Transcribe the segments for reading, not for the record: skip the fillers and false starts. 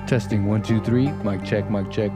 Testing 1 2 3. Mic check, mic check.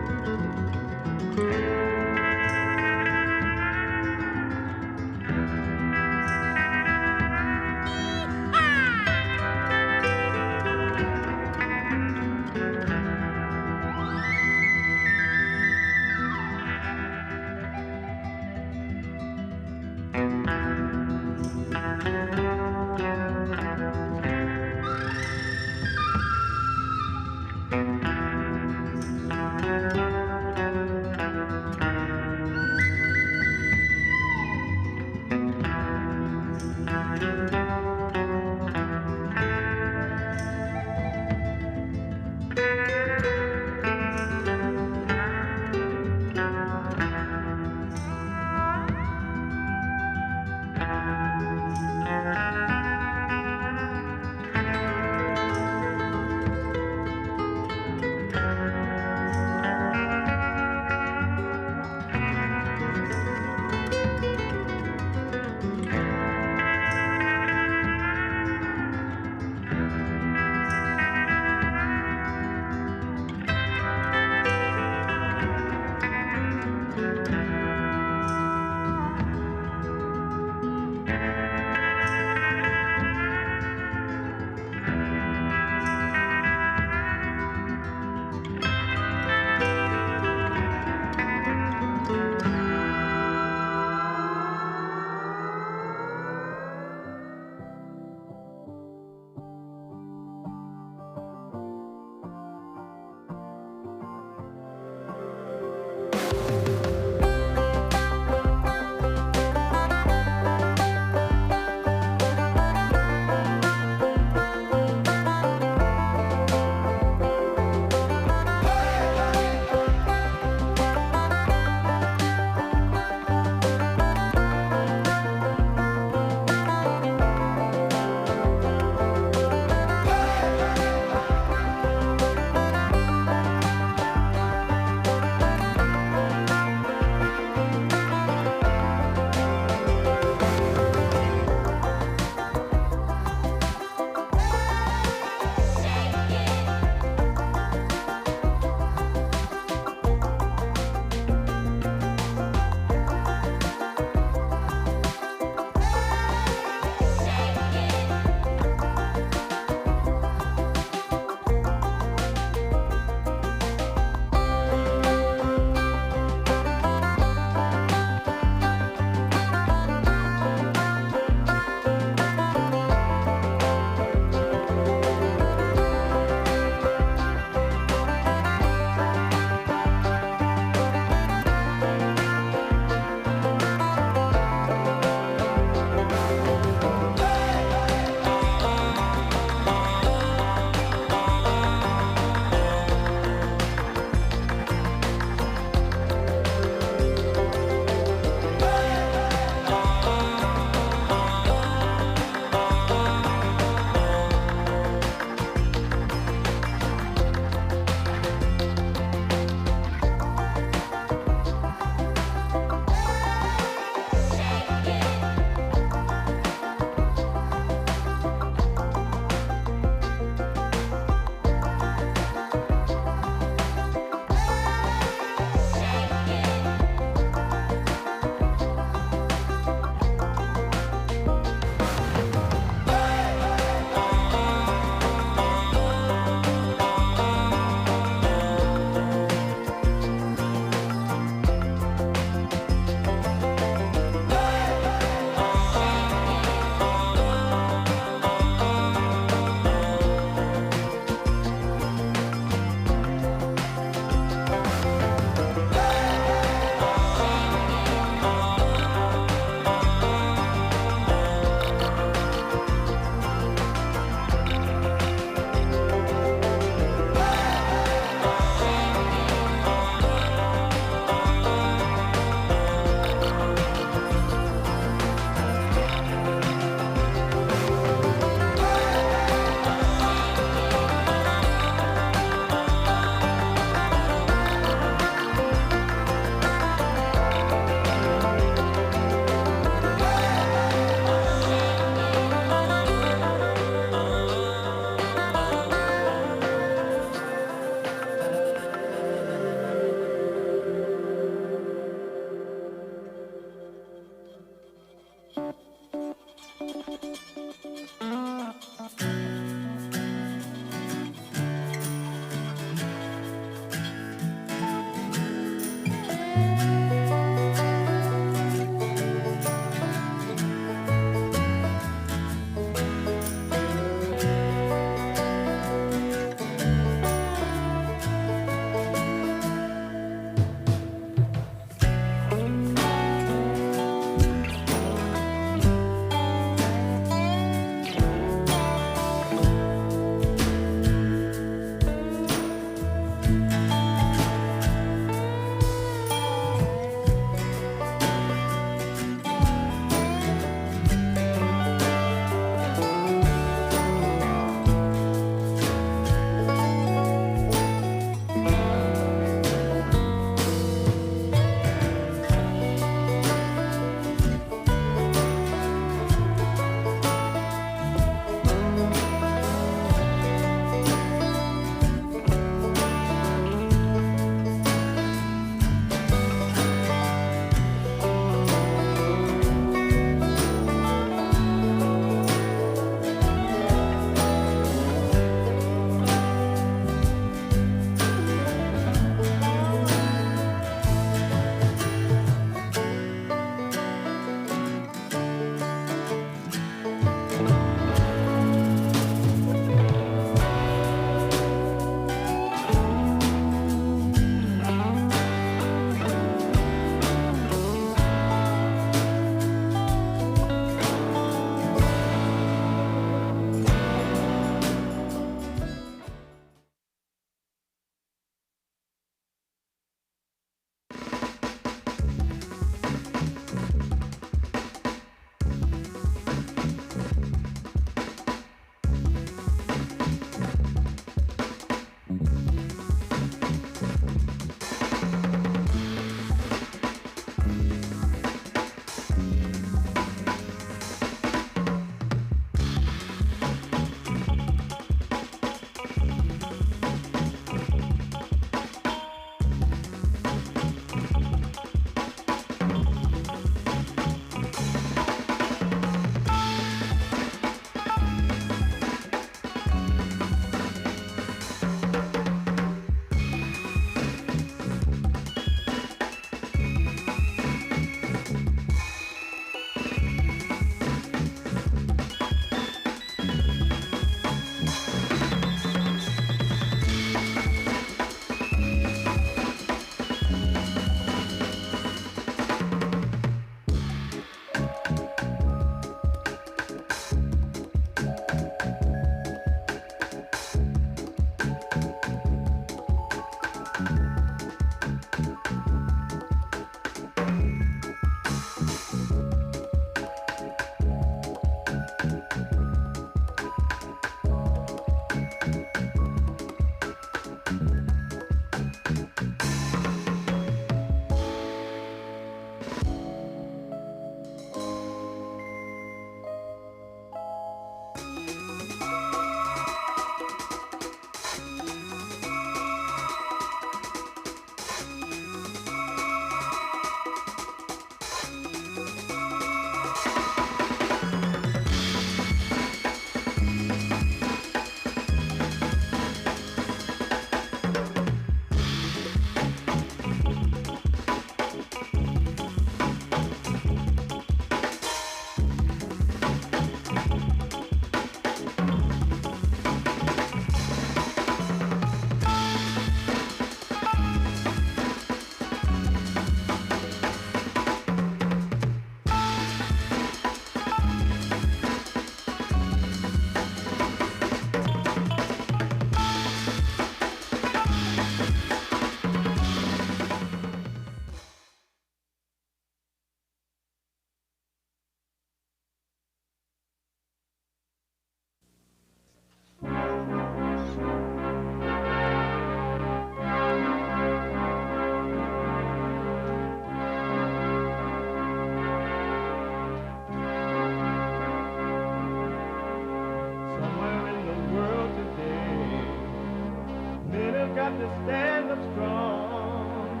got to stand up strong,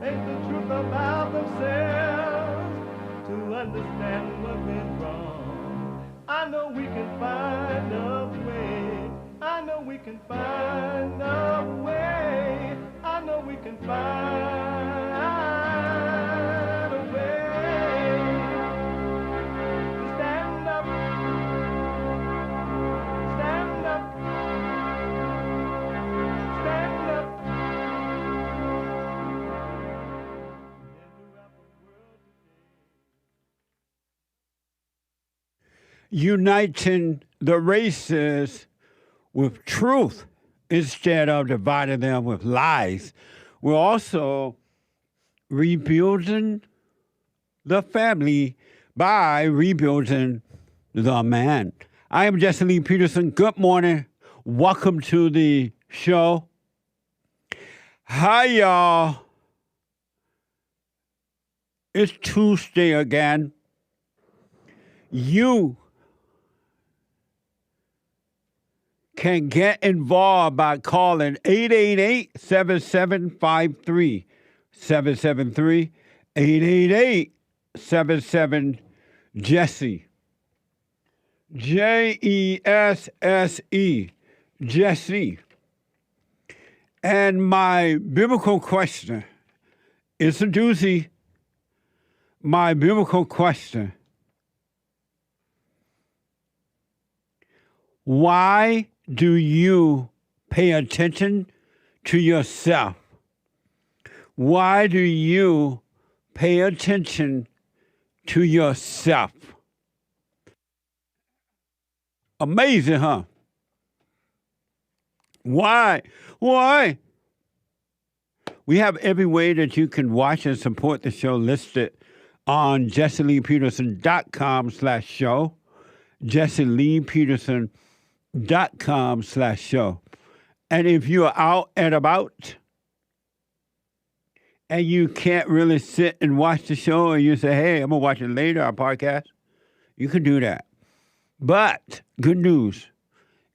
face the truth about themselves, to understand what went wrong. I know we can find a way. I know we can find a way. I know we can find a way to stand up, stand up, stand up. Uniting the races with truth instead of dividing them with lies. We're also rebuilding the family by rebuilding the man. I am JLP Peterson. Good morning. Welcome to the show. Hi, y'all. It's Tuesday again. You can get involved by calling 888-7753. 773 888-77-JESSE. Jesse. Jesse. And my biblical question is a doozy. My biblical question: why do you pay attention to yourself? Why do you pay attention to yourself? Amazing, huh? Why? Why? We have every way that you can watch and support the show listed on JLPeterson.com/show. JLPeterson.com/show. And if you're out and about and you can't really sit and watch the show, or you say, hey, I'm going to watch it later, our podcast, you can do that. But good news,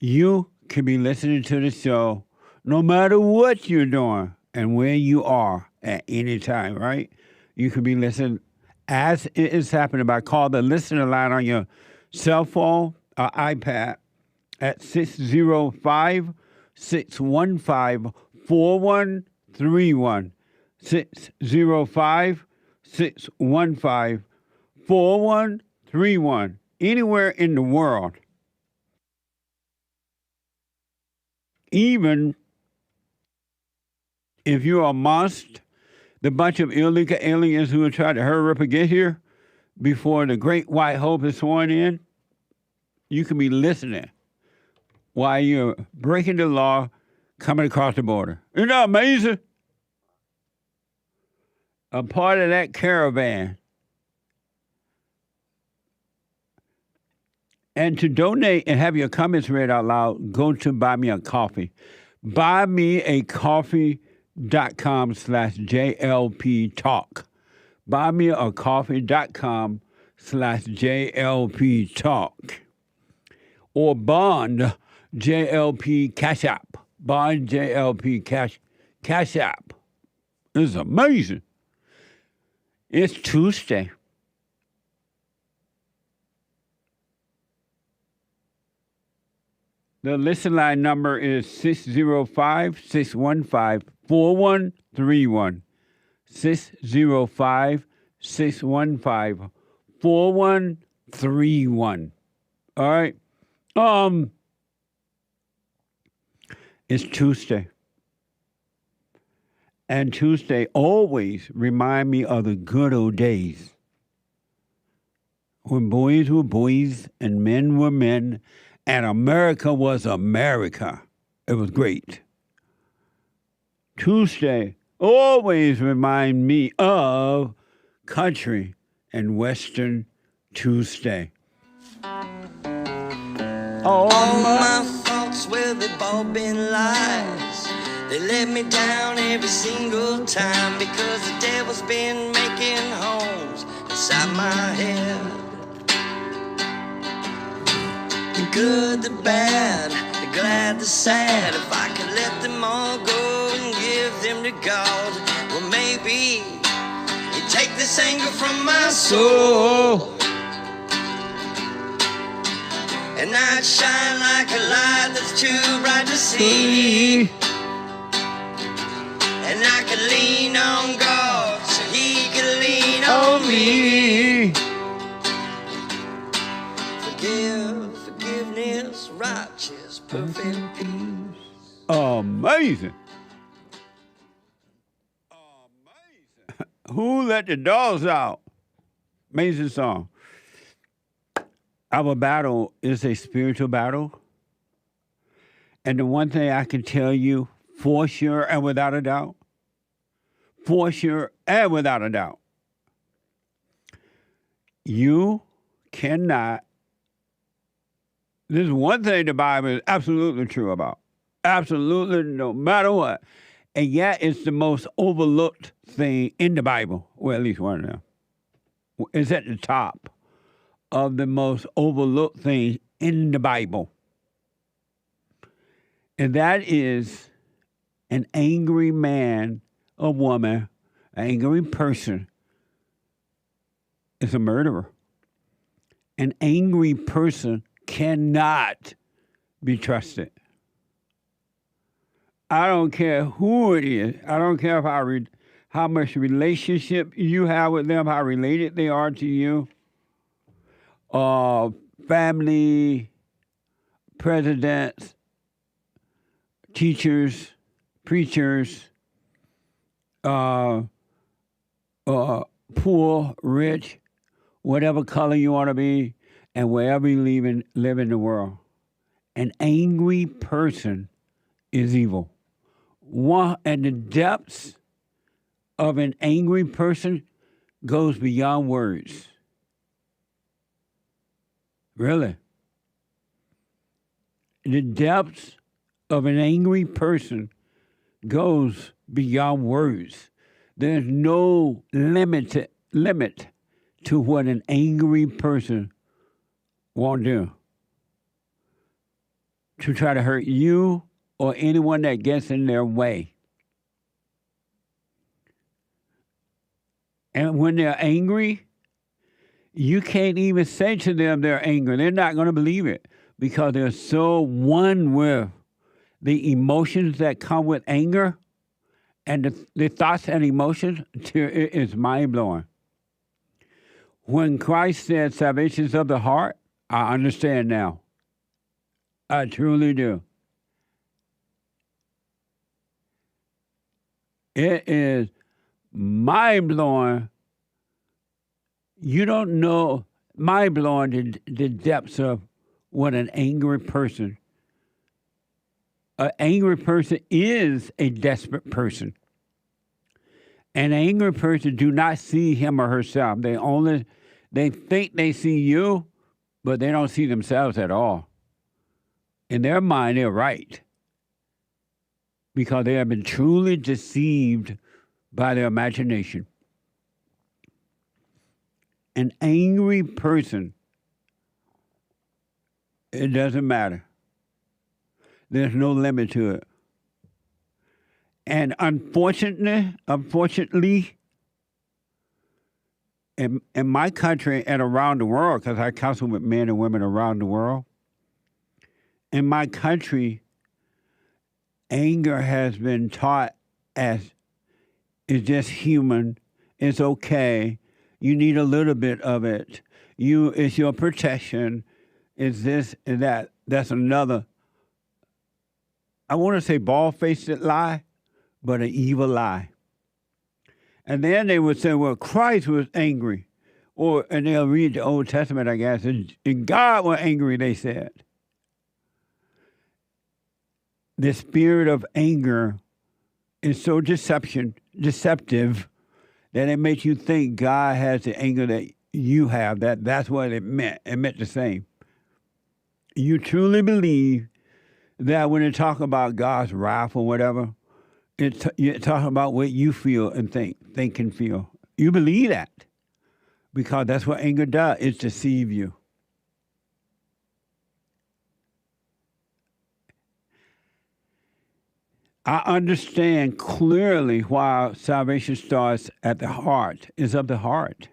you can be listening to the show no matter what you're doing and where you are at any time, right? You can be listening as it is happening by call the listener line on your cell phone or iPad at 605-615-4131. 605-615-4131. Anywhere in the world. Even if you're amongst the bunch of illegal aliens who are trying to hurry up and get here before the great white hope is sworn in, you can be listening while you're breaking the law coming across the border. Isn't that amazing? A part of that caravan. And to donate and have your comments read out loud, go to Buy Me a Coffee. BuyMeACoffee.com/JLP Talk. BuyMeACoffee.com/JLP Talk. Or Bond JLP Cash App. Bond JLP Cash App. This is amazing. It's Tuesday. The listen line number is 605-615-4131. 605-615-4131. All right. It's Tuesday. And Tuesday always remind me of the good old days when boys were boys and men were men and America was America. It was great. Tuesday always remind me of country and Western Tuesday. All my thoughts, well, they've all been lies. They let me down every single time because the devil's been making homes inside my head. The good, the bad, the glad, the sad. If I could let them all go and give them to God, well, maybe He'd take this anger from my soul. And I'd shine like a light that's too bright to see. And I could lean on God so He could lean on me. Forgiveness, righteous, perfect peace. Amazing. Amazing. Who let the dogs out? Amazing song. Our battle is a spiritual battle. And the one thing I can tell you for sure and without a doubt, you cannot. There's one thing the Bible is absolutely true about. Absolutely, no matter what. And yet it's the most overlooked thing in the Bible. Well, at least one of them. It's at the top of the most overlooked thing in the Bible. And that is an angry man or woman, an angry person is a murderer. An angry person cannot be trusted. I don't care who it is. I don't care how much relationship you have with them, how related they are to you. Family, presidents, teachers, preachers, poor, rich, whatever color you want to be, and wherever you live in the world. An angry person is evil. And the depths of an angry person goes beyond words. Really. The depths of an angry person goes beyond words. There's no limit to what an angry person won't do to try to hurt you or anyone that gets in their way. And when they're angry, you can't even say to them they're angry. They're not going to believe it because they're so one with the emotions that come with anger and the thoughts and emotions. It is mind-blowing. When Christ said salvation is of the heart, I understand now. I truly do. It is mind-blowing. You don't know, mind-blowing the depths of what an angry person. An angry person is a desperate person. An angry person do not see him or herself. They think they see you, but they don't see themselves at all. In their mind, they're right. Because they have been truly deceived by their imagination. An angry person, it doesn't matter. There's no limit to it. And unfortunately, in my country and around the world, because I counsel with men and women around the world, in my country, anger has been taught as it's just human, it's okay, you need a little bit of it, it's your protection, it's this and that. That's another, I want to say bald-faced lie, but an evil lie. And then they would say, well, Christ was angry. And they'll read the Old Testament, I guess, and God was angry, they said. The spirit of anger is so deceptive that it makes you think God has the anger that you have. That's what it meant. It meant the same. You truly believe that when they talk about God's wrath or whatever, you're talking about what you feel and think and feel. You believe that because that's what anger does. It deceives you. I understand clearly why salvation starts at the heart, is of the heart.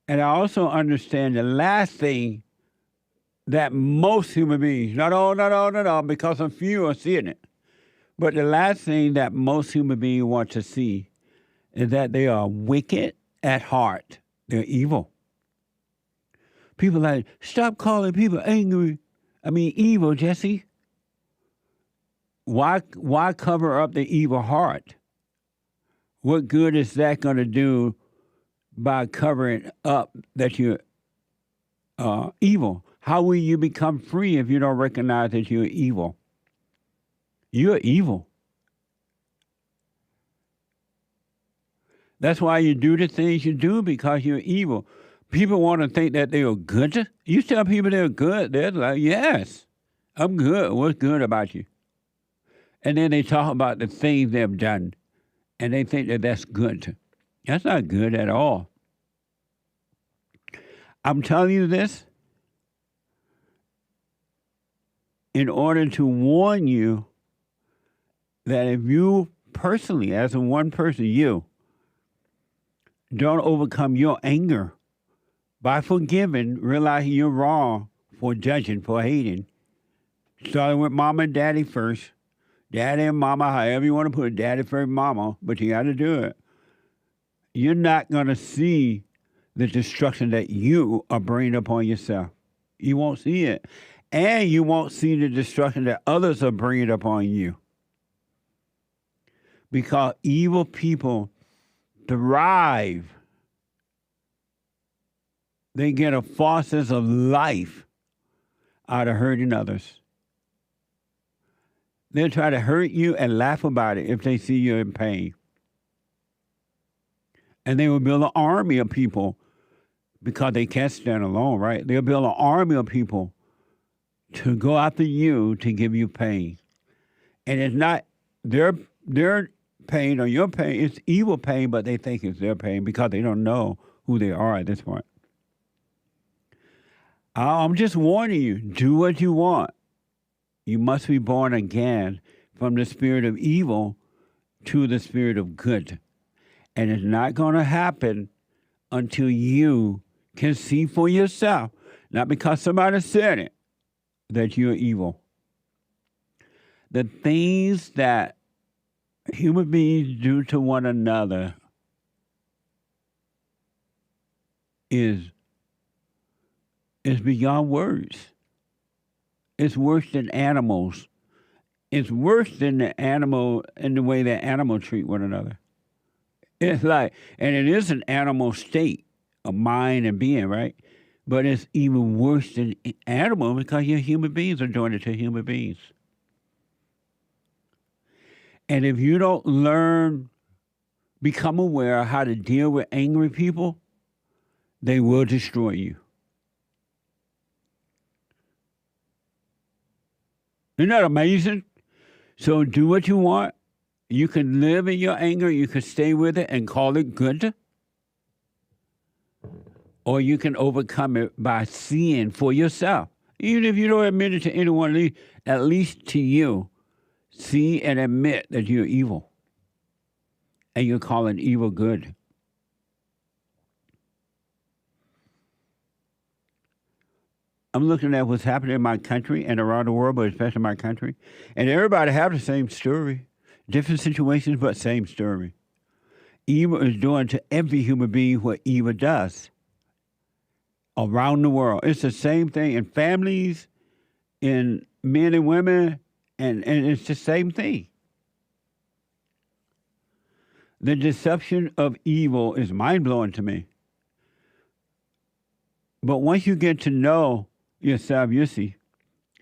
And I also understand the last thing that most human beings, not all, because a few are seeing it, but the last thing that most human beings want to see is that they are wicked at heart. They're evil. People like, stop calling people evil, Jesse. Why cover up the evil heart? What good is that going to do by covering up that you're evil? How will you become free if you don't recognize that you're evil? You're evil. That's why you do the things you do, because you're evil. People want to think that they are good. You tell people they're good, they're like, yes, I'm good. What's good about you? And then they talk about the things they've done, and they think that that's good. That's not good at all. I'm telling you this in order to warn you that if you personally, as a one person, you don't overcome your anger by forgiving, realizing you're wrong for judging, for hating, starting with mama and daddy first, daddy and mama, however you want to put it, daddy first, mama, but you got to do it. You're not going to see the destruction that you are bringing upon yourself. You won't see it. And you won't see the destruction that others are bringing upon you. Because evil people thrive. They get a false sense of life out of hurting others. They'll try to hurt you and laugh about it if they see you in pain. And they will build an army of people because they can't stand alone, right? They'll build an army of people to go after you to give you pain. And it's not their pain or your pain, it's evil pain, but they think it's their pain because they don't know who they are at this point. I'm just warning you, do what you want. You must be born again from the spirit of evil to the spirit of good. And it's not going to happen until you can see for yourself, not because somebody said it, that you're evil. The things that human beings do to one another is beyond words. It's worse than animals. It's worse than the animal in the way that animals treat one another. It's like, and it is an animal state of mind and being, right? But it's even worse than animal because your human beings are doing it to human beings. And if you don't learn, become aware of how to deal with angry people, they will destroy you. Isn't that amazing? So do what you want. You can live in your anger. You can stay with it and call it good. Or you can overcome it by seeing for yourself. Even if you don't admit it to anyone, at least to you, see and admit that you're evil. And you're calling evil good. I'm looking at what's happening in my country and around the world, but especially my country. And everybody have the same story. Different situations, but same story. Evil is doing to every human being what evil does around the world. It's the same thing in families, in men and women, and it's the same thing. The deception of evil is mind-blowing to me. But once you get to know yourself, you see,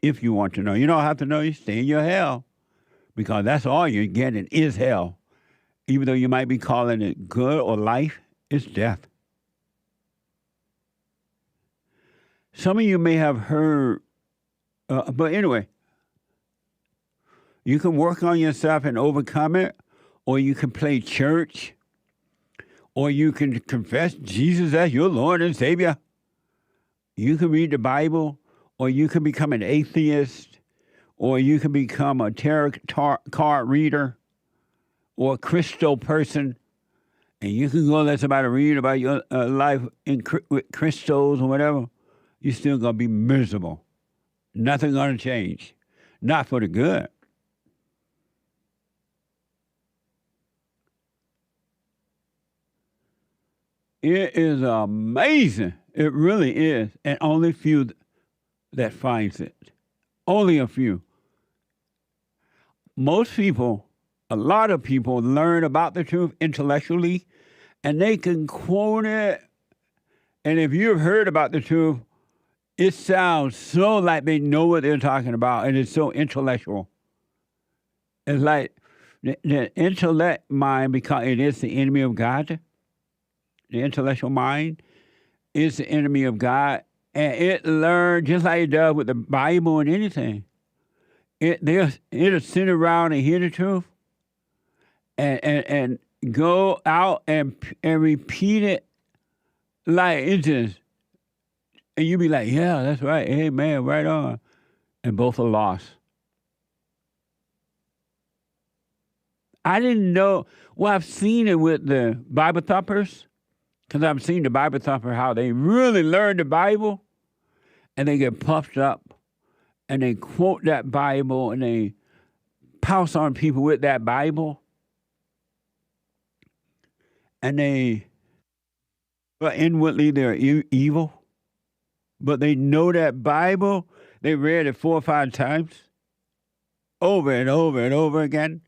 if you want to know. You don't have to know, you stay in your hell. Because that's all you're getting is hell. Even though you might be calling it good or life, it's death. Some of you may have heard, but anyway, you can work on yourself and overcome it, or you can play church, or you can confess Jesus as your Lord and Savior. You can read the Bible, or you can become an atheist, or you can become a tarot card reader or a crystal person, and you can go let somebody read about your life with crystals or whatever. You're still going to be miserable. Nothing going to change. Not for the good. It is amazing. It really is. And only few that finds it. Only a few. Most people, a lot of people learn about the truth intellectually, and they can quote it. And if you've heard about the truth, it sounds so like they know what they're talking about, and it's so intellectual. It's like the intellect mind, because it is the enemy of God. The intellectual mind is the enemy of God, and it learned just like it does with the Bible and anything. It'll sit around and hear the truth, and go out and repeat it like it just, and you be like, yeah, that's right, amen, right on, and both are lost. I didn't know. Well, I've seen it with the Bible thumpers. Because I've seen the Bible thumper, how they really learn the Bible, and they get puffed up, and they quote that Bible, and they pounce on people with that Bible, and but inwardly they're evil, but they know that Bible. They read it 4 or 5 times, over and over and over again,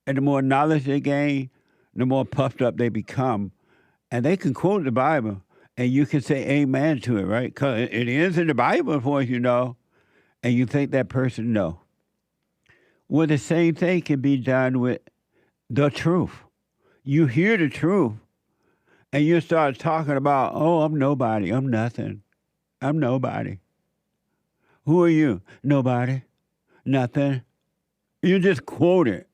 and the more knowledge they gain, the more puffed up they become. And they can quote the Bible, and you can say amen to it, right? Because it is in the Bible, for you know, and you think that person know. Well, the same thing can be done with the truth. You hear the truth, and you start talking about, oh, I'm nobody, I'm nothing, I'm nobody. Who are you? Nobody, nothing. You just quote it,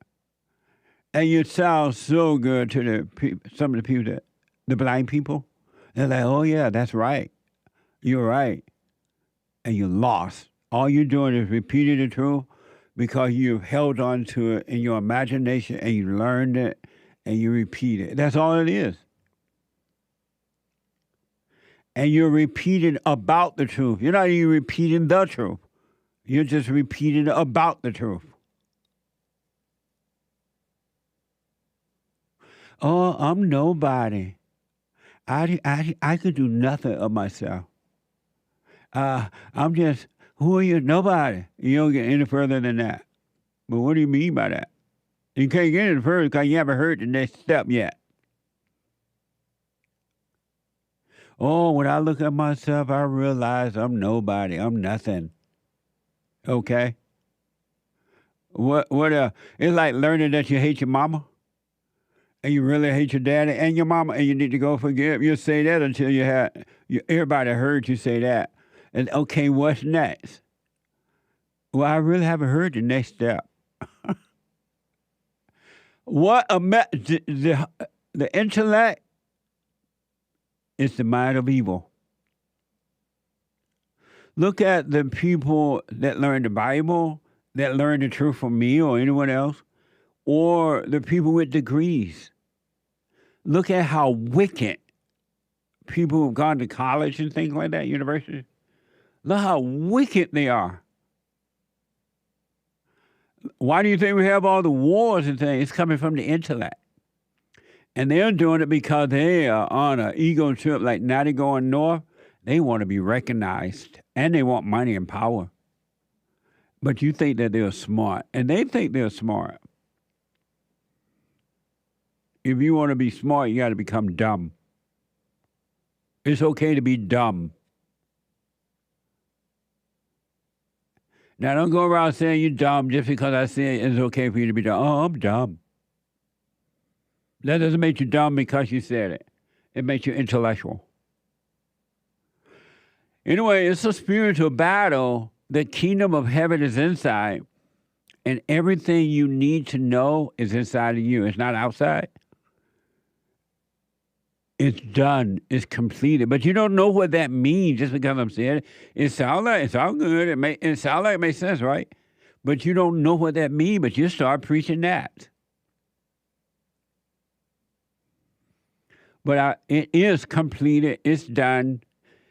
and you sound so good to some of the people that, the blind people, they're like, oh, yeah, that's right. You're right. And you're lost. All you're doing is repeating the truth because you've held on to it in your imagination and you learned it and you repeat it. That's all it is. And you're repeating about the truth. You're not even repeating the truth. You're just repeating about the truth. Oh, I'm nobody. I could do nothing of myself. I'm just, who are you? Nobody. You don't get any further than that. But what do you mean by that? You can't get any further because you haven't heard the next step yet. Oh, when I look at myself, I realize I'm nobody. I'm nothing. Okay? What? It's like learning that you hate your mama. And you really hate your daddy and your mama, and you need to go forgive. You'll say that until everybody heard you say that. And okay, what's next? Well, I really haven't heard the next step. The intellect is the mind of evil. Look at the people that learn the Bible, that learn the truth from me or anyone else, or the people with degrees. Look at how wicked people who've gone to college and things like that, university. Look how wicked they are. Why do you think we have all the wars and things? It's coming from the intellect. And they're doing it because they are on an ego trip like now they're going north. They want to be recognized, and they want money and power. But you think that they're smart, and they think they're smart. If you want to be smart, you got to become dumb. It's okay to be dumb. Now, don't go around saying you're dumb just because I say it's okay for you to be dumb. Oh, I'm dumb. That doesn't make you dumb because you said it. It makes you intellectual. Anyway, it's a spiritual battle. The kingdom of heaven is inside, and everything you need to know is inside of you. It's not outside. It's done. It's completed. But you don't know what that means just because I'm saying it. It sounds good. It sounds like it makes sense, right? But you don't know what that means, but you start preaching that. But it is completed. It's done.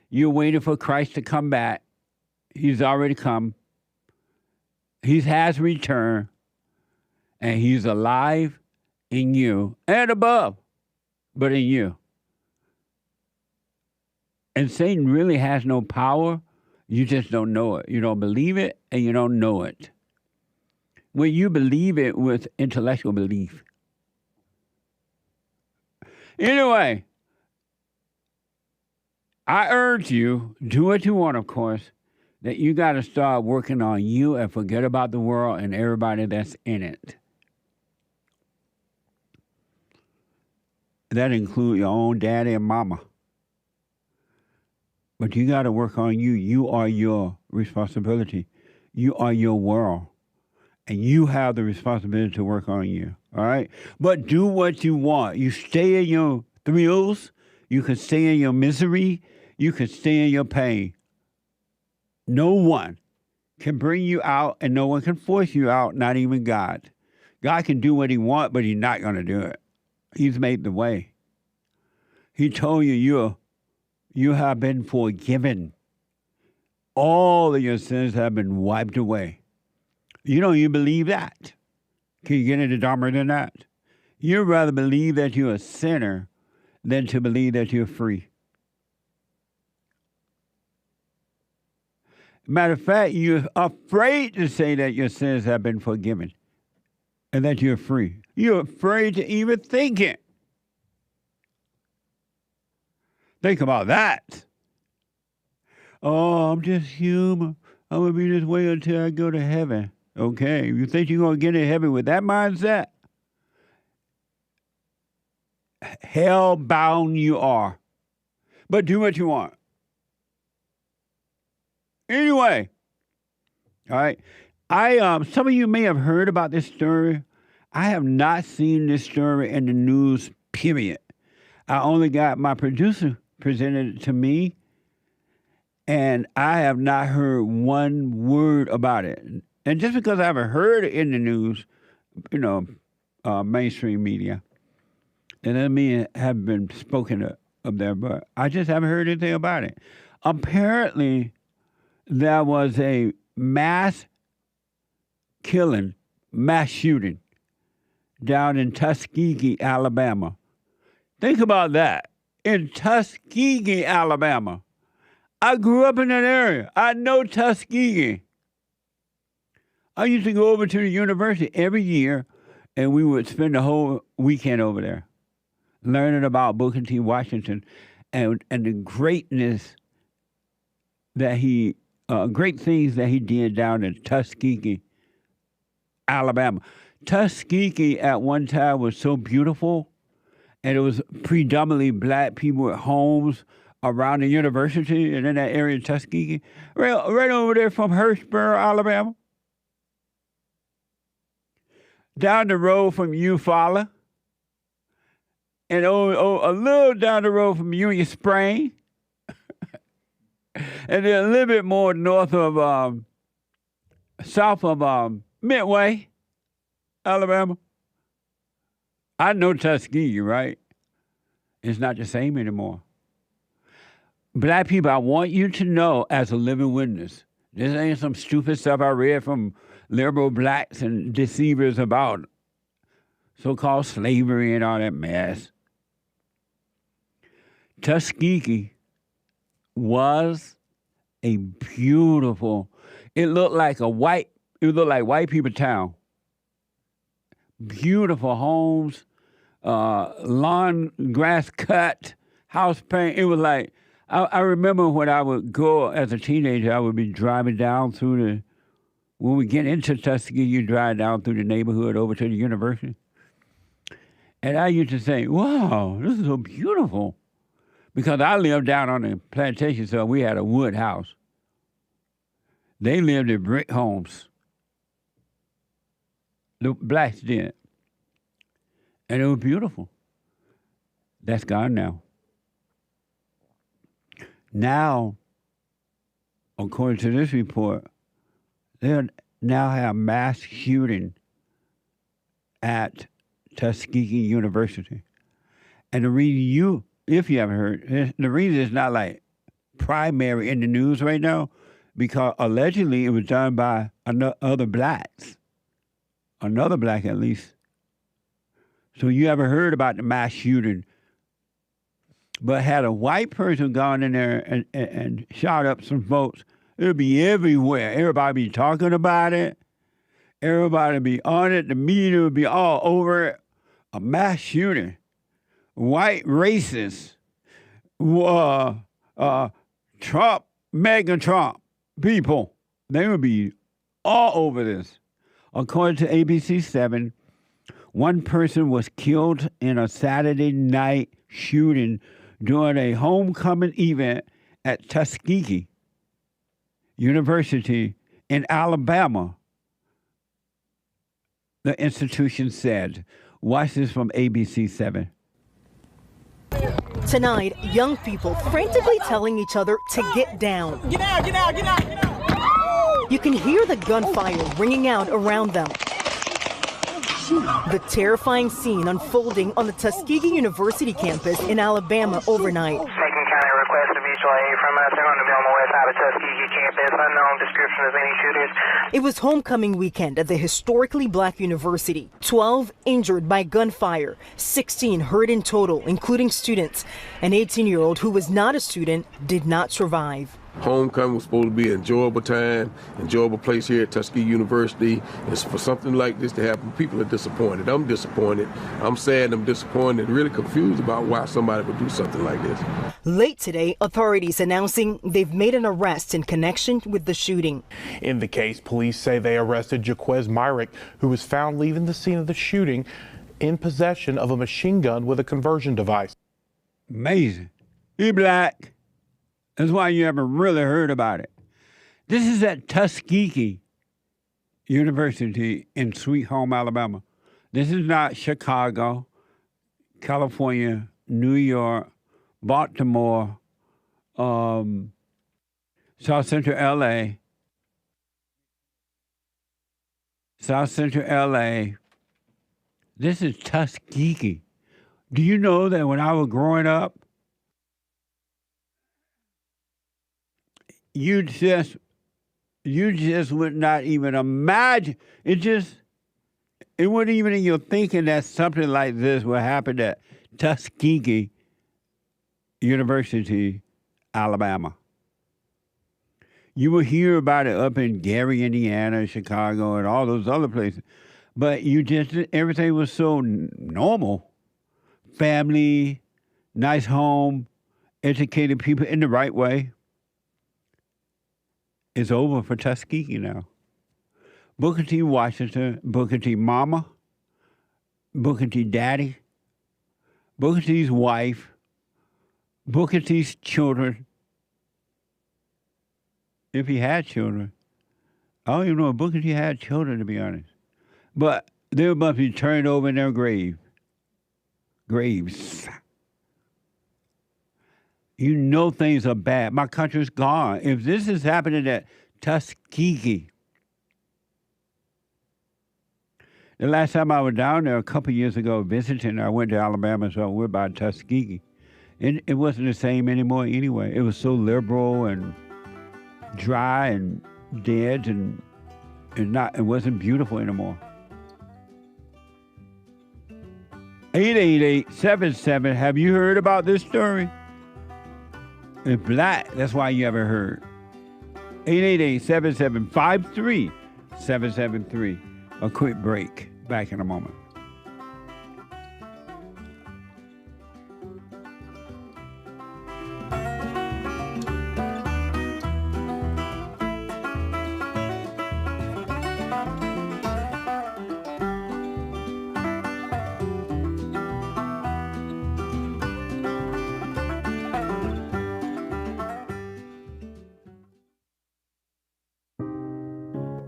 You're waiting for Christ to come back. He's already come. He has returned. And he's alive in you and above, but in you. And Satan really has no power. You just don't know it. You don't believe it, and you don't know it. When you believe it with intellectual belief. Anyway, I urge you, do what you want, of course, that you got to start working on you and forget about the world and everybody that's in it. That includes your own daddy and mama. But you got to work on you. You are your responsibility. You are your world. And you have the responsibility to work on you. All right? But do what you want. You stay in your thrills. You can stay in your misery. You can stay in your pain. No one can bring you out, and no one can force you out, not even God. God can do what he wants, but he's not going to do it. He's made the way. He told you you have been forgiven. All of your sins have been wiped away. You don't even believe that. Can you get any dumber than that? You'd rather believe that you're a sinner than to believe that you're free. Matter of fact, you're afraid to say that your sins have been forgiven and that you're free. You're afraid to even think it. Think about that. Oh, I'm just human. I'm going to be this way until I go to heaven. Okay, you think you're going to get in heaven with that mindset? Hell-bound you are. But do what you want. Anyway, all right. Some of you may have heard about this story. I have not seen this story in the news, period. I only got my producer presented it to me, and I have not heard one word about it. And just because I haven't heard it in the news, mainstream media, and doesn't mean it haven't been spoken of there, but I just haven't heard anything about it. Apparently, there was a mass shooting down in Tuskegee, Alabama. Think about that. In Tuskegee, Alabama. I grew up in that area. I know Tuskegee. I used to go over to the university every year, and we would spend the whole weekend over there learning about Booker T. Washington and the greatness that great things that he did down in Tuskegee, Alabama. Tuskegee at one time was so beautiful, and it was predominantly black people with homes around the university and in that area of Tuskegee, right over there from Hurstboro, Alabama. Down the road from Eufaula, and a little down the road from Union Spring, and then a little bit more north of, south of Midway, Alabama. I know Tuskegee, right? It's not the same anymore. Black people, I want you to know as a living witness, this ain't some stupid stuff I read from liberal blacks and deceivers about so-called slavery and all that mess. Tuskegee was a beautiful, it looked like white people town. Beautiful homes, lawn, grass cut, house paint. It was like, I remember when I would go as a teenager, I would be driving down through when we get into Tuskegee, you drive down through the neighborhood over to the university. And I used to say, wow, this is so beautiful. Because I lived down on the plantation, so we had a wood house. They lived in brick homes. The blacks did. And it was beautiful. That's gone now. Now, according to this report, there now have mass shooting at Tuskegee University. And the reason if you haven't heard, the reason it's not like primary in the news right now, because allegedly it was done by other blacks, another black at least. So you ever heard about the mass shooting? But had a white person gone in there and shot up some folks, it would be everywhere. Everybody be talking about it. Everybody be on it. The media would be all over it. A mass shooting. White racists. Trump, Mega Trump people. They would be all over this. According to ABC 7, one person was killed in a Saturday night shooting during a homecoming event at Tuskegee University in Alabama, the institution said. Watch this from ABC 7. Tonight, young people frantically telling each other to get down. Get out, get out, get out, get out! You can hear the gunfire ringing out around them. The terrifying scene unfolding on the Tuskegee University campus in Alabama overnight. Macon County request a mutual aid from us. They're on the Belmore West side of Tuskegee campus. Unknown description of any shooters. It was homecoming weekend at the historically black university. 12 injured by gunfire, 16 hurt in total, including students. An 18-year-old who was not a student did not survive. Homecoming was supposed to be an enjoyable time, enjoyable place here at Tuskegee University. And for something like this to happen, people are disappointed. I'm disappointed. I'm sad. I'm disappointed and really confused about why somebody would do something like this. Late today, authorities announcing they've made an arrest in connection with the shooting. In the case, police say they arrested Jaquez Myrick, who was found leaving the scene of the shooting in possession of a machine gun with a conversion device. Amazing. He black. That's why you haven't really heard about it. This is at Tuskegee University in Sweet Home, Alabama. This is not Chicago, California, New York, Baltimore, South Central LA, South Central LA. This is Tuskegee. Do you know that when I was growing up, you just would not even imagine. It wasn't even in your thinking that something like this would happen at Tuskegee University, Alabama. You will hear about it up in Gary, Indiana, Chicago, and all those other places. But everything was so normal. Family, nice home, educated people in the right way. It's over for Tuskegee now. Booker T. Washington, Booker T. Mama, Booker T. Daddy, Booker T's wife, Booker T's children. If he had children. I don't even know if Booker T had children, to be honest. But they must be turned over in their graves. You know things are bad. My country's gone. If this is happening at Tuskegee, the last time I was down there a couple years ago visiting, I went to Alabama, so we're by Tuskegee. And it wasn't the same anymore anyway. It was so liberal and dry and dead and it wasn't beautiful anymore. 888-77, have you heard about this story? It's black. That's why you haven't heard. 888-7753-773. A quick break. Back in a moment.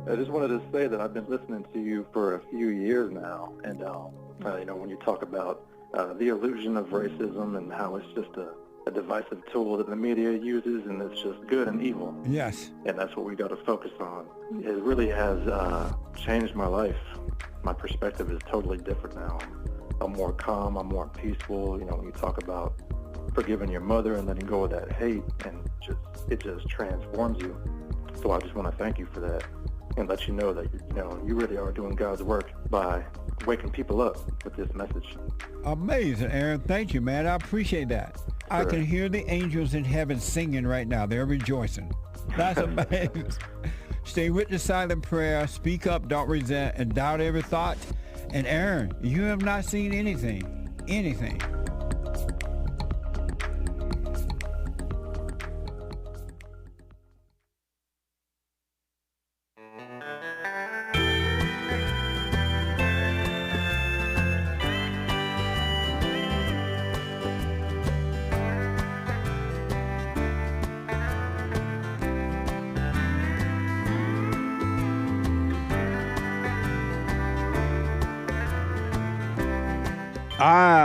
I just wanted to say that I've been listening to you for a few years now, and when you talk about the illusion of racism and how it's just a a divisive tool that the media uses, and it's just good and evil. Yes. And that's what we got to focus on. It really has changed my life. My perspective is totally different now. I'm more calm, I'm more peaceful. You know, when you talk about forgiving your mother and letting go of that hate, and it just transforms you. So I just want to thank you for that and let you know that, you know, you really are doing God's work by waking people up with this message. Amazing, Aaron. Thank you, man. I appreciate that. Sure. I can hear the angels in heaven singing right now. They're rejoicing. That's amazing. Stay with the silent prayer. Speak up, don't resent, and doubt every thought. And Aaron, you have not seen anything. Anything.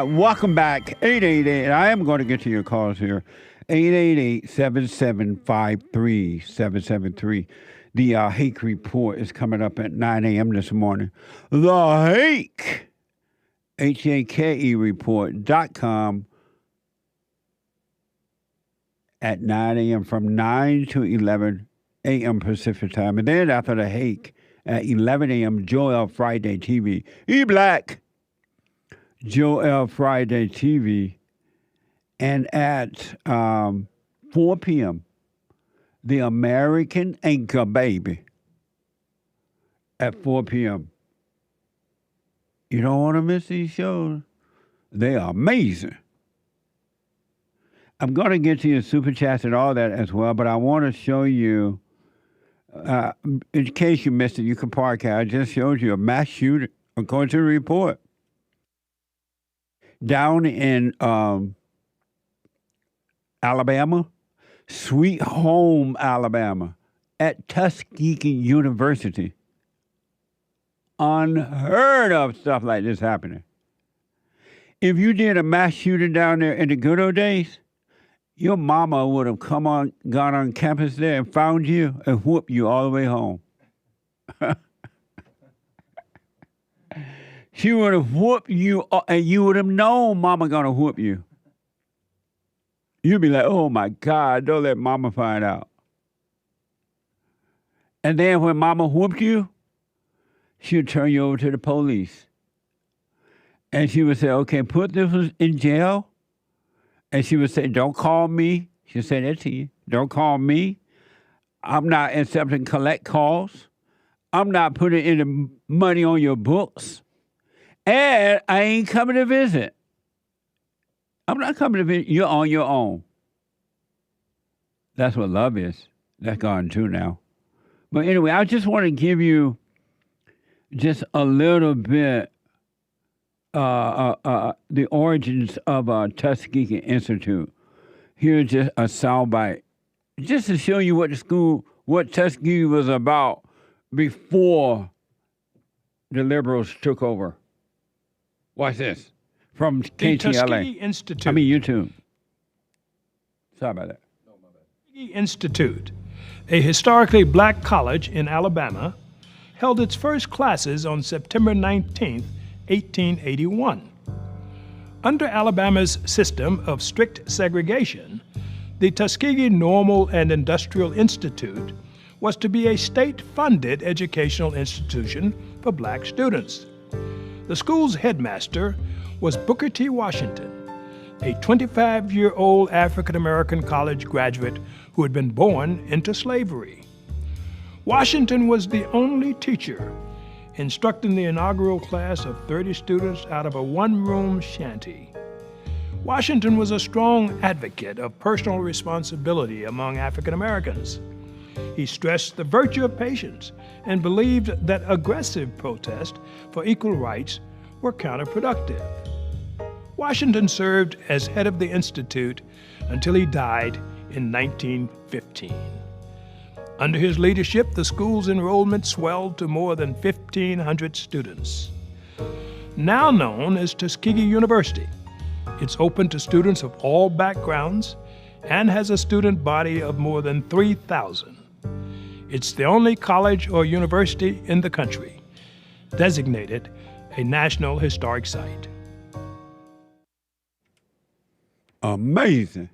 Welcome back, 888. I am going to get to your calls here. 888-7753-773. The Hake Report is coming up at 9 a.m. this morning. The Hake, HAKE report.com at 9 a.m. from 9 to 11 a.m. Pacific time. And then after the Hake at 11 a.m., Joel Friday TV. E-Black. Joel Friday TV, and at 4 p.m., The American Anchor Baby at 4 p.m. You don't want to miss these shows. They are amazing. I'm going to get to your super chats and all that as well, but I want to show you, in case you missed it, you can park it. I just showed you a mass shooting, according to the report. Down in Alabama, Sweet Home, Alabama, at Tuskegee University. Unheard of stuff like this happening. If you did a mass shooting down there in the good old days, your mama would have gone on campus there and found you and whooped you all the way home. She would have whooped you, and you would have known mama gonna whoop you. You'd be like, oh my God, don't let mama find out. And then when mama whooped you, she would turn you over to the police. And she would say, okay, put this in jail. And she would say, don't call me. She'll say that to you. Don't call me. I'm not accepting collect calls. I'm not putting any money on your books. And I ain't coming to visit. I'm not coming to visit. You're on your own. That's what love is. That's gone too now. But anyway, I just want to give you just a little bit the origins of Tuskegee Institute. Here's just a soundbite, just to show you what Tuskegee was about before the liberals took over. Watch this. From KTLA. Tuskegee Institute. YouTube. Sorry about that. Tuskegee Institute, a historically black college in Alabama, held its first classes on September 19, 1881. Under Alabama's system of strict segregation, the Tuskegee Normal and Industrial Institute was to be a state-funded educational institution for black students. The school's headmaster was Booker T. Washington, a 25-year-old African-American college graduate who had been born into slavery. Washington was the only teacher instructing the inaugural class of 30 students out of a one-room shanty. Washington was a strong advocate of personal responsibility among African Americans. He stressed the virtue of patience and believed that aggressive protest for equal rights were counterproductive. Washington served as head of the Institute until he died in 1915. Under his leadership, the school's enrollment swelled to more than 1,500 students. Now known as Tuskegee University, It's open to students of all backgrounds and has a student body of more than 3,000. It's the only college or university in the country designated a National Historic Site. Amazing.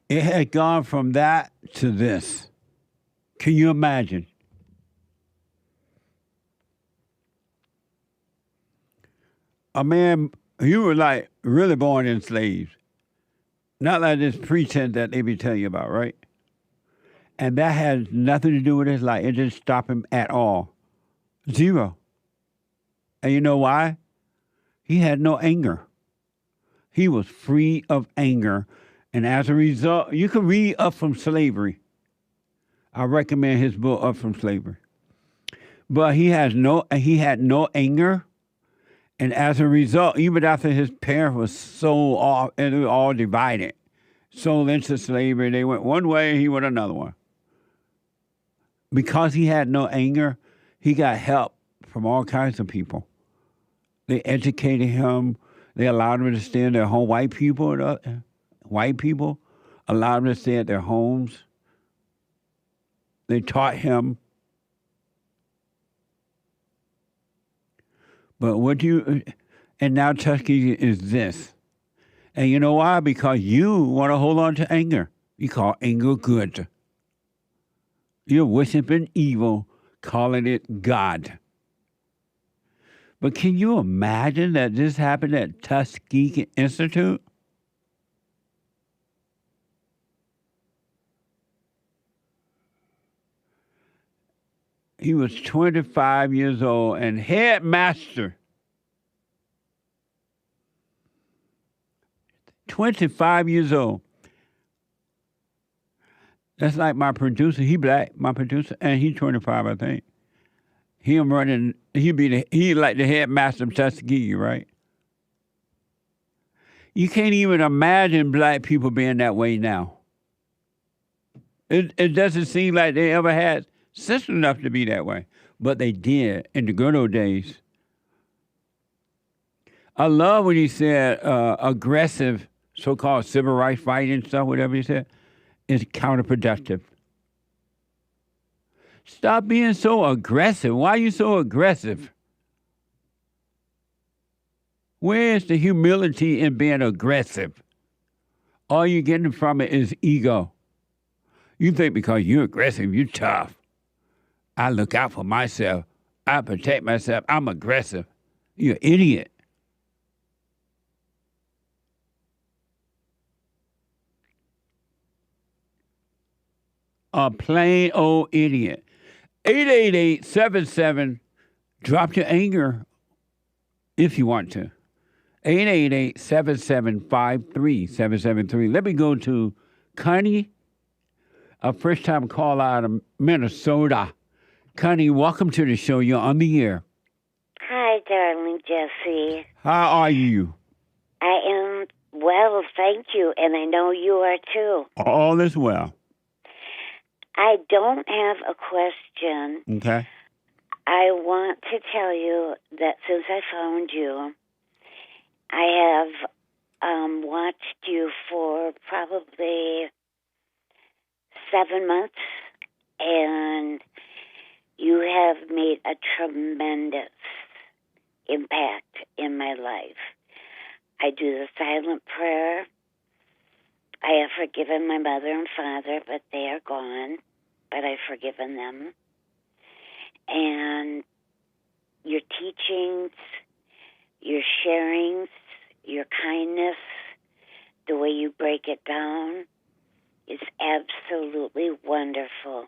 It had gone from that to this. Can you imagine? A man, you were like really born enslaved. Not like this pretense that they be telling you about, right? And that has nothing to do with his life. It didn't stop him at all. Zero. And you know why? He had no anger. He was free of anger. And as a result, you can read Up From Slavery. I recommend his book, Up From Slavery. But he had no anger. And as a result, even after his parents were sold off, and they were all divided, sold into slavery, they went one way, he went another one. Because he had no anger, he got help from all kinds of people. They educated him. They allowed him to stay in their home. White people allowed him to stay at their homes. They taught him. But and now Tuskegee is this. And you know why? Because you want to hold on to anger. You call anger good. You're worshiping evil, calling it God. But can you imagine that this happened at Tuskegee Institute? He was 25 years old and headmaster. 25 years old. That's like my producer. He black, my producer, and he's 25, I think. He like the headmaster of Tuskegee, right? You can't even imagine black people being that way now. It doesn't seem like they ever had sense enough to be that way. But they did in the good old days. I love when he said aggressive, so-called civil rights fighting stuff, whatever he said, is counterproductive. Stop being so aggressive. Why are you so aggressive? Where is the humility in being aggressive? All you're getting from it is ego. You think because you're aggressive, you're tough. I look out for myself. I protect myself. I'm aggressive. You're an idiot. A plain old idiot. 888-77, drop your anger if you want to. 888-7753-773. Let me go to CONI, a first-time call out of Minnesota. CONI, welcome to the show. You're on the air. Hi, darling Jesse. How are you? I am well, thank you, and I know you are too. All is well. I don't have a question. Okay. I want to tell you that since I found you, I have watched you for probably 7 months, and you have made a tremendous impact in my life. I do the silent prayer. I have forgiven my mother and father, but they are gone. But I've forgiven them. And your teachings, your sharings, your kindness, the way you break it down is absolutely wonderful.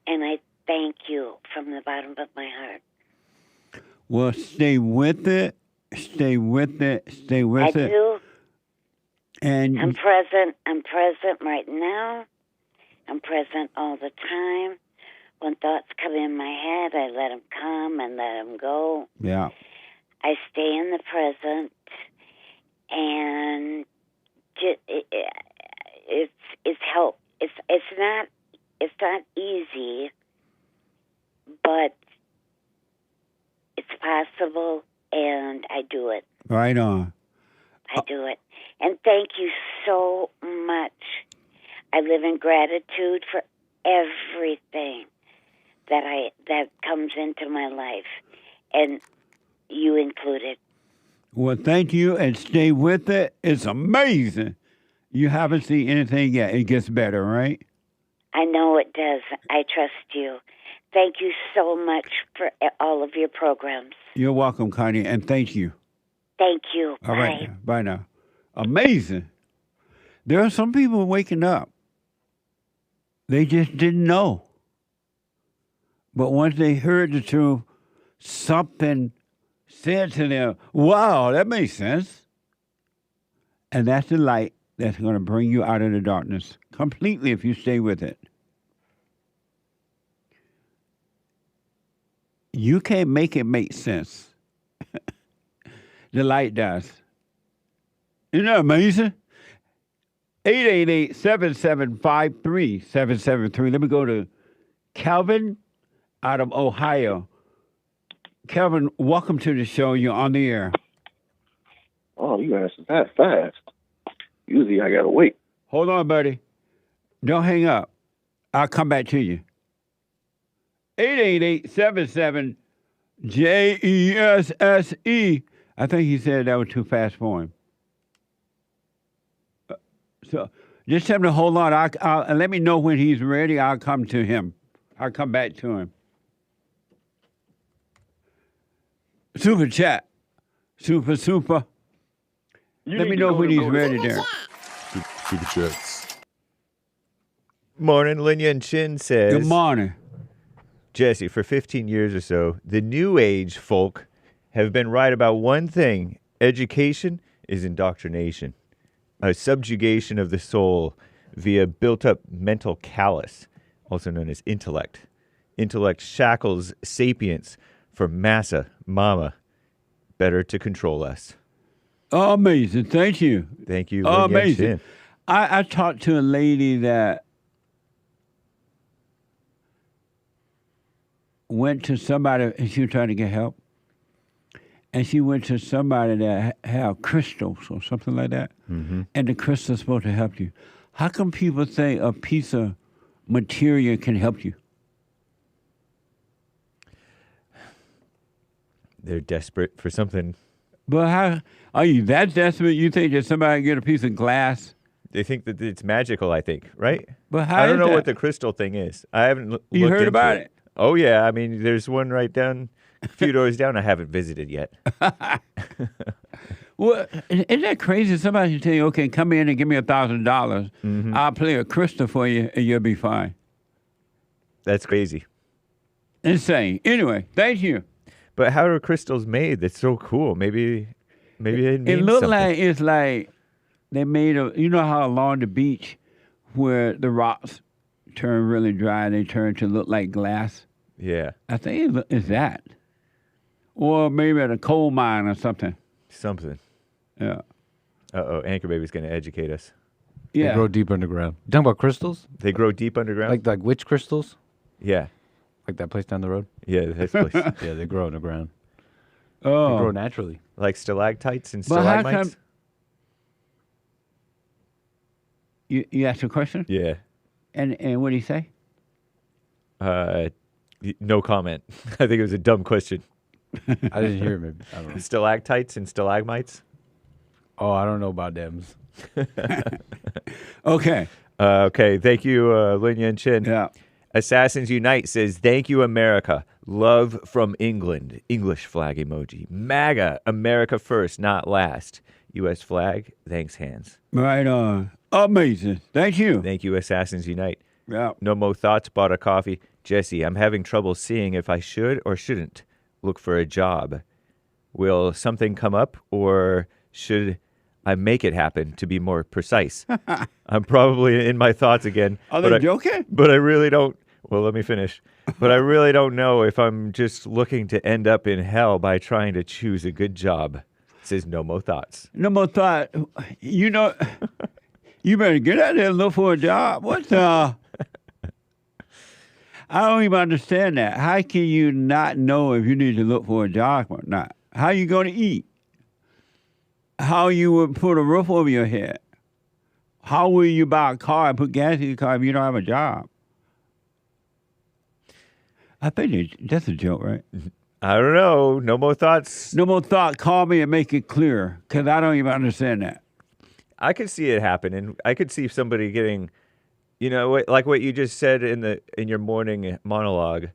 And I thank you from the bottom of my heart. Well, stay with it. Stay with it. Stay with it. I do. And I'm present. I'm present right now. I'm present all the time. When thoughts come in my head, I let them come and let them go. Yeah. I stay in the present, and it's help. It's not easy, but it's possible, and I do it. Right on. I do it. And thank you so much. I live in gratitude for everything that comes into my life, and you included. Well, thank you, and stay with it. It's amazing. You haven't seen anything yet. It gets better, right? I know it does. I trust you. Thank you so much for all of your programs. You're welcome, Connie, and thank you. Thank you. All Bye. right, now. Bye now. Amazing. There are some people waking up. They just didn't know. But once they heard the truth, something said to them, wow, that makes sense. And that's the light that's going to bring you out of the darkness completely if you stay with it. You can't make it make sense. The light does. Isn't that amazing? 888-7753-773. Let me go to Calvin out of Ohio. Calvin, welcome to the show. You're on the air. Oh, you answered that fast. Usually I gotta wait. Hold on, buddy. Don't hang up. I'll come back to you. 888-77-JESSE. I think he said that was too fast for him. So just tell him to hold on. I'll let me know when he's ready. I'll come to him. I'll come back to him. Super chat. Super. Let me know when he's ready there. Super chats. Morning, Linya and Chin says. Good morning. Jesse, for 15 years or so, the New Age folk have been right about one thing. Education is indoctrination. A subjugation of the soul via built-up mental callus, also known as intellect. Intellect shackles sapience for massa, mama, better to control us. Oh, amazing. Thank you. Thank you. Oh, Linya amazing. Chin. I talked to a lady that went to somebody, and she was trying to get help. And she went to somebody that had crystals or something like that. Mm-hmm. And the crystal's supposed to help you. How come people think a piece of material can help you? They're desperate for something. But how are you that desperate? You think that somebody can get a piece of glass? They think that it's magical, I think, right? But how I don't is know that? what the crystal thing is. I haven't looked You heard into about it? Oh, yeah. I mean, there's one right down, a few doors down I haven't visited yet. Well, isn't that crazy? Somebody should tell you, okay, come in and give me $1,000. Mm-hmm. I'll play a crystal for you and you'll be fine. That's crazy. Insane. Anyway, thank you. But how are crystals made? That's so cool. Maybe it means It looks something. like it's like they made a, you know how along the beach where the rocks turn really dry, they turn to look like glass? Yeah. I think it's that. Or maybe at a coal mine or something. Something. Yeah. Uh-oh, Anchor Baby's going to educate us. Yeah. They grow deep underground. You talking about crystals? They grow deep underground? Like witch crystals? Yeah. Like that place down the road? Yeah, that place. Yeah, they grow underground. Oh. They grow naturally. Like stalactites and But how stalagmites? come... You asked a question? Yeah. And what did he say? No comment. I think it was a dumb question. I didn't hear it, maybe. I don't know. Stalactites and stalagmites? Oh, I don't know about them. Okay. Okay, thank you, Linya and Chin. Yeah. Assassins Unite says, thank you, America. Love from England. English flag emoji. MAGA, America first, not last. U.S. flag, thanks, hands. Right on. Amazing. Thank you. Thank you, Assassins Unite. Yeah. No Mo Thoughts, bought a coffee. Jesse, I'm having trouble seeing if I should or shouldn't look for a job. Will something come up, or should I make it happen, to be more precise? I'm probably in my thoughts again. Are they joking? But I really don't. Well, let me finish. But I really don't know if I'm just looking to end up in hell by trying to choose a good job. Says No Mo Thoughts. No more thought. You know, you better get out there and look for a job. What the? I don't even understand that. How can you not know if you need to look for a job or not? How you going to eat? how you would put a roof over your head. How will you buy a car and put gas in your car if you don't have a job? I think that's a joke, right? I don't know. No more thoughts. No more thought. Call me and make it clear, because I don't even understand that. I could see it happening. I could see somebody getting, like what you just said in your morning monologue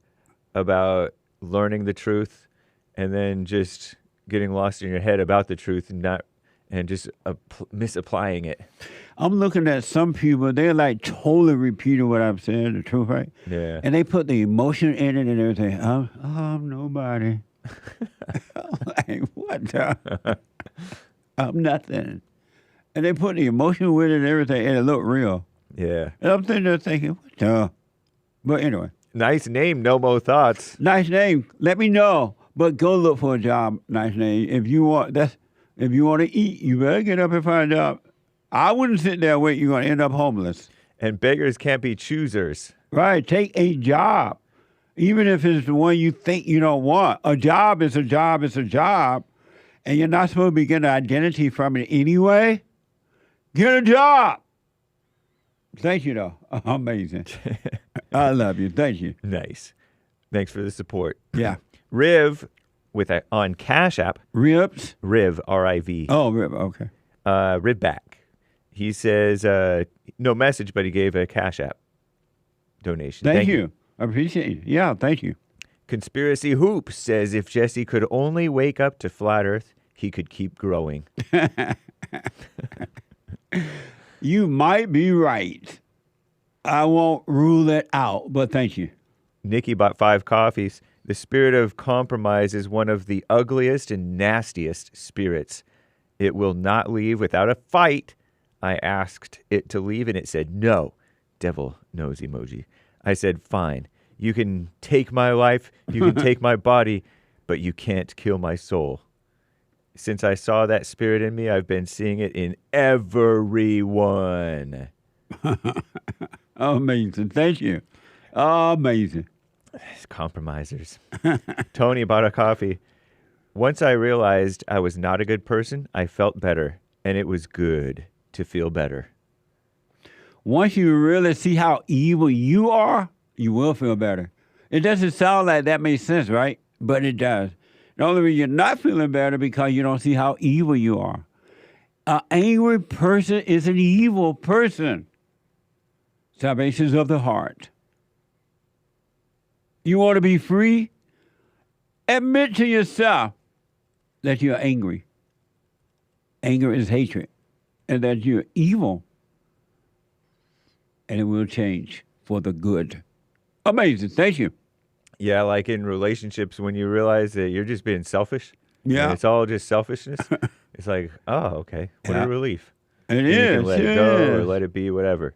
about learning the truth, and then just getting lost in your head about the truth and just misapplying it. I'm looking at some people, they're like totally repeating what I'm saying, the truth, right? Yeah. And they put the emotion in it and everything. I'm nobody. I'm like, what the? I'm nothing. And they put the emotion with it and everything, and it looked real. Yeah. And I'm sitting there thinking, what the? But anyway. Nice name, No More Thoughts. Nice name. Let me know. But go look for a job. Nice name. If you want to eat, you better get up and find a job. I wouldn't sit there and wait. You're going to end up homeless. And beggars can't be choosers. Right. Take a job. Even if it's the one you think you don't want. A job is a job is a job. And you're not supposed to be getting an identity from it anyway. Get a job. Thank you, though. Amazing. I love you. Thank you. Nice. Thanks for the support. Yeah. Riv on Cash App. Ribs? Riv, R-I-V. Oh, Riv. Okay. Riv back. He says, no message, but he gave a Cash App donation. Thank you. I appreciate it. Yeah, thank you. Conspiracy Hoop says if Jesse could only wake up to flat Earth, he could keep growing. You might be right. I won't rule it out, but thank you. Nikki bought 5 coffees. The spirit of compromise is one of the ugliest and nastiest spirits. It will not leave without a fight. I asked it to leave, and it said no. Devil nose emoji. I said, fine. You can take my life, you can take my body, but you can't kill my soul. Since I saw that spirit in me, I've been seeing it in everyone. Amazing. Thank you. Amazing. Compromisers. Tony bought a coffee. Once I realized I was not a good person, I felt better, and it was good to feel better. Once you really see how evil you are, you will feel better. It doesn't sound like that makes sense, right? But it does. The only reason you're not feeling better because you don't see how evil you are. An angry person is an evil person. Salvation is of the heart. You want to be free? Admit to yourself that you're angry. Anger is hatred. And that you're evil. And it will change for the good. Amazing. Thank you. Yeah, like in relationships, when you realize that you're just being selfish. Yeah. And it's all just selfishness. It's like, oh, okay. What a relief. It You is. can let it go or let it be, whatever.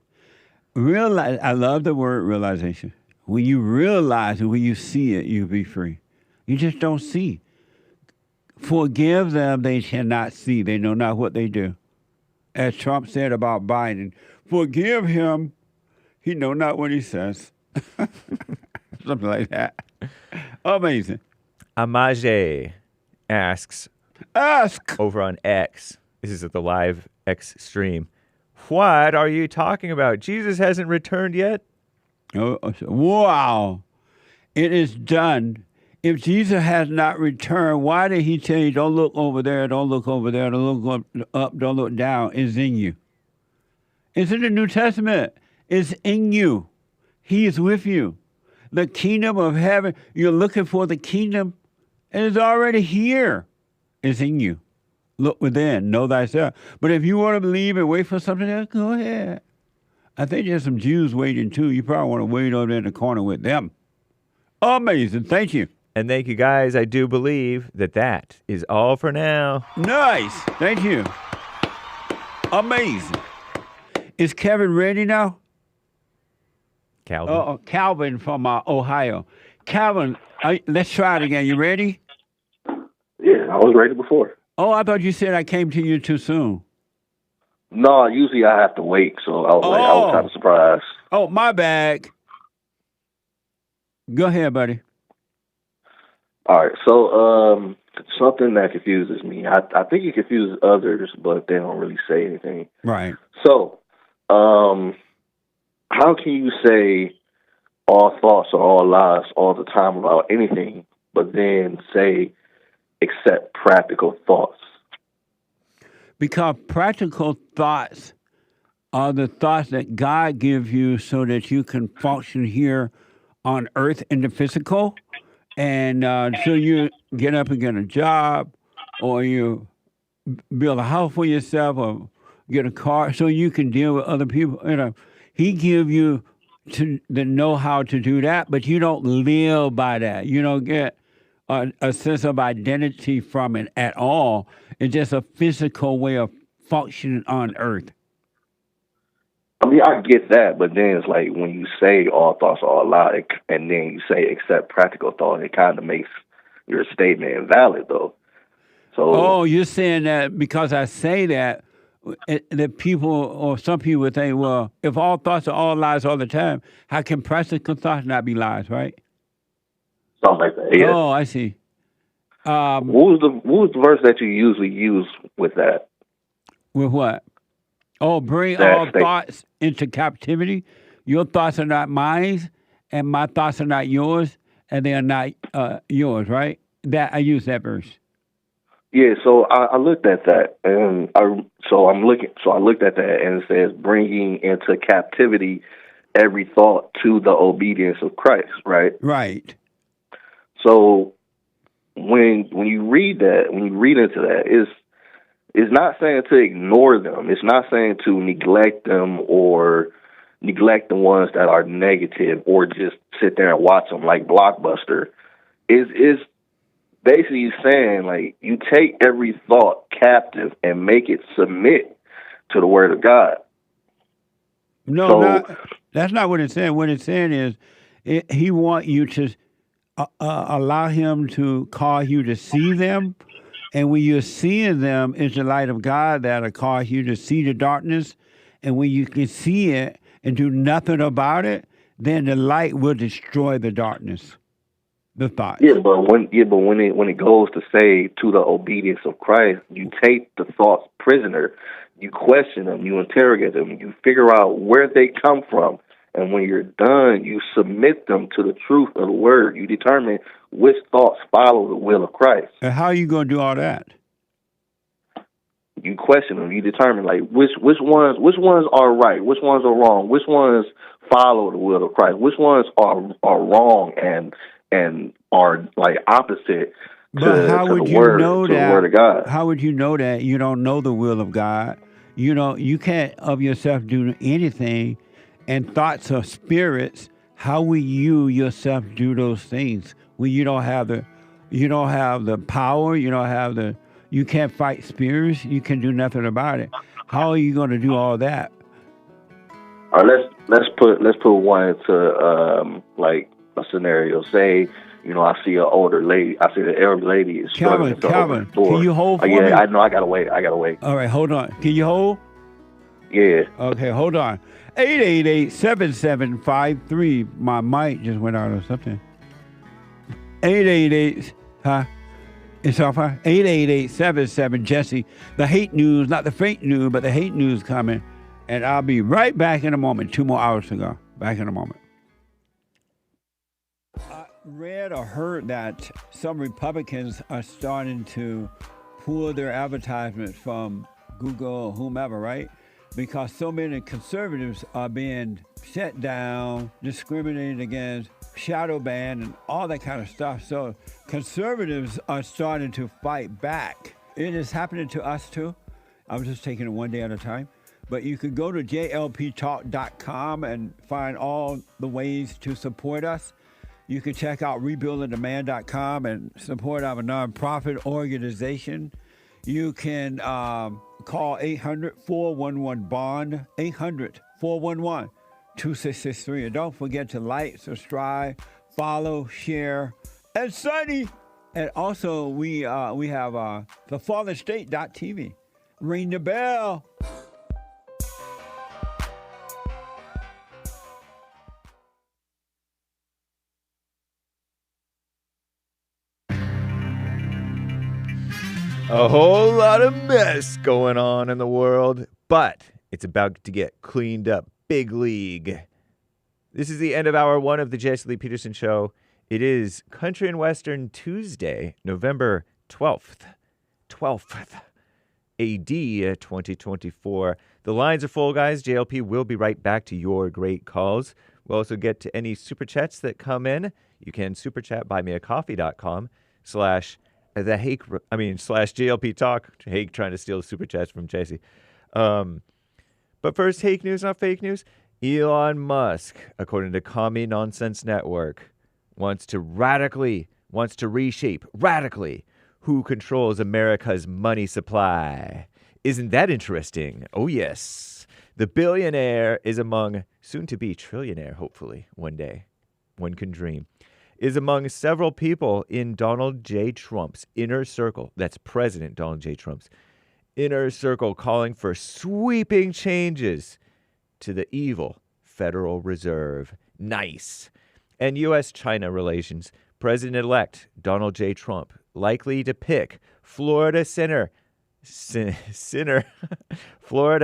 Realize. I love the word realization. When you realize it, when you see it, you'll be free. You just don't see. Forgive them, they cannot see. They know not what they do. As Trump said about Biden, forgive him. He know not what he says. Something like that. Amazing. AMAJE asks. Ask. Over on X. This is at the live X stream. What are you talking about? Jesus hasn't returned yet? Oh, wow. It is done. If Jesus has not returned, why did he tell you, don't look over there, don't look over there, don't look up, don't look down? It's in you. It's in the New Testament. It's in you. He is with you. The kingdom of heaven, you're looking for the kingdom, and it's already here. It's in you. Look within, know thyself. But if you want to believe and wait for something else, go ahead. I think there's some Jews waiting too. You probably want to wait over there in the corner with them. Amazing. Thank you. And thank you, guys. I do believe that is all for now. Nice. Thank you. Amazing. Is Kevin ready now? Calvin. Calvin from Ohio. Calvin, let's try it again. You ready? Yeah, I was ready before. Oh, I thought you said I came to you too soon. No, usually I have to wait, so I was kind of surprised. Oh, my bad. Go ahead, buddy. All right, so something that confuses me. I think it confuses others, but they don't really say anything. Right. So, how can you say all thoughts are all lies all the time about anything, but then say accept practical thoughts? Because practical thoughts are the thoughts that God gives you so that you can function here on earth in the physical. And so you get up and get a job, or you build a house for yourself, or get a car so you can deal with other people. He give you the know-how to do that, but you don't live by that. You don't get a sense of identity from it at all. It's just a physical way of functioning on earth. I mean, I get that, but then it's like when you say all thoughts are all lies, and then you say accept practical thought, it kind of makes your statement invalid, though. So, you're saying that because I say that, that people or some people would think, well, if all thoughts are all lies all the time, how can practical thoughts not be lies, right? something like that. Yeah. Oh, I see. What was the verse that you usually use with that? With what? Oh, bring That all thoughts into captivity. Your thoughts are not mine, and my thoughts are not yours, and they are not yours, right? That I use that verse. Yeah, so I looked at that, and I looked at that, and it says bringing into captivity every thought to the obedience of Christ, right? Right. So when you read that, when you read into that, it's not saying to ignore them. It's not saying to neglect them or neglect the ones that are negative or just sit there and watch them like Blockbuster. Is basically saying, like, you take every thought captive and make it submit to the word of God. No, that's not what it's saying. What it's saying is he want you to allow him to cause you to see them. And when you're seeing them, it's the light of God that'll cause you to see the darkness. And when you can see it and do nothing about it, then the light will destroy the darkness. The thought. Yeah, but when it goes to say to the obedience of Christ, you take the thoughts prisoner, you question them, you interrogate them, you figure out where they come from, and when you're done, you submit them to the truth of the word. You determine which thoughts follow the will of Christ. And how are you going to do all that? You question them. You determine like which ones are right, which ones are wrong, which ones follow the will of Christ, which ones are wrong and are like opposite but how would you know that? The word of God. How would you know that you don't know the will of God? You can't of yourself do anything, and thoughts are spirits. How will you yourself do those things when you don't have the power? You can't fight spirits. You can do nothing about it. How are you going to do all that? All right, let's put one into like a scenario. Say, I see an older lady. I see the elder lady is struggling to open the door. Can you hold for me? Yeah, I know. I gotta wait. All right, hold on. Can you hold? Yeah. Okay, hold on. 888-7753. My mic just went out or something. 888. Huh? It's off. 888-77 Jesse. The hate news, not the fake news, but the hate news coming. And I'll be right back in a moment. 2 more hours to go. Back in a moment. I read or heard that some Republicans are starting to pull their advertisements from Google or whomever, right? Because so many conservatives are being shut down, discriminated against, shadow banned, and all that kind of stuff. So conservatives are starting to fight back. It is happening to us too. I'm just taking it one day at a time. But you can go to JLPtalk.com and find all the ways to support us. You can check out rebuildingdemand.com and support our nonprofit organization. You can call 800-411-BOND, 800-411-2663. And don't forget to like, subscribe, follow, share, and Sunny. And also, we have thefallenstate.tv. Ring the bell. A whole lot of mess going on in the world, but it's about to get cleaned up big league. This is the end of hour one of the JLP Peterson Show. It is Country and Western Tuesday, November 12th, AD 2024. The lines are full, guys. JLP will be right back to your great calls. We'll also get to any super chats that come in. You can super chat buymeacoffee.com /slash JLP Talk. Hake trying to steal super chats from Jesse. But first, Hake news, not fake news. Elon Musk, according to CONI Nonsense Network, wants to reshape radically who controls America's money supply. Isn't that interesting? Oh, yes. The billionaire is among, soon-to-be trillionaire, hopefully, one day. One can dream. Is among several people in Donald J. Trump's inner circle. That's President Donald J. Trump's inner circle, calling for sweeping changes to the evil Federal Reserve. Nice. And U.S.-China relations. President-elect Donald J. Trump likely to pick Florida Florida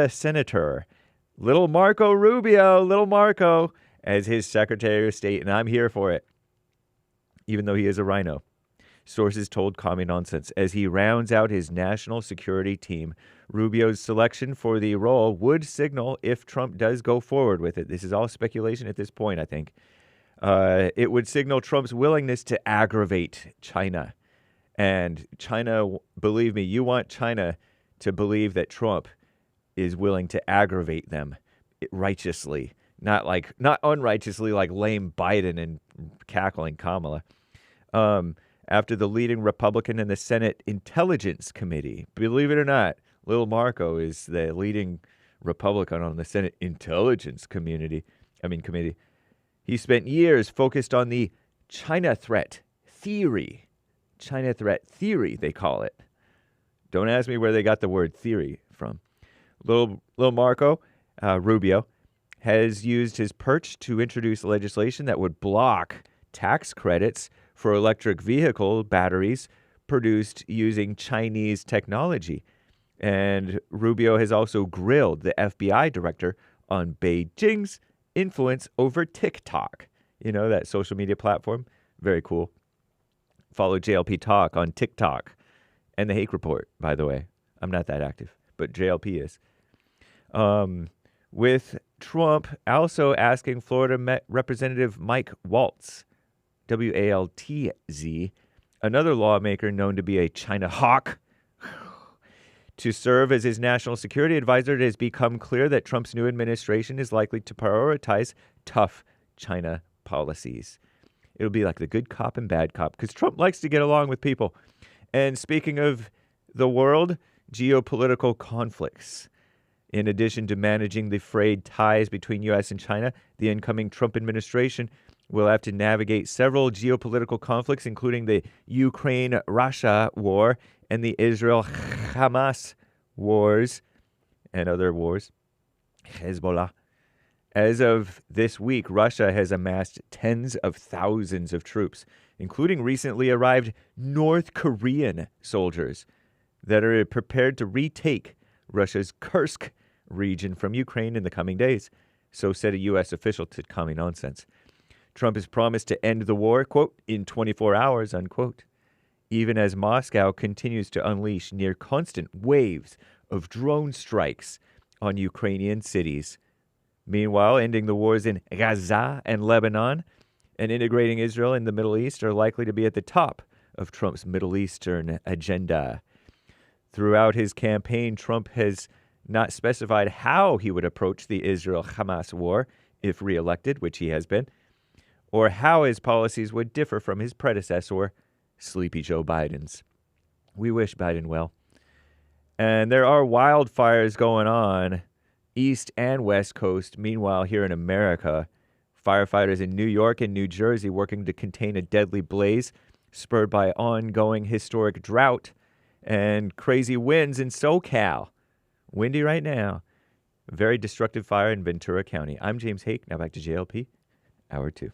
Senator Little Marco Rubio, as his Secretary of State, and I'm here for it, even though he is a rhino. Sources told CONI Nonsense. As he rounds out his national security team, Rubio's selection for the role would signal, if Trump does go forward with it, this is all speculation at this point, I think, it would signal Trump's willingness to aggravate China. And China, believe me, you want China to believe that Trump is willing to aggravate them righteously, not unrighteously like lame Biden and cackling Kamala. After the leading Republican in the Senate Intelligence Committee, believe it or not, Little Marco is the leading Republican on the Senate Intelligence Committee. He spent years focused on the China threat theory. China threat theory, they call it. Don't ask me where they got the word theory from. Little Marco Rubio has used his perch to introduce legislation that would block tax credits for electric vehicle batteries produced using Chinese technology. And Rubio has also grilled the FBI director on Beijing's influence over TikTok. You know, that social media platform? Very cool. Follow JLP Talk on TikTok and the Hake Report, by the way. I'm not that active, but JLP is. With Trump also asking Florida Representative Mike Waltz, W-A-L-T-Z, another lawmaker known to be a China hawk, to serve as his national security advisor. It has become clear that Trump's new administration is likely to prioritize tough China policies. It'll be like the good cop and bad cop, because Trump likes to get along with people. And speaking of the world, geopolitical conflicts. In addition to managing the frayed ties between U.S. and China, the incoming Trump administration will have to navigate several geopolitical conflicts, including the Ukraine-Russia war and the Israel-Hamas wars and other wars, Hezbollah. As of this week, Russia has amassed tens of thousands of troops, including recently arrived North Korean soldiers that are prepared to retake Russia's Kursk region from Ukraine in the coming days. So said a U.S. official to CONI Nonsense. Trump has promised to end the war, quote, in 24 hours, unquote, even as Moscow continues to unleash near constant waves of drone strikes on Ukrainian cities. Meanwhile, ending the wars in Gaza and Lebanon and integrating Israel in the Middle East are likely to be at the top of Trump's Middle Eastern agenda. Throughout his campaign, Trump has not specified how he would approach the Israel-Hamas war if reelected, which he has been, or how his policies would differ from his predecessor, Sleepy Joe Biden's. We wish Biden well. And there are wildfires going on East and West Coast. Meanwhile, here in America, firefighters in New York and New Jersey working to contain a deadly blaze spurred by ongoing historic drought and crazy winds in SoCal. Windy right now. Very destructive fire in Ventura County. I'm James Hake. Now back to JLP, Hour 2.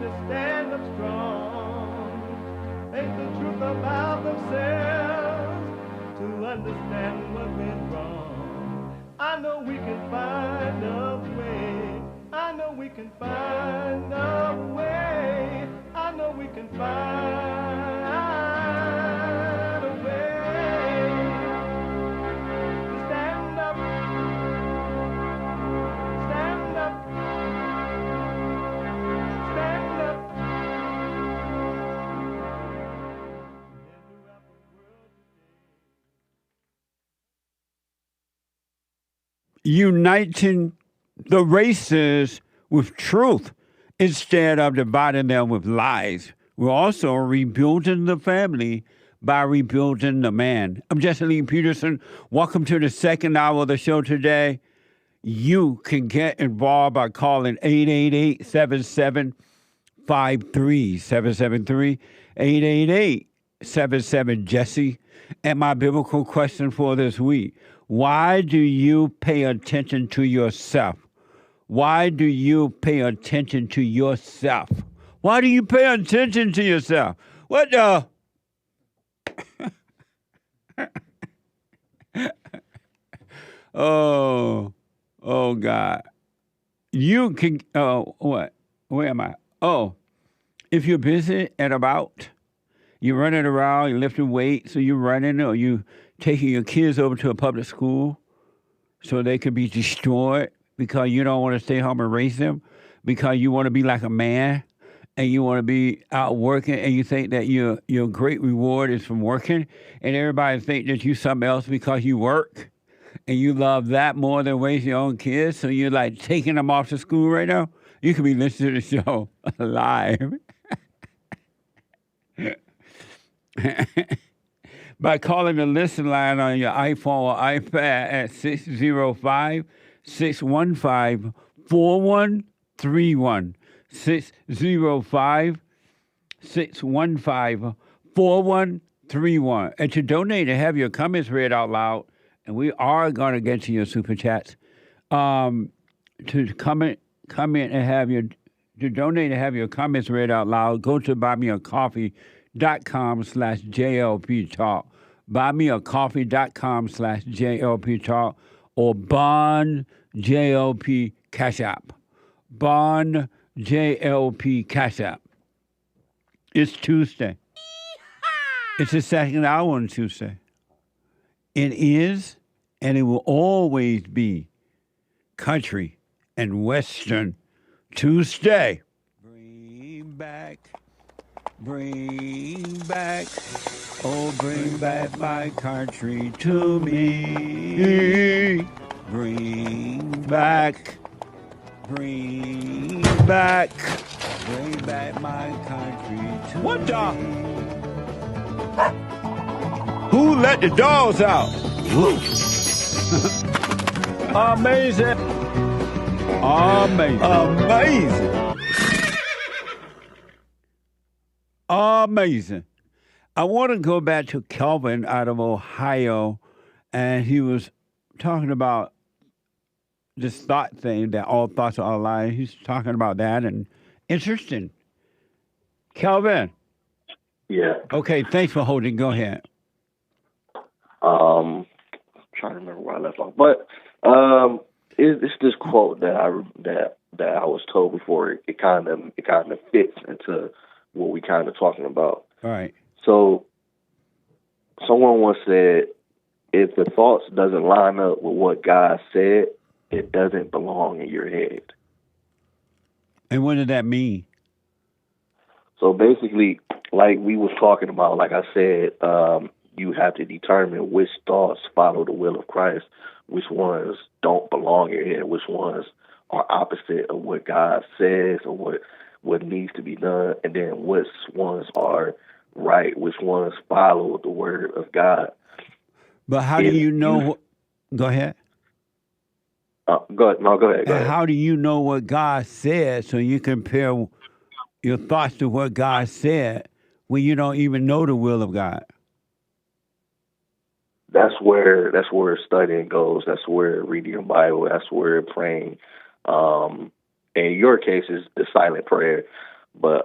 to stand up strong, face the truth about themselves, to understand what went wrong. I know we can find a way. I know we can find a way. I know we can find a way to stand up, stand up, stand up. Uniting the races with truth instead of dividing them with lies. We're also rebuilding the family by rebuilding the man. I'm Jesse Lee Peterson. Welcome to the second hour of the show today. You can get involved by calling 888-7753-773, 888-77-JESSE. And my biblical question for this week: why do you pay attention to yourself? Why do you pay attention to yourself? Why do you pay attention to yourself? What the? Oh God. You can, what? Where am I? Oh, if you're busy and about, you're running around, you're lifting weights, or you're running, or you taking your kids over to a public school so they can be destroyed because you don't want to stay home and raise them, because you want to be like a man and you want to be out working, and you think that your great reward is from working, and everybody think that you something else because you work, and you love that more than raising your own kids, so you're like taking them off to school right now. You can be listening to the show live by calling the listen line on your iPhone or iPad at 605-615-4131. 605-615-4131. And to donate and have your comments read out loud, and we are going to get to your super chats, to comment and have your, to donate and have your comments read out loud, go to buymeacoffee.com/JLP Talk. Buymeacoffee.com/JLP Talk, or Bond JLP Cash App. Bond JLP Cash App. It's Tuesday. It's the second hour on Tuesday. It is, and it will always be, country and western Tuesday. Bring back, oh, bring back my country to me. Bring back my country to What the? me. Who let the dogs out? Amazing. Amazing. I want to go back to Kelvin out of Ohio, and he was talking about this thought thing, that all thoughts are lies. He's talking about that, and interesting. Kelvin. Yeah. Okay, thanks for holding. Go ahead. I'm trying to remember where I left off, but it's this quote that I was told before. It kind of fits into what we kind of talking about. All right. So, someone once said, if the thoughts doesn't line up with what God said, it doesn't belong in your head. And what did that mean? So basically, like we was talking about, like I said, you have to determine which thoughts follow the will of Christ, which ones don't belong in your head, which ones are opposite of what God says or what needs to be done, and then which ones are right, which ones follow the word of God. But how do you know? Go ahead. Go ahead. How do you know what God said so you compare your thoughts to what God said when you don't even know the will of God? That's where studying goes. That's where reading your Bible. That's where praying. In your case, is the silent prayer. But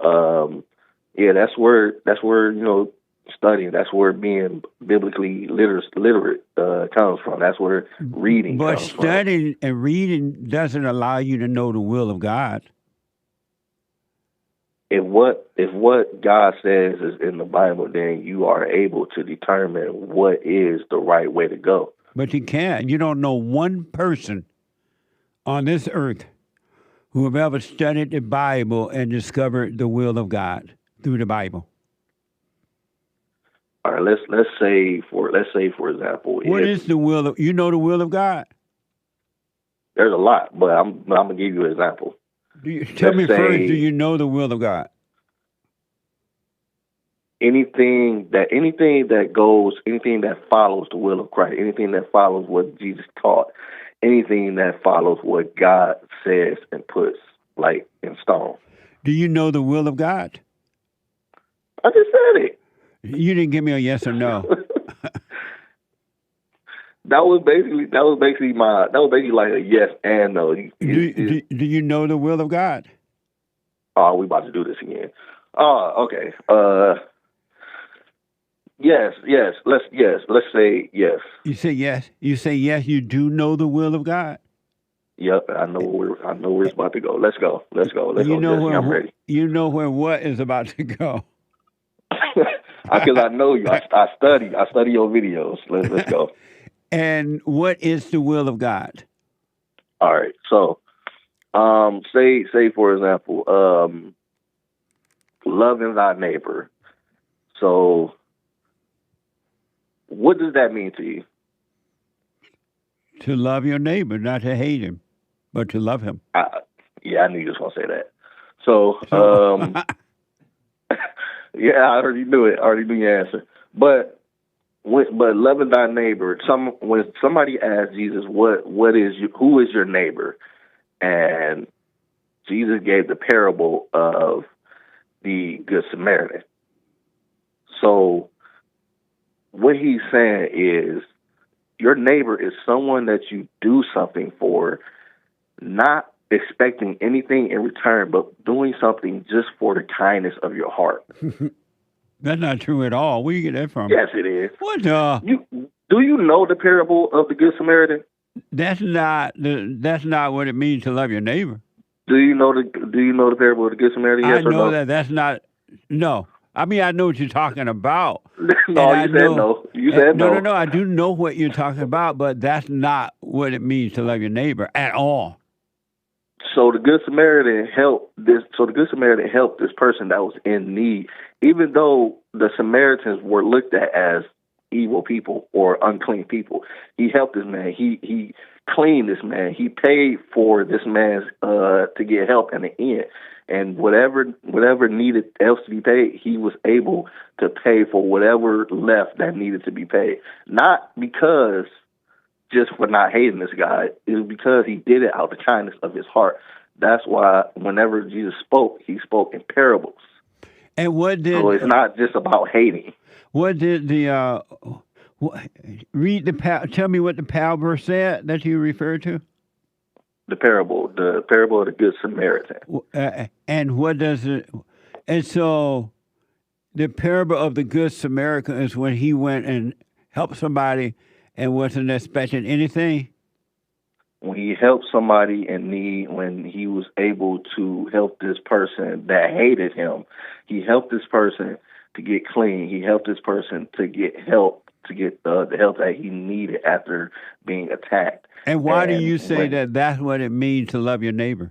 yeah, that's where studying. That's where being biblically literate comes from. That's where reading But comes studying and reading doesn't allow you to know the will of God. If what God says is in the Bible, then you are able to determine what is the right way to go. But you can't. You don't know one person on this earth who have ever studied the Bible and discovered the will of God through the Bible. All right, let's say for example, What is the will of, you know the will of God? There's a lot, but I'm gonna give you an example. Tell me first, do you know the will of God? Anything that follows the will of Christ, anything that follows what Jesus taught, anything that follows what God says and puts like in stone. Do you know the will of God? I just said it. You didn't give me a yes or no. That was basically like a yes and no. Do you know the will of God? Oh, we about to do this again. Oh, okay. Yes. Let's say yes. You say yes. You say yes. You do know the will of God. Yep, I know where it's about to go. Let's go. Let's go, Jesse. I'm ready. You know where what is about to go. Because I know you. I study your videos. Let's go. And what is the will of God? All right. So, say for example, loving thy neighbor. So, what does that mean to you? To love your neighbor, not to hate him, but to love him. Yeah, I knew you was gonna say that. So, yeah, I already knew it. I already knew your answer. But loving thy neighbor. When somebody asks Jesus, who is your neighbor, and Jesus gave the parable of the Good Samaritan. So, what he's saying is, your neighbor is someone that you do something for, not expecting anything in return, but doing something just for the kindness of your heart. That's not true at all. Where do you get that from? Yes, it is. What? Do you know the parable of the Good Samaritan? That's not what it means to love your neighbor. Do you know the parable of the Good Samaritan? Yes I know or no? that's not. No, I mean I know what you're talking about. No, you said no. You said no. No. I do know what you're talking about, but that's not what it means to love your neighbor at all. So the Good Samaritan helped this person that was in need, even though the Samaritans were looked at as evil people or unclean people. He helped this man. He cleaned this man. He paid for this man's to get help in the end. And whatever needed else to be paid, he was able to pay for whatever left that needed to be paid. Not because just for not hating this guy, it was because he did it out of the kindness of his heart. That's why whenever Jesus spoke, he spoke in parables. And what did? So it's not just about hating. What did the read the tell me what the parable said that you referred to? The parable of the Good Samaritan. And what does it? And so, the parable of the Good Samaritan is when he went and helped somebody and wasn't expecting anything. When he helped somebody in need, when he was able to help this person that hated him, he helped this person to get clean. He helped this person to get help, to get the help that he needed after being attacked. And why do you say that that's what it means to love your neighbor?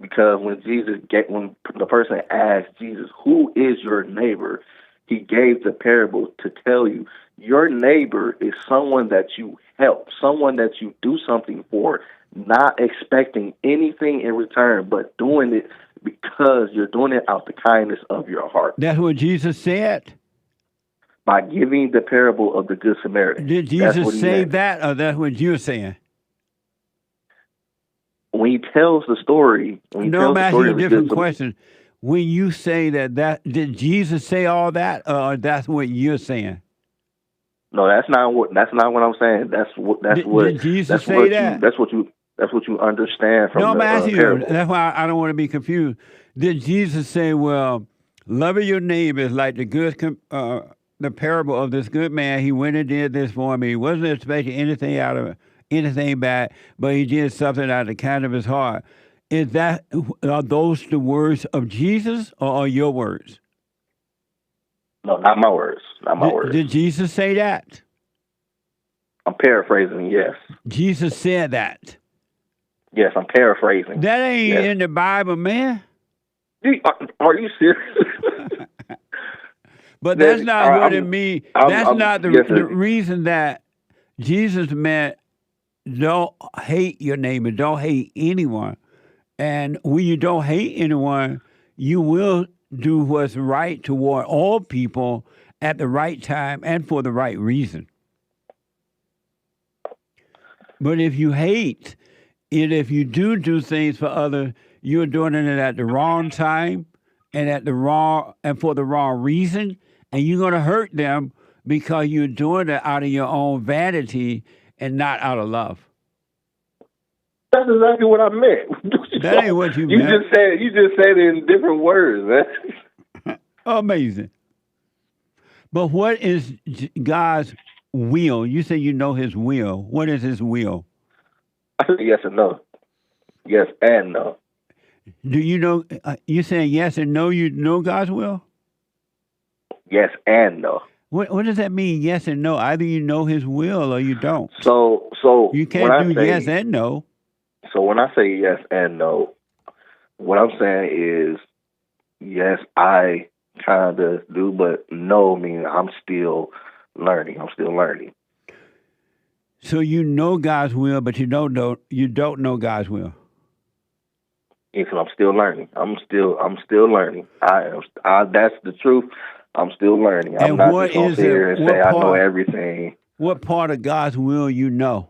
Because when the person asked Jesus, who is your neighbor? He gave the parable to tell you your neighbor is someone that you help, someone that you do something for, not expecting anything in return, but doing it because you're doing it out the kindness of your heart. That's what Jesus said? By giving the parable of the Good Samaritan. Did Jesus say that, or that's what you're saying? When he tells the story... No, I'm asking you a different question. When you say that, did Jesus say all that, or that's what you're saying? No, that's not what I'm saying. Did Jesus say that? That's what you understand from I'm asking parable. you. That's why I don't want to be confused. Did Jesus say, well, loving your neighbor is like the parable of this good man? He went and did this for me. He wasn't expecting anything out of anything back, but he did something out of the kind of his heart. Are those the words of Jesus or are your words? No, not my words. Not my words. Did Jesus say that? I'm paraphrasing, yes. Jesus said that. Yes, I'm paraphrasing. That ain't in the Bible, man. Are you serious? But that's not what it means. That's not the reason that Jesus meant don't hate your neighbor, don't hate anyone. And when you don't hate anyone, you will do what's right toward all people at the right time and for the right reason. But if you hate, and if you do things for others, you're doing it at the wrong time and for the wrong reason, and you're going to hurt them because you're doing it out of your own vanity and not out of love. That's exactly what I meant. That ain't what you meant. You just said it in different words, man. Amazing. But what is God's will? You say you know his will. What is his will? I said yes and no. Yes and no. Do you know, you saying yes and no, you know God's will? Yes and no. What does that mean, yes and no? Either you know his will or you don't. So you can't do yes and no. So when I say yes and no, what I'm saying is, yes, I kind of do, but no meaning I'm still learning. I'm still learning. So you know God's will, but you don't know God's will. Yes, I'm still learning. I'm still learning. That's the truth. I'm still learning. I'm not just going to sit here and say I know everything. What part of God's will you know?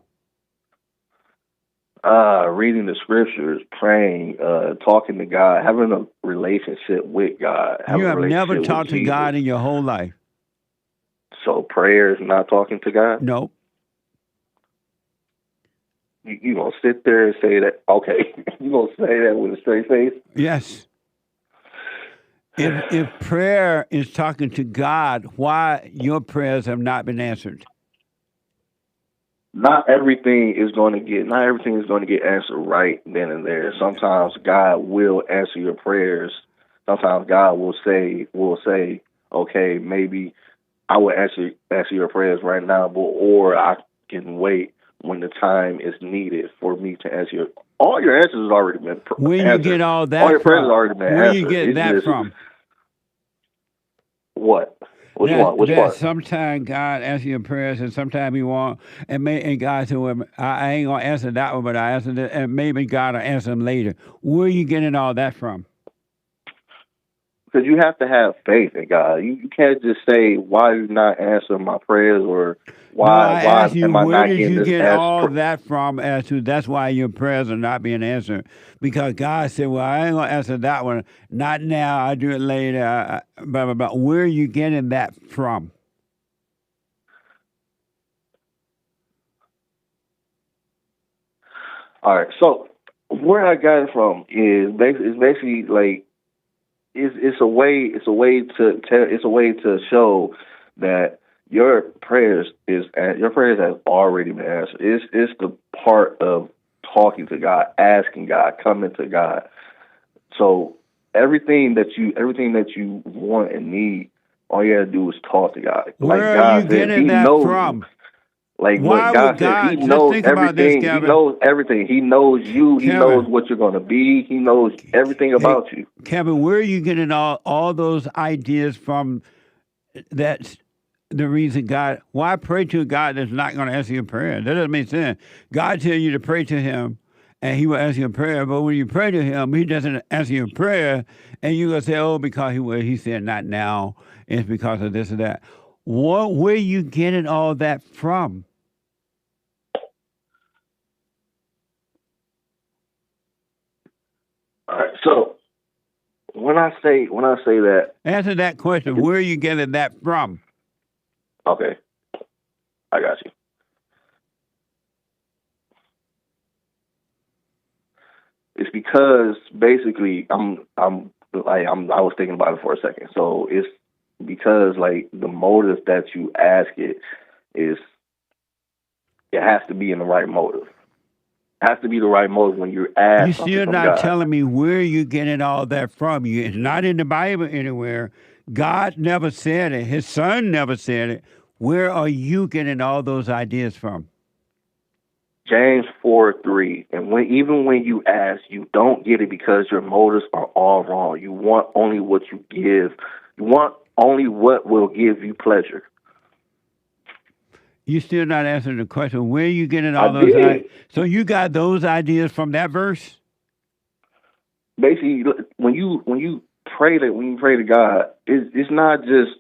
Reading the scriptures, praying, talking to God, having a relationship with God. You have never talked to God in your whole life. So prayer is not talking to God? No. You gonna sit there and say that? Okay, you gonna say that with a straight face? Yes. If prayer is talking to God, why your prayers have not been answered? Not everything is going to get answered right then and there. Sometimes God will answer your prayers. Sometimes God will say, okay, maybe I will answer your prayers right now, or I can wait when the time is needed for me to answer your. All your answers has already been answered. Where you get all that all your from? prayers have already been Where answered. you get that from? What? Which one? Which part? Sometimes God answers your prayers, and sometimes He won't. And God said, "Well, I ain't gonna answer that one, but I answered it, and maybe God will answer them later." Where are you getting all that from? Because you have to have faith in God. You can't just say, "Why are you not answering my prayers?" or "Why am I not getting this?" Where did you get all that from? As to that's why your prayers are not being answered, because God said, "Well, I ain't gonna answer that one. Not now. I'll do it later." Blah blah blah. Where are you getting that from? All right. So where I got it from is basically like. It's a way to show that your prayers have already been answered. It's the part of talking to God, asking God, coming to God. So everything that you want and need, all you gotta do is talk to God. Where are you getting that from? Like what God said, He knows everything. He knows everything. He knows you. He knows what you're going to be. He knows everything about you. Kevin, where are you getting all those ideas from? That's the reason God. Why pray to a God that's not going to answer your prayer? That doesn't make sense. God tells you to pray to Him, and He will answer your prayer. But when you pray to Him, He doesn't answer your prayer, and you're going to say, "Oh, because He said not now. It's because of this or that." Where are you getting all that from? All right. So when I say that, answer that question. Where are you getting that from? Okay, I got you. It's because basically I'm like I was thinking about it for a second. So it's because like the motive that you ask it has to be in the right motive. It has to be the right motive when you ask. You're something still from not God. telling me where you're getting all that from. It's not in the Bible anywhere. God never said it. His son never said it. Where are you getting all those ideas from? James 4:3. And even when you ask, you don't get it because your motives are all wrong. You want only what you give. You want only what will give you pleasure. You're still not answering the question. Where are you getting all I those did. ideas? So you got those ideas from that verse? Basically, when you pray to God, it's not just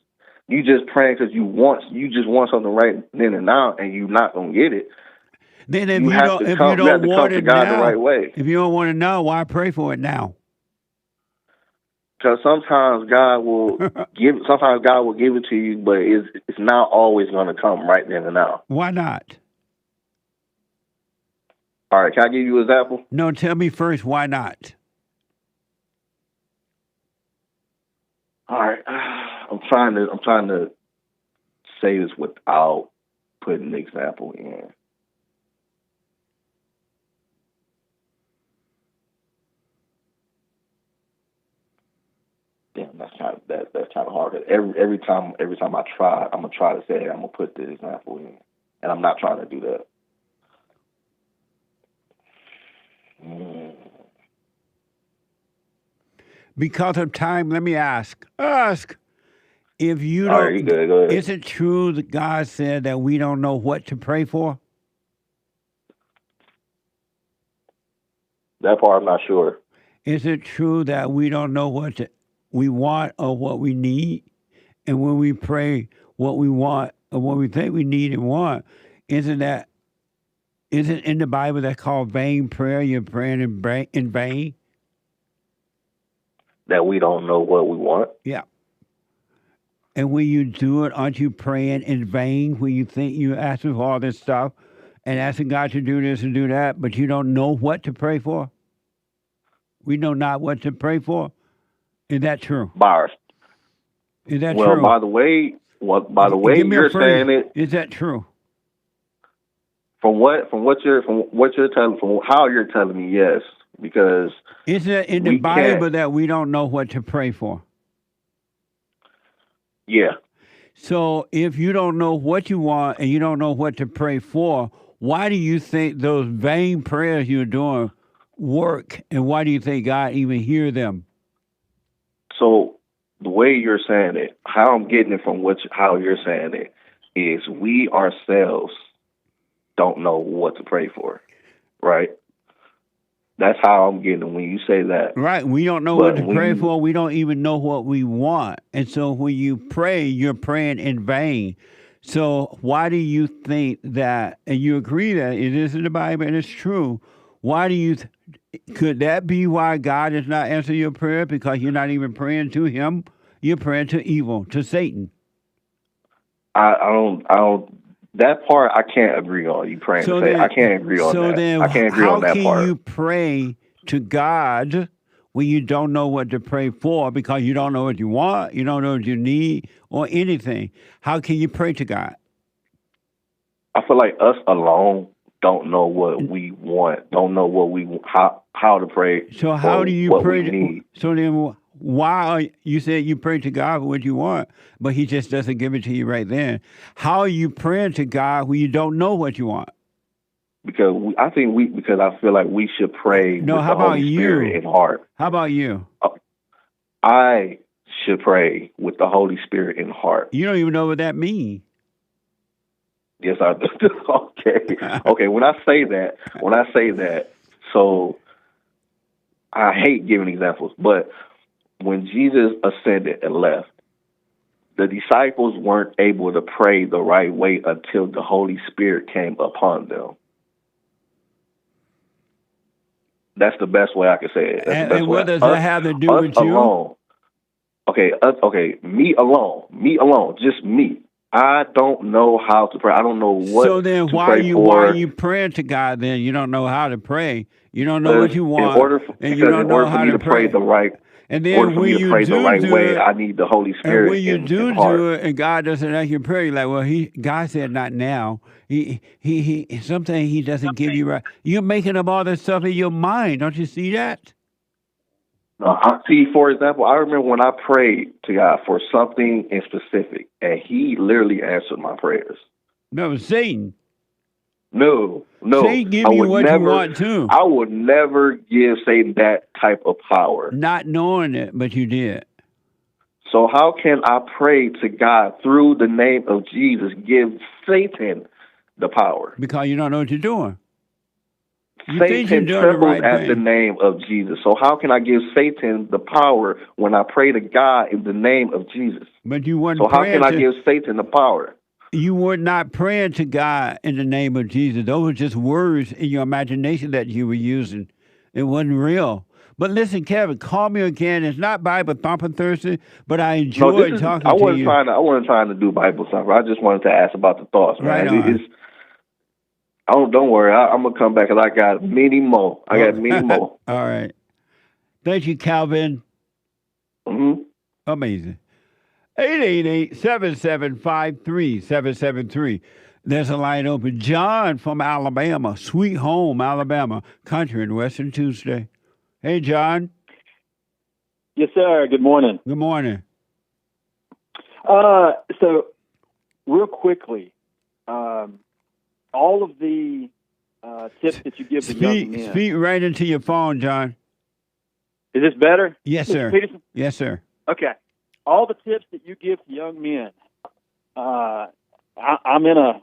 you just praying because you just want something right then and now, and you're not gonna get it. Then if you you don't want to it God now, the right way. if you don't want to know, why pray for it now? Because sometimes God will give it to you, but it's not always going to come right then and now. Why not? All right, can I give you an example? No, tell me first why not. All right, I'm trying to say this without putting the example in. Damn, that's kind of hard. Cause every time I try, I'm gonna try to say I'm gonna put the example in, and I'm not trying to do that. Because of time, let me ask if you All don't. right, you good, go ahead. Is it true that God said that we don't know what to pray for? That part I'm not sure. Is it true that we don't know what we want or what we need? And when we pray what we want or what we think we need and want, isn't in the Bible that called vain prayer? You're praying in vain? That we don't know what we want? Yeah. And when you do it, aren't you praying in vain when you think you're asking for all this stuff and asking God to do this and do that, but you don't know what to pray for? We know not what to pray for? Is that true? Bars. Is that well, true? by the way you're saying it, is that true? From how you're telling me, yes, because is it in the Bible that we don't know what to pray for? Yeah. So if you don't know what you want and you don't know what to pray for, why do you think those vain prayers you're doing work, and why do you think God even hear them? So the way you're saying it, how I'm getting it from how you're saying it, is we ourselves don't know what to pray for, right? That's how I'm getting it when you say that. Right. We don't know what to pray for. We don't even know what we want. And so when you pray, you're praying in vain. So why do you think that, and you agree that it is in the Bible and it's true, why do you, could that be why God is not answering your prayer? Because you're not even praying to him. You're praying to evil, to Satan. I don't, that part I can't agree on. You praying to Satan. I can't agree on that. So then I can't agree on that part. How can you pray to God when you don't know what to pray for because you don't know what you want, you don't know what you need, or anything? How can you pray to God? I feel like us alone don't know what we want, don't know what we how to pray. So how do you pray? So then why you said you pray to God for what you want, but he just doesn't give it to you right then? How are you praying to God when you don't know what you want? Because I feel like we should pray with the Holy Spirit in heart. How about you? I should pray with the Holy Spirit in heart. You don't even know what that means. Yes, I do. Okay. When I say that, so I hate giving examples, but when Jesus ascended and left, the disciples weren't able to pray the right way until the Holy Spirit came upon them. That's the best way I can say it. And what does that have to do with you? Alone. Okay, me alone, just me. I don't know how to pray. I don't know what So then, to why pray for. are you praying to God? Then you don't know how to pray. You don't know what you want, and you don't know how to pray. The right, and in order then for when me to you pray the right do way, it, I need the Holy Spirit. and when you in do heart. it, and God doesn't like your prayer, you're like, well, God said not now. He something He doesn't give you right. You're making up all this stuff in your mind. Don't you see that? See, for example, I remember when I prayed to God for something in specific, and He literally answered my prayers. No, Satan. No. Satan give you what you want too. I would never give Satan that type of power. Not knowing it, but you did. So how can I pray to God through the name of Jesus, give Satan the power? Because you don't know what you're doing. Satan trembles at the name of Jesus. So how can I give Satan the power when I pray to God in the name of Jesus? But you weren't. So how can I give Satan the power? You were not praying to God in the name of Jesus. Those were just words in your imagination that you were using. It wasn't real. But listen, Kevin, call me again. It's not Bible Thumping Thursday, but I enjoyed talking to you. I wasn't trying to do Bible Thumper. I just wanted to ask about the thoughts, man. Right on. Don't worry. I'm going to come back because I got many more. All right. Thank you, Calvin. Mm-hmm. Amazing. 888-775-3773. There's a line open. John from Alabama, Sweet Home, Alabama, country and Western Tuesday. Hey, John. Yes, sir. Good morning. Good morning. So, real quickly, all of the tips that you give the young men. Speak right into your phone, John. Is this better? Yes, sir. Mr. Peterson? Yes, sir. Okay. All the tips that you give to young men, I'm in it.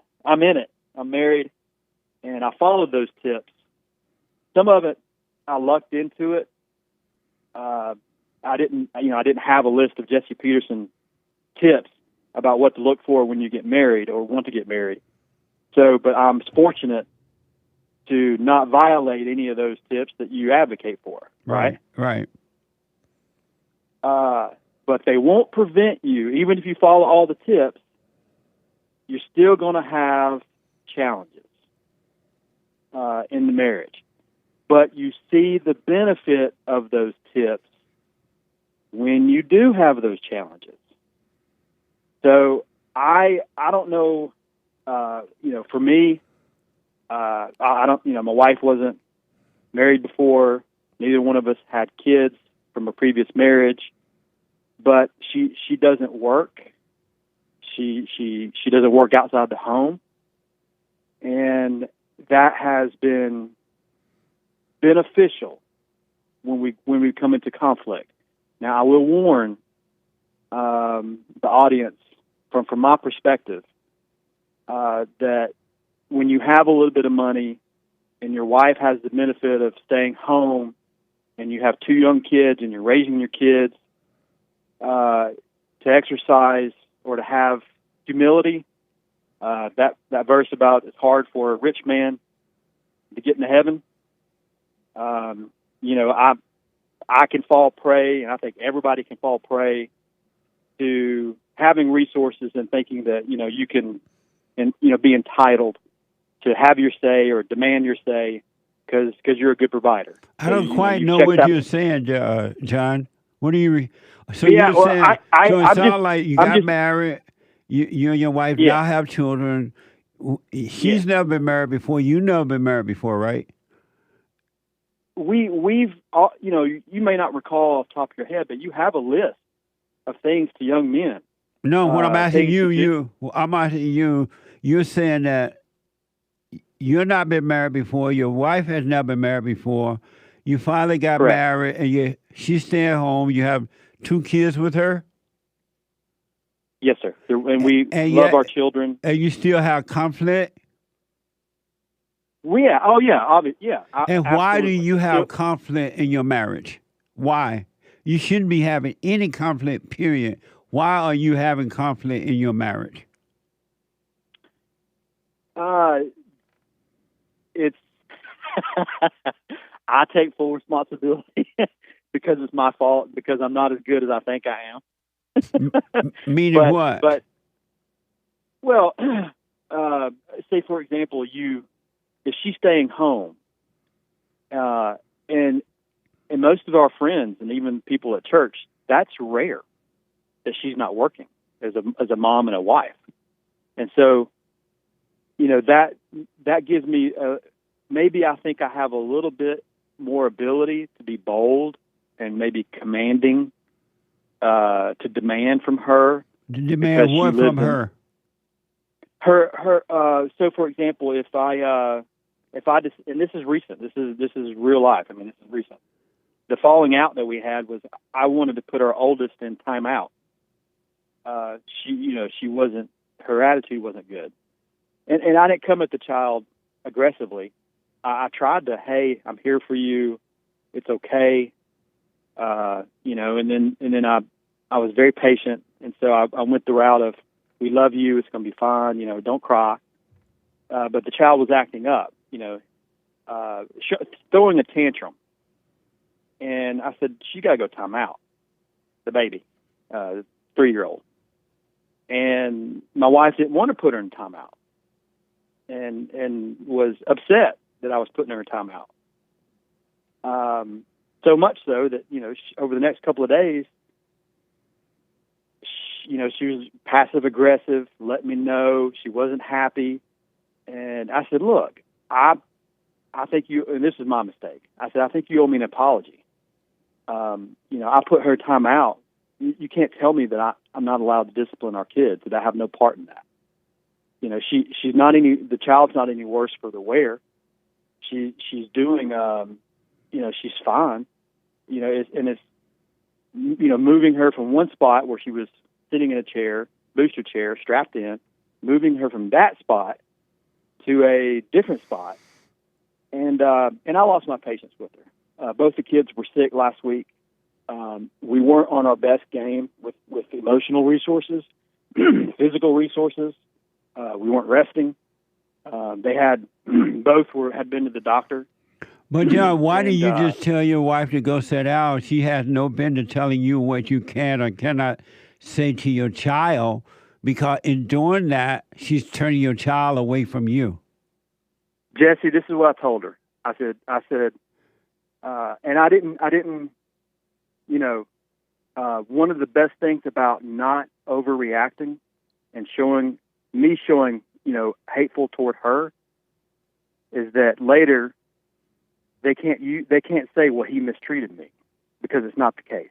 I'm married, and I followed those tips. Some of it, I lucked into it. I didn't have a list of Jesse Peterson tips about what to look for when you get married or want to get married. So, but I'm fortunate to not violate any of those tips that you advocate for. Right. But they won't prevent you, even if you follow all the tips, you're still going to have challenges in the marriage. But you see the benefit of those tips when you do have those challenges. So I don't know, for me, I don't, my wife wasn't married before. Neither one of us had kids from a previous marriage. But she doesn't work. She doesn't work outside the home, and that has been beneficial when we come into conflict. Now, I will warn the audience from my perspective that when you have a little bit of money and your wife has the benefit of staying home, and you have 2 young kids and you're raising your kids. To exercise or to have humility, that verse about it's hard for a rich man to get into heaven. I can fall prey, and I think everybody can fall prey to having resources and thinking that you can, be entitled to have your say or demand your say because you're a good provider. I don't quite know what you're saying, John. What are you? So you're saying? It sounds like you got married. You and your wife now have children. She's never been married before. You never been married before, right? We've you may not recall off the top of your head, but you have a list of things to young men. No, what I'm asking I'm asking you. You're saying that you're not been married before. Your wife has never been married before. You finally got married, and she's staying home. You have 2 kids with her? Yes, sir. And we love our children. And you still have conflict? Yeah. Oh, yeah. Yeah. And why do you have conflict in your marriage? Why? You shouldn't be having any conflict, period. Why are you having conflict in your marriage? It's... I take full responsibility because it's my fault, because I'm not as good as I think I am. Meaning what? But Well, say for example, if she's staying home, and most of our friends and even people at church, that's rare that she's not working as a mom and a wife, and so that gives me maybe I think I have a little bit more ability to be bold and maybe commanding, to demand from her. Demand what from her? So for example, if I just, and this is recent, this is real life. I mean, this is recent. The falling out that we had was I wanted to put our oldest in timeout. She wasn't, her attitude wasn't good. And I didn't come at the child aggressively. I tried to, hey, I'm here for you. It's okay. And then I was very patient. And so I went the route of, we love you. It's going to be fine. Don't cry. But the child was acting up, throwing a tantrum. And I said, she got to go time out, the baby, 3-year-old. And my wife didn't want to put her in timeout and was upset that I was putting her in timeout. So much so that, over the next couple of days, she was passive aggressive, let me know she wasn't happy. And I said, look, I think you, and this is my mistake. I said, I think you owe me an apology. I put her time out. You can't tell me that I'm not allowed to discipline our kids, that I have no part in that. She's not the child's not any worse for the wear. She's doing, she's fine. It's moving her from one spot where she was sitting in a chair, booster chair, strapped in, moving her from that spot to a different spot. And I lost my patience with her. Both the kids were sick last week. We weren't on our best game with emotional resources, physical resources. We weren't resting. They had had been to the doctor. But John, why did you just tell your wife to go sit down? She has no business telling you what you can or cannot say to your child, because in doing that, she's turning your child away from you. Jesse, this is what I told her. I said, and I didn't, one of the best things about not overreacting and showing, hateful toward her is that later they can't say, well, he mistreated me, because it's not the case.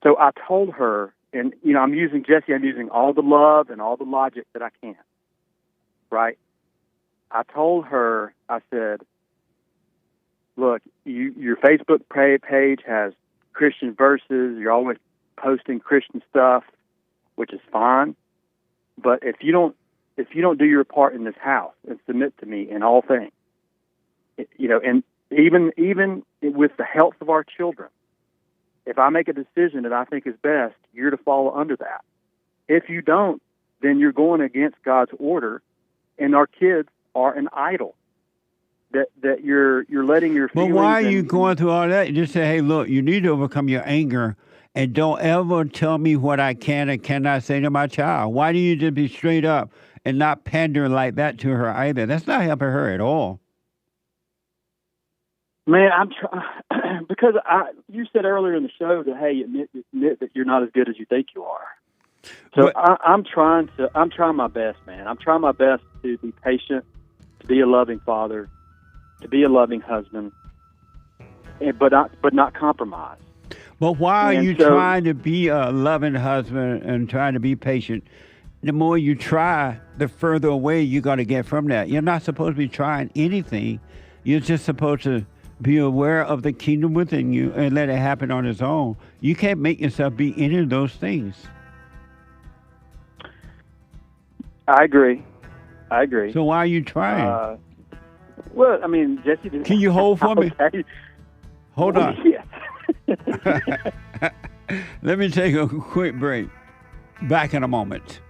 So I told her, and, I'm using all the love and all the logic that I can, right? I told her, I said, look, your Facebook page has Christian verses. You're always posting Christian stuff, which is fine. But if you don't do your part in this house and submit to me in all things, and even with the health of our children, if I make a decision that I think is best, you're to follow under that. If you don't, then you're going against God's order, and our kids are an idol. That you're letting your feelings. But why are you going through all that? You just say, hey, look, you need to overcome your anger, and don't ever tell me what I can and cannot say to my child. Why do you just be straight up and not pander like that to her either? That's not helping her at all. Man, I'm trying because you said earlier in the show that, hey, admit that you're not as good as you think you are. So I'm trying my best, man. I'm trying my best to be patient, to be a loving father, to be a loving husband, but not compromise. But why are you trying to be a loving husband and trying to be patient? The more you try, the further away you're going to get from that. You're not supposed to be trying anything. You're just supposed to be aware of the kingdom within you and let it happen on its own. You can't make yourself be any of those things. I agree. So why are you trying? Well, I mean, Jesse... Can you hold for me? Okay. Hold on. Yes. Let me take a quick break. Back in a moment.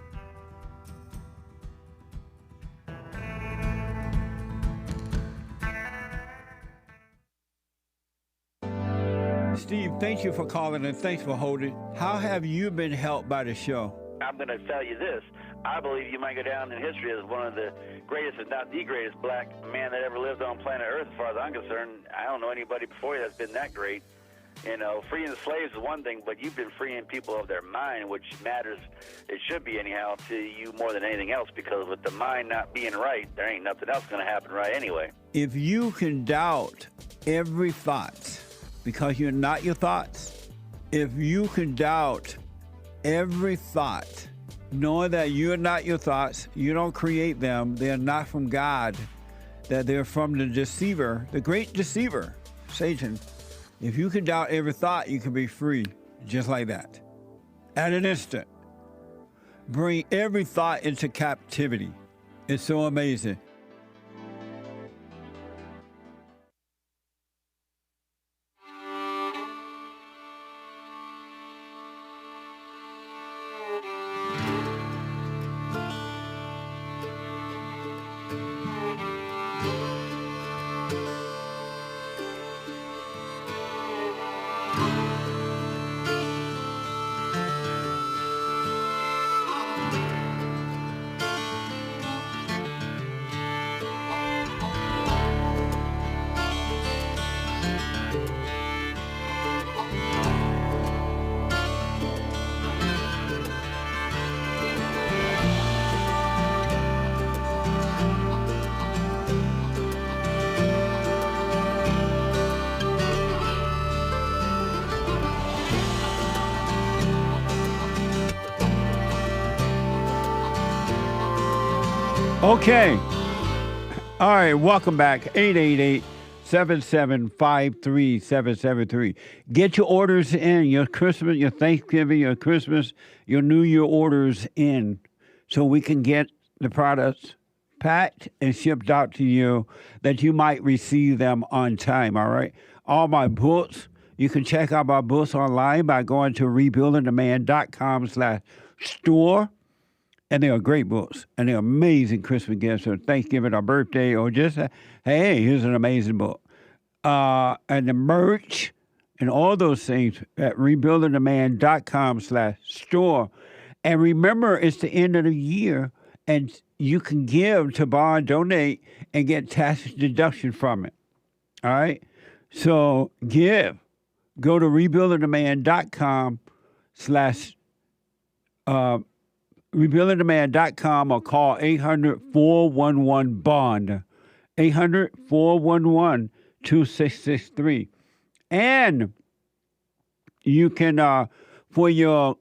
Steve, thank you for calling and thanks for holding. How have you been helped by the show? I'm going to tell you this. I believe you might go down in history as one of the greatest, if not the greatest, black man that ever lived on planet Earth, as far as I'm concerned. I don't know anybody before you that's been that great. You know, freeing the slaves is one thing, but you've been freeing people of their mind, which matters, it should be anyhow, to you more than anything else, because with the mind not being right, there ain't nothing else going to happen right anyway. If you can doubt every thought because you're not your thoughts, if you can doubt every thought, knowing that you're not your thoughts, you don't create them, they're not from God, that they're from the deceiver, the great deceiver, Satan. If you can doubt every thought, you can be free, just like that. At an instant. Bring every thought into captivity. It's so amazing. Okay. All right, welcome back. 888-775-3773. Get your orders in, your Christmas, your Thanksgiving, your Christmas, your New Year orders in so we can get the products packed and shipped out to you that you might receive them on time, all right? All my books, you can check out my books online by going to rebuildingthemand.com/store. And they are great books, and they're amazing Christmas gifts or Thanksgiving or birthday or just, hey, here's an amazing book. And the merch and all those things at rebuildingthemand.com/store. And remember, it's the end of the year, and you can give to bond, donate, and get tax deduction from it. All right? So give. Go to rebuildingthemand.com/rebuildingthemand.com or call 800-411-BOND, 800-411-2663. And you can, for your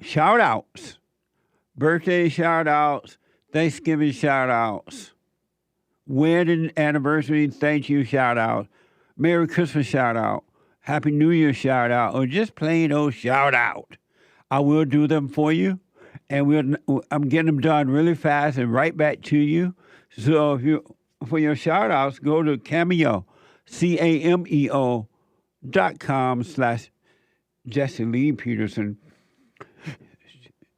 shout-outs, birthday shout-outs, Thanksgiving shout-outs, wedding anniversary thank you shout-out, Merry Christmas shout-out, Happy New Year shout-out, or just plain old shout-out, I will do them for you, and I'm getting them done really fast and right back to you. So if you, for your shout-outs, go to Cameo, CAMEO.com/Jesse Lee Peterson.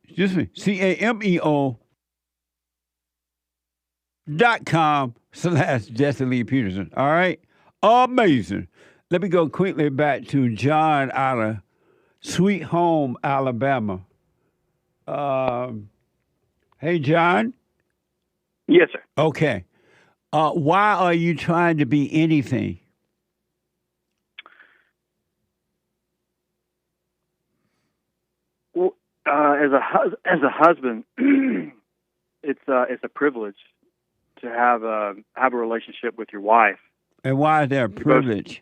Excuse me, CAMEO.com/Jesse Lee Peterson. All right? Amazing. Let me go quickly back to John out of Sweet Home, Alabama. Hey, John? Yes, sir. Okay. Why are you trying to be anything? Well, as a husband, it's a privilege to have a relationship with your wife. And why is there a privilege?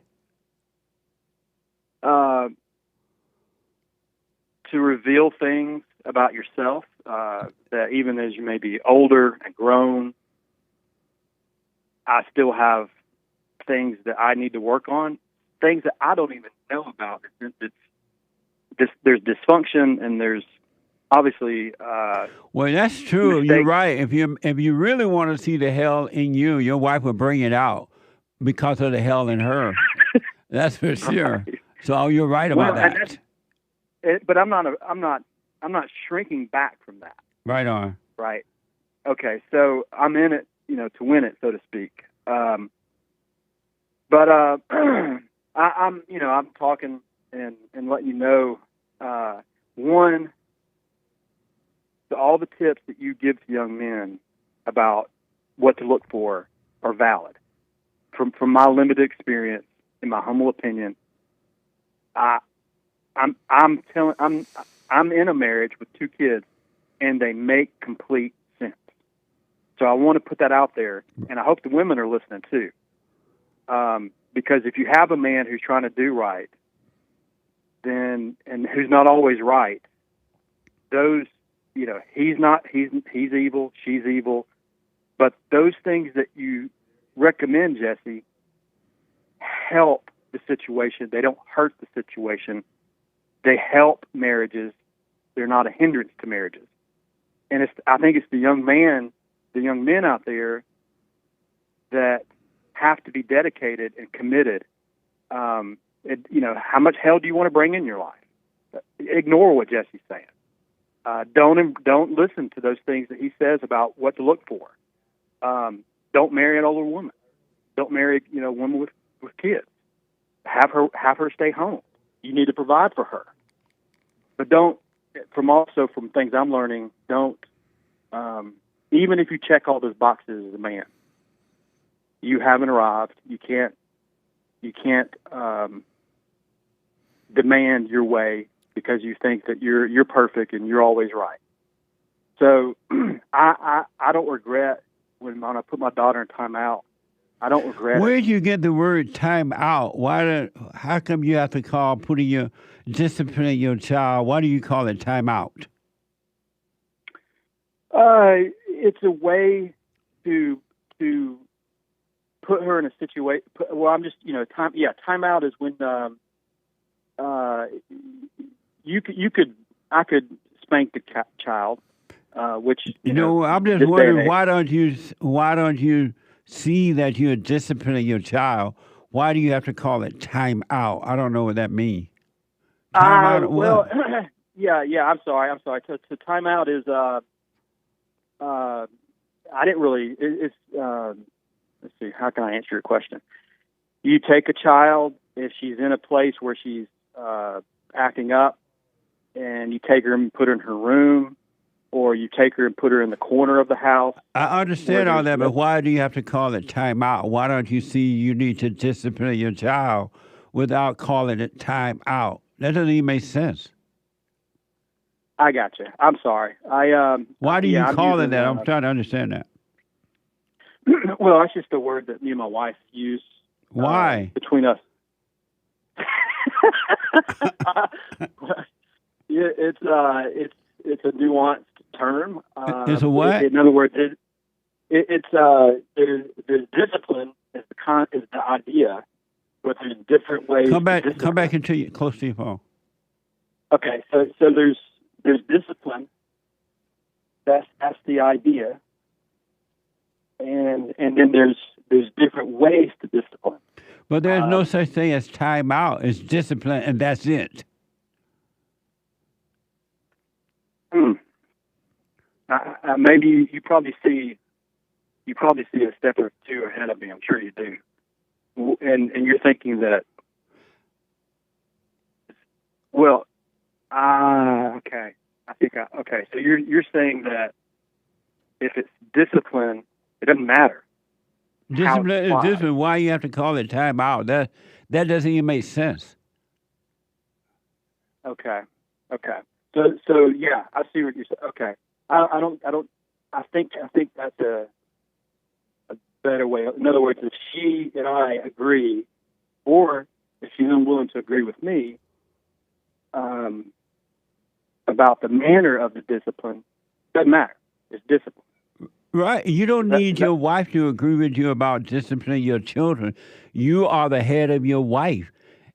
To reveal things about yourself that even as you may be older and grown, I still have things that I need to work on, things that I don't even know about. There's dysfunction, and there's obviously well, that's true. mistakes. You're right. If you really want to see the hell in you, your wife will bring it out because of the hell in her. That's for sure. Right. So you're right about that. But I'm not shrinking back from that. Right on. Right. Okay. So I'm in it, to win it, so to speak. I'm talking and letting you know. One, all the tips that you give to young men about what to look for are valid. From my limited experience, in my humble opinion, I'm in a marriage with 2 kids, and they make complete sense. So I want to put that out there, and I hope the women are listening too. Because if you have a man who's trying to do right, and who's not always right, those, he's evil, she's evil, but those things that you recommend, Jesse, help the situation. They don't hurt the situation. They help marriages. They're not a hindrance to marriages. And I think it's the young men out there that have to be dedicated and committed. How much hell do you want to bring in your life? Ignore what Jesse's saying. Don't listen to those things that he says about what to look for. Don't marry an older woman. Don't marry, a woman with kids. Have her stay home. You need to provide for her. But don't, from things I'm learning, don't, even if you check all those boxes as a man, you haven't arrived. You can't demand your way because you think that you're perfect and you're always right. So I don't regret when I put my daughter in timeout. I don't regret Where it. did you get the word time out? How come you have to call disciplining your child? Why do you call it time out? It's a way to put her in a situation. Well, I'm just, time out is when I could spank the child, which I'm just wondering why don't you see that you're disciplining your child? Why do you have to call it time out? I don't know what that means. Time out. Well, yeah. I'm sorry. So time out is I didn't really. It's let's see. How can I answer your question? You take a child if she's in a place where she's acting up, and you take her and put her in her room, or you take her and put her in the corner of the house. I understand all that, but why do you have to call it time out? Why don't you see you need to discipline your child without calling it time out? That doesn't even make sense. I got you. I'm sorry. Why do you call it that? I'm trying to understand that. Well, that's just a word that me and my wife use. Why? Between us. It's a nuanced term. It's a what? In other words, there's discipline is the idea, but there's different ways. Come back close to your phone. Okay, so there's discipline. That's the idea, and then there's different ways to discipline. But there's no such thing as time out. It's discipline, and that's it. Maybe you probably see a step or two ahead of me. I'm sure you do, and you're thinking that. Well, okay. Okay. So you're saying that if it's discipline, it doesn't matter. Discipline is discipline. Why you have to call it time out? That doesn't even make sense. Okay. So yeah, I see what you're saying. Okay. I think that's a better way. In other words, if she and I agree, or if she's unwilling to agree with me about the manner of the discipline, doesn't matter. It's discipline. Right. You don't need your wife to agree with you about disciplining your children. You are the head of your wife,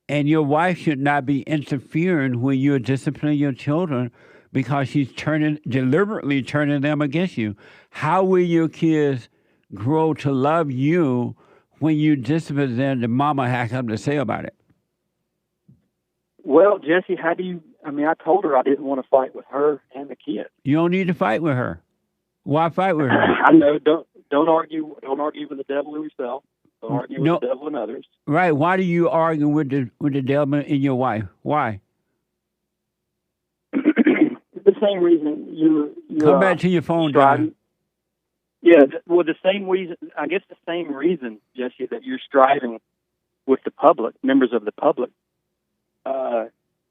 and your wife should not be interfering when you're disciplining your children, because she's deliberately turning them against you. How will your kids grow to love you when you discipline them? The mama has something to say about it. Well, Jesse, I told her I didn't want to fight with her and the kids. You don't need to fight with her. Why fight with her? I know. Don't argue with the devil and yourself. Don't argue with the devil and others. Right. Why do you argue with the devil and your wife? Why? This same reason you Come back to your phone, striving. John. Yeah, well, the same reason, I guess the same reason, Jesse, that you're striving with the public, members of the public,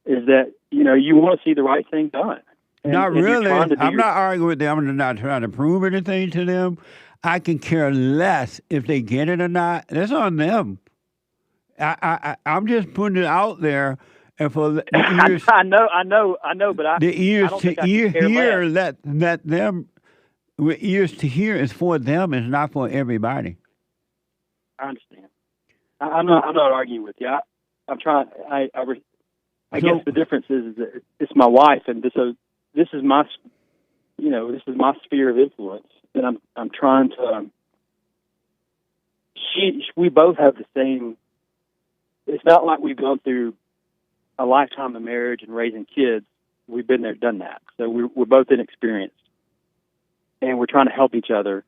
is that, you want to see the right thing done. And Not if you're really. trying to do I'm not arguing with them. I'm not trying to prove anything to them. I can care less if they get it or not. That's on them. I'm just putting it out there, and for the ears, I know, but the ears I don't to think I can care hear, less. let them. With ears to hear is for them. It's not for everybody. I understand. I'm not arguing with you. I'm trying. I guess the difference is that it's my wife, and this is my, this is my sphere of influence, and I'm trying to. We both have the same. It's not like we've gone through a lifetime of marriage and raising kids. We've been there, done that. So we're both inexperienced, and we're trying to help each other.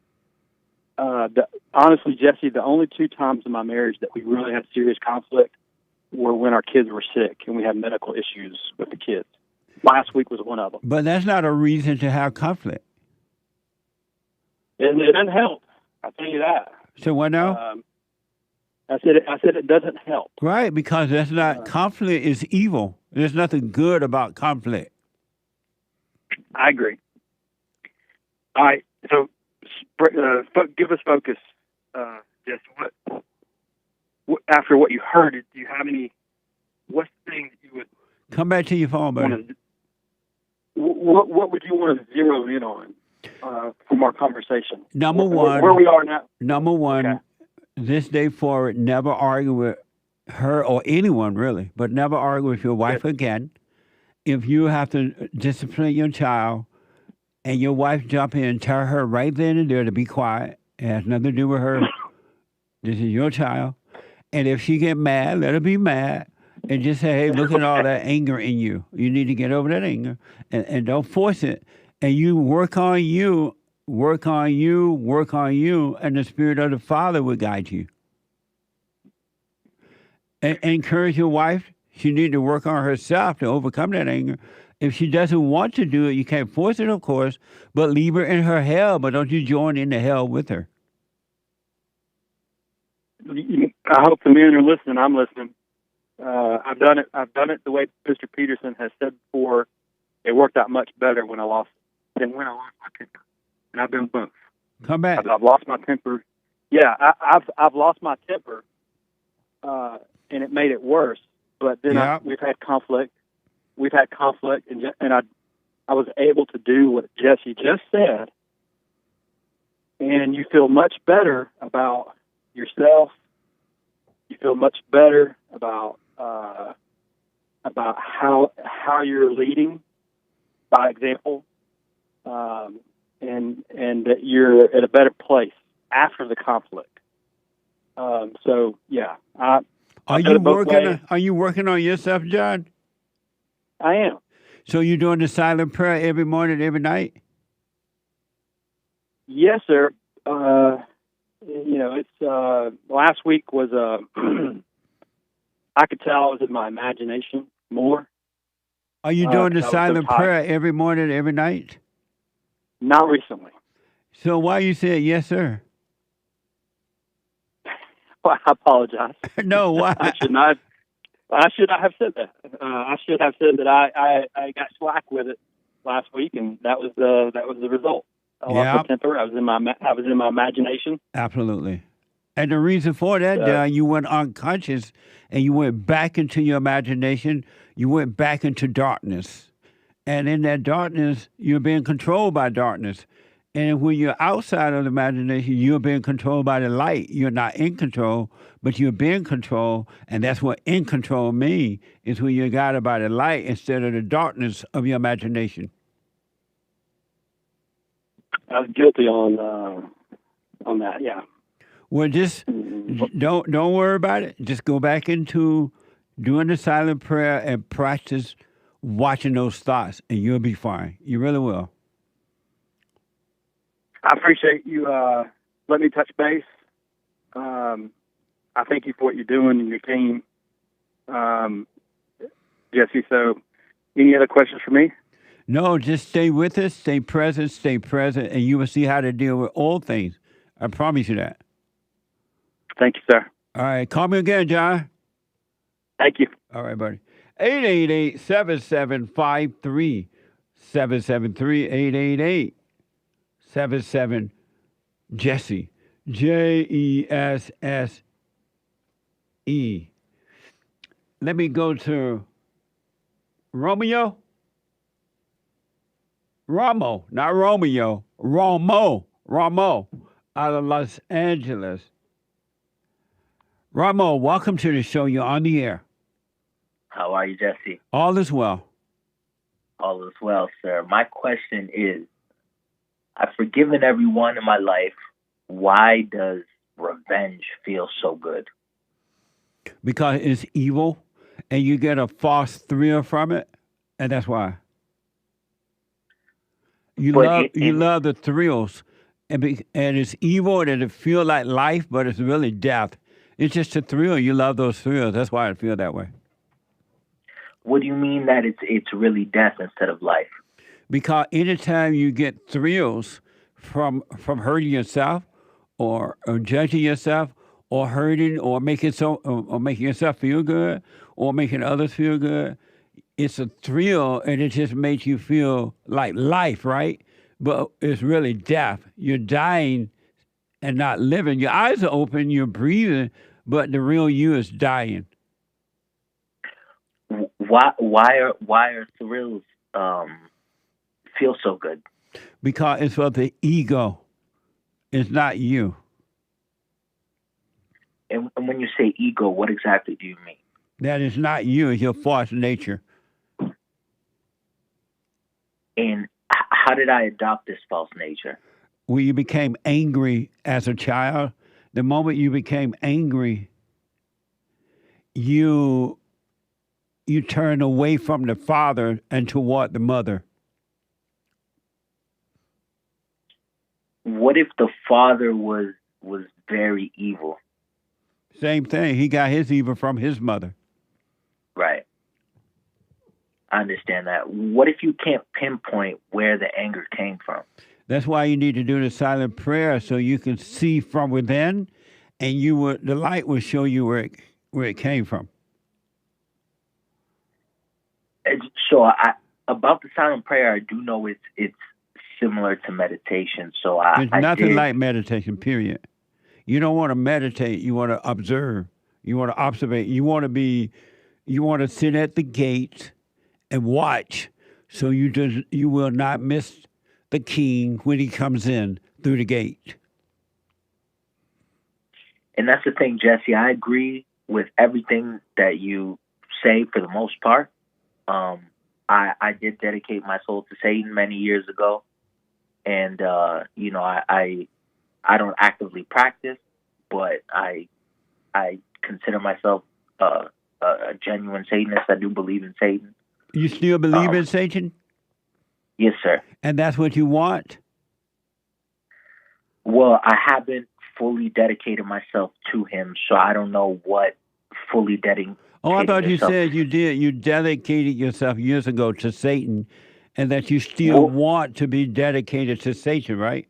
Honestly, Jesse, the only 2 times in my marriage that we really had serious conflict were when our kids were sick and we had medical issues with the kids. Last week was one of them. But that's not a reason to have conflict. And it doesn't help. I'll tell you that. So what now? I said it doesn't help. Right, because that's not conflict is evil. There's nothing good about conflict. I agree. All right, so give us focus. Just what after what you heard, do you have any? What's the thing that you would come back to your phone, buddy? What would you want to zero in on from our conversation? Number one, where we are now. Number one, this day forward, never argue with her or anyone really, but never argue with your wife again. If you have to discipline your child and your wife jump in, tell her right then and there to be quiet. It has nothing to do with her. This is your child. And if she get mad, let her be mad. And just say, hey, look at all that anger in you. You need to get over that anger. And don't force it. And you work on you, and the Spirit of the Father will guide you. And encourage your wife. She needs to work on herself to overcome that anger. If she doesn't want to do it, you can't force it, of course, but leave her in her hell, but don't you join in the hell with her. I hope the men are listening. I'm listening. I've done it the way Mr. Peterson has said before. It worked out much better when I lost my temper. And I've been both. Come back. I've lost my temper. Yeah, I've lost my temper, and it made it worse. But then we've had conflict. And I was able to do what Jesse just said, and you feel much better about yourself. You feel much better about how you're leading by example, and that you're at a better place after the conflict. So yeah, Are you working on yourself, John? I am. So you're doing the silent prayer every morning, every night? Yes, sir. It's last week was I could tell I was in my imagination more. Are you doing the silent prayer every morning, every night? Not recently. So why you said yes, sir? Well, I apologize. No, why? I should not have said that. I should have said that I got slack with it last week, and that was the result. I lost my temper. I was in my imagination. Absolutely. And the reason for that, John, you went unconscious and you went back into your imagination. You went back into darkness. And in that darkness, you're being controlled by darkness. And when you're outside of the imagination, you're being controlled by the light. You're not in control, but you're being controlled. And that's what in control means, is when you're guided by the light instead of the darkness of your imagination. I was guilty on that, yeah. Well, just don't worry about it. Just go back into doing the silent prayer and practice watching those thoughts, and you'll be fine. You really will. I appreciate you letting me touch base. I thank you for what you're doing and your team, Jesse. So, any other questions for me? No, just stay with us, stay present, and you will see how to deal with all things. I promise you that. Thank you, sir. All right, call me again, John. Thank you. All right, buddy. 888-7753. 773-888-77 Jesse. Jesse. Let me go to Romeo. Ramo, not Romeo. Ramo out of Los Angeles. Ramo, welcome to the show. You're on the air. How are you, Jesse? All is well. All is well, sir. My question is, I've forgiven everyone in my life. Why does revenge feel so good? Because it's evil, and you get a false thrill from it, and that's why. You love the thrills, and it's evil, and it feels like life, but it's really death. It's just a thrill. You love those thrills. That's why I feel that way. What do you mean that it's really death instead of life? Because anytime you get thrills from hurting yourself, or judging yourself, or hurting, or making yourself feel good, or making others feel good, it's a thrill, and it just makes you feel like life, right? But it's really death. You're dying and not living. Your eyes are open, you're breathing, but the real you is dying. Why are thrills feel so good? Because it's for the ego. It's not you. And when you say ego, what exactly do you mean? That is not you. It's your false nature. And how did I adopt this false nature? When you became angry as a child, the moment you became angry, you turned away from the father and toward the mother. What if the father was very evil? Same thing. He got his evil from his mother. Right. I understand that. What if you can't pinpoint where the anger came from? That's why you need to do the silent prayer, so you can see from within, and the light will show you where it came from. So about the silent prayer, I do know it's similar to meditation. So It's nothing like meditation, period. You don't want to meditate. You want to observe. You want to observe. You want to sit at the gate and watch, so you will not miss the king when he comes in through the gate. And that's the thing, Jesse. I agree with everything that you say for the most part. I did dedicate my soul to Satan many years ago, and I don't actively practice, but I consider myself a genuine Satanist. I do believe in Satan. You still believe in Satan? Yes, sir. And that's what you want? Well, I haven't fully dedicated myself to him, so I don't know what fully dedicating. Oh, I thought you said you did. You dedicated yourself years ago to Satan, and that you still want to be dedicated to Satan, right?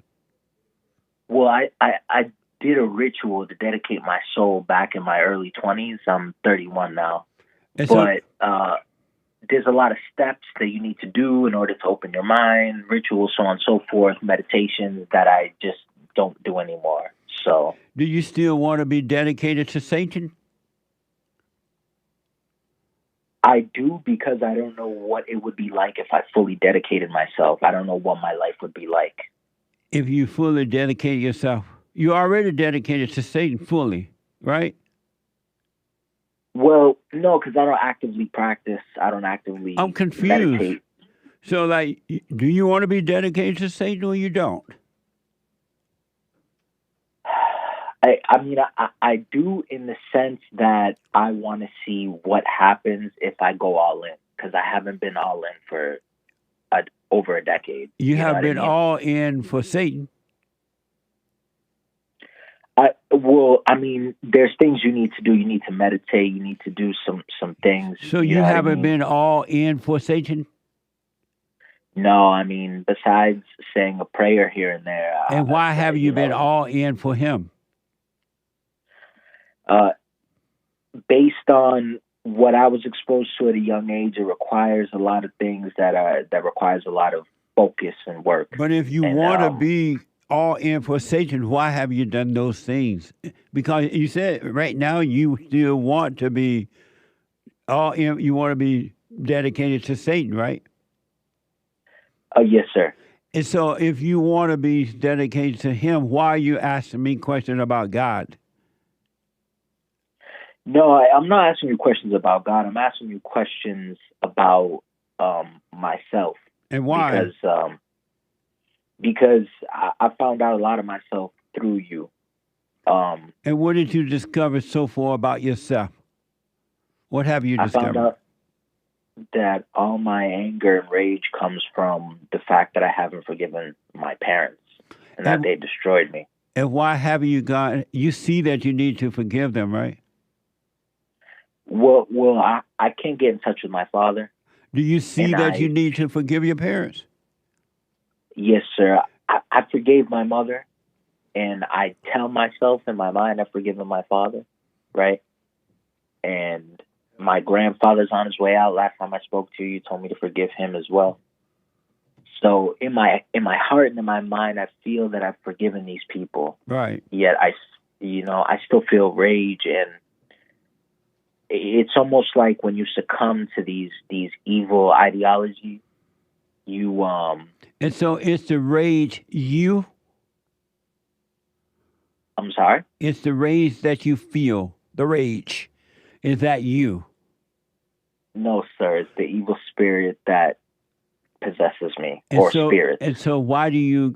Well, I did a ritual to dedicate my soul back in my early 20s. I'm 31 now. But there's a lot of steps that you need to do in order to open your mind, rituals, so on and so forth, meditations that I just don't do anymore. So, do you still want to be dedicated to Satan? I do, because I don't know what it would be like if I fully dedicated myself. I don't know what my life would be like. If you fully dedicate yourself, you already dedicated to Satan fully, right? Well, no, because I don't actively practice. I don't actively I'm confused. meditate. So, do you want to be dedicated to Satan or you don't? I do, in the sense that I want to see what happens if I go all in, because I haven't been all in for over a decade. You have been all in for Satan. There's things you need to do. You need to meditate. You need to do some things. So you haven't been all in for Satan? No, I mean, besides saying a prayer here and there. And why have you been know, all in for him? Based on what I was exposed to at a young age, it requires a lot of things that requires a lot of focus and work. But if you And, want to be all in for Satan, why have you done those things? Because you said right now you still want to be all in. You want to be dedicated to Satan, right? Yes, sir. And so, if you want to be dedicated to him, why are you asking me questions about God? No, I'm not asking you questions about God. I'm asking you questions about myself. And why? Because I found out a lot of myself through you. And what did you discover so far about yourself? What have you discovered? I found out that all my anger and rage comes from the fact that I haven't forgiven my parents and that they destroyed me. And why haven't you gone? You see that you need to forgive them, right? Well, I can't get in touch with my father. Do you see that you need to forgive your parents? Yes, sir. I forgave my mother, and I tell myself in my mind I've forgiven my father, right? And my grandfather's on his way out. Last time I spoke to you, you told me to forgive him as well. So in my heart and in my mind, I feel that I've forgiven these people. Right. Yet I still feel rage, and it's almost like when you succumb to these evil ideologies, you And so it's the rage you. I'm sorry? It's the rage that you feel. The rage. Is that you? No, sir. It's the evil spirit that possesses me, And or so, spirit. And so why do you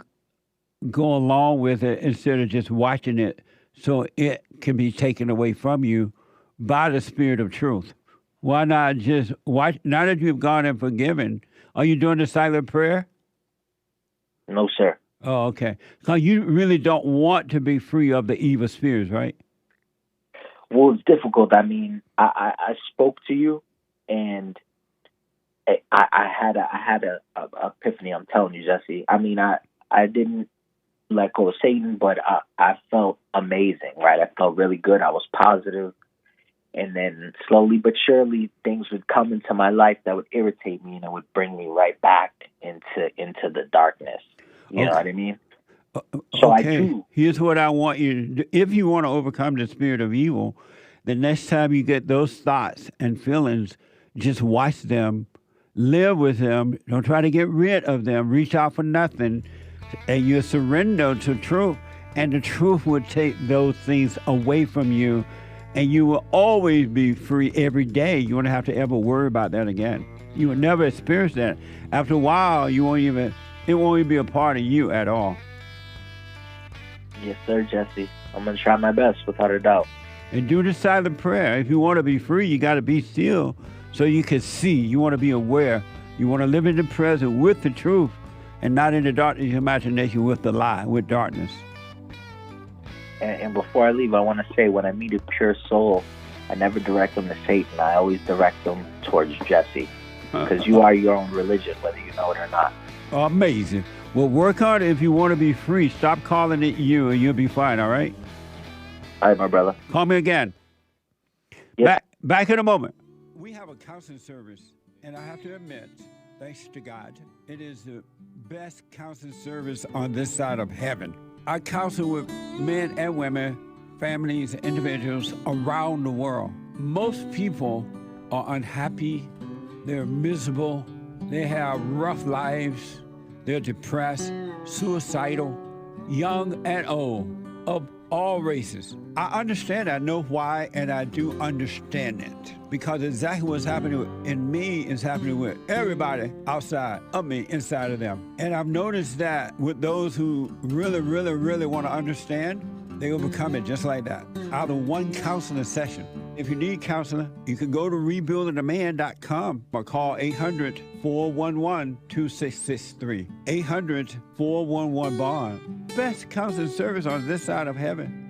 go along with it instead of just watching it so it can be taken away from you by the spirit of truth? Why not just watch? Now that you've gone and forgiven, are you doing the silent prayer? No, sir. Oh, okay. Because you really don't want to be free of the evil spirits, right? Well, it's difficult. I mean, I spoke to you, and I had a epiphany. I'm telling you, Jesse. I mean, I didn't let go of Satan, but I felt amazing, right? I felt really good. I was positive. And then slowly but surely, things would come into my life that would irritate me, and it would bring me right back into the darkness. You know what I mean? So okay. I do. Here's what I want you to do. If you want to overcome the spirit of evil, the next time you get those thoughts and feelings, just watch them, live with them. Don't try to get rid of them. Reach out for nothing. And you surrender to truth, and the truth will take those things away from you, and you will always be free every day. You won't have to ever worry about that again. You will never experience that. After a while, it won't even be a part of you at all. Yes, sir, Jesse. I'm going to try my best, without a doubt. And do the silent prayer. If you want to be free, you got to be still so you can see. You want to be aware. You want to live in the present with the truth and not in the darkness imagination with the lie, with darkness. And before I leave, I want to say, when I meet a pure soul, I never direct them to Satan. I always direct them towards Jesse. Because you are your own religion, whether you know it or not. Amazing. Well, work hard if you want to be free. Stop calling it you, and you'll be fine, all right? All right, my brother. Call me again. Yep. Back in a moment. We have a counseling service, and I have to admit, thanks to God, it is the best counseling service on this side of heaven. I counsel with men and women, families, individuals around the world. Most people are unhappy, they're miserable, they have rough lives, they're depressed, suicidal, young and old, of all races. I understand, I know why, and I do understand it. Because exactly what's happening in me is happening with everybody outside of me, inside of them. And I've noticed that with those who really, really, really want to understand, they overcome it just like that, out of one counseling session. If you need counseling, you can go to rebuildingaman.com or call 800-411-2663. 800-411-BOND. Best counseling service on this side of heaven.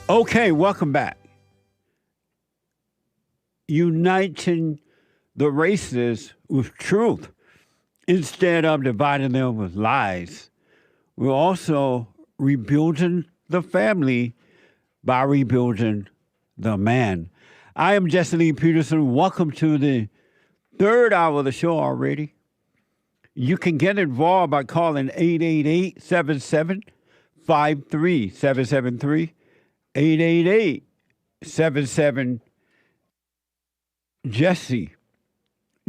Okay, welcome back. Uniting the races with truth instead of dividing them with lies. We're also rebuilding the family by rebuilding the man. I am Jesse Lee Peterson. Welcome to the third hour of the show already. You can get involved by calling 888-77-53773, 888-77 Jesse,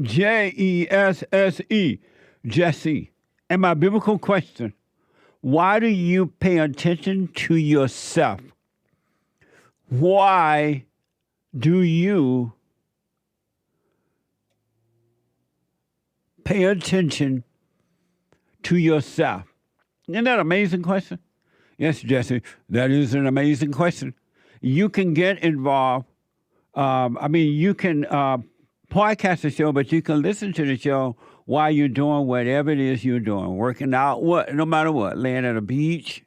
Jesse, Jesse. And my biblical question, why do you pay attention to yourself? Why do you pay attention to yourself? Isn't that an amazing question? Yes, Jesse, that is an amazing question. You can get involved. You can podcast the show, but you can listen to the show while you're doing whatever it is you're doing, working out, no matter what, laying at a beach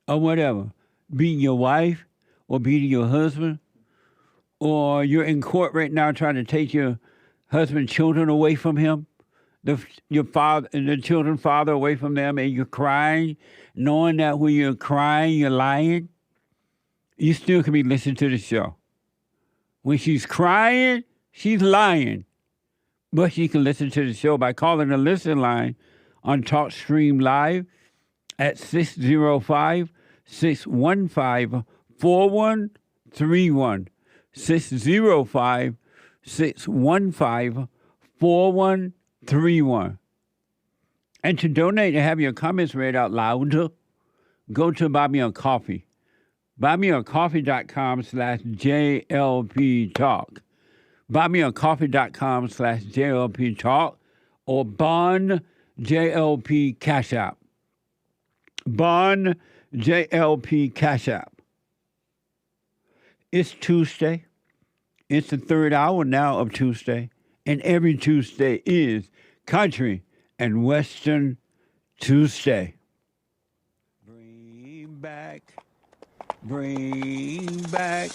or whatever, beating your wife or beating your husband, or you're in court right now trying to take your husband's children away from him, your father and the children's father away from them, and you're crying, knowing that when you're crying, you're lying. You still can be listening to the show. When she's crying, she's lying. But she can listen to the show by calling the listen line on TalkStream Live at 605-615-4131. 605-615-4131. And to donate and have your comments read out loud, go to Buy Me a Coffee. BuyMeACoffee.com/JLP Talk. BuyMeACoffee.com/JLP Talk or Bond JLP Cash App. Bond JLP Cash App. It's Tuesday. It's the third hour now of Tuesday. And every Tuesday is Country and Western Tuesday. Bring back,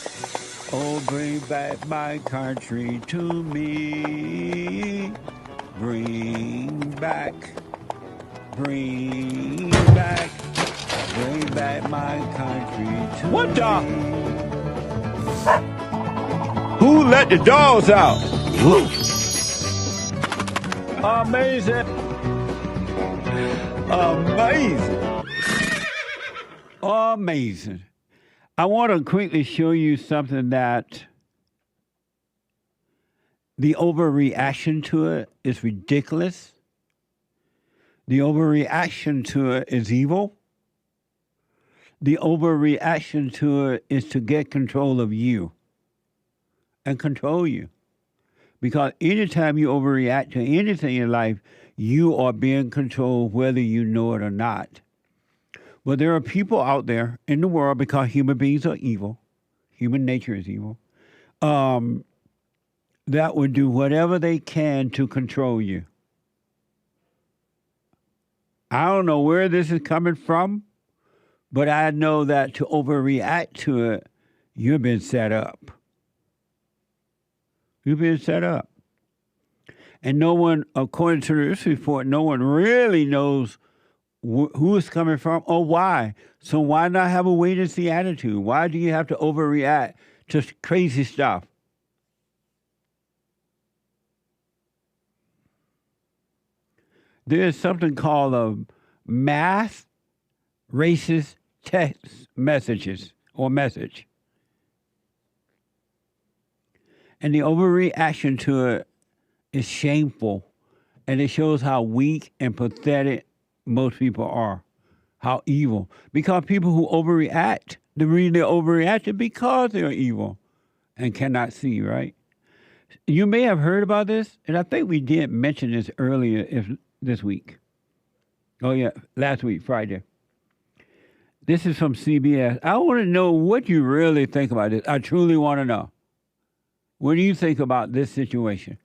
oh, bring back my country to me. Bring back my country to me. What the? Who let the dogs out? Amazing. Amazing. I want to quickly show you something that the overreaction to it is ridiculous. The overreaction to it is evil. The overreaction to it is to get control of you and control you. Because anytime you overreact to anything in life, you are being controlled whether you know it or not. But there are people out there in the world, because human beings are evil, human nature is evil, that would do whatever they can to control you. I don't know where this is coming from, but I know that to overreact to it, you've been set up. You've been set up. And no one, according to this report, no one really knows who it's coming from or why. So why not have a wait-and-see attitude? Why do you have to overreact to crazy stuff? There's something called a mass racist text messages or message. And the overreaction to it is shameful. And it shows how weak and pathetic most people are, how evil. Because people who overreact, the reason they're overreacting because they're evil and cannot see, right? You may have heard about this, and I think we did mention this earlier this week. Oh, yeah, last week, Friday. This is from CBS. I want to know what you really think about this. I truly want to know. What do you think about this situation?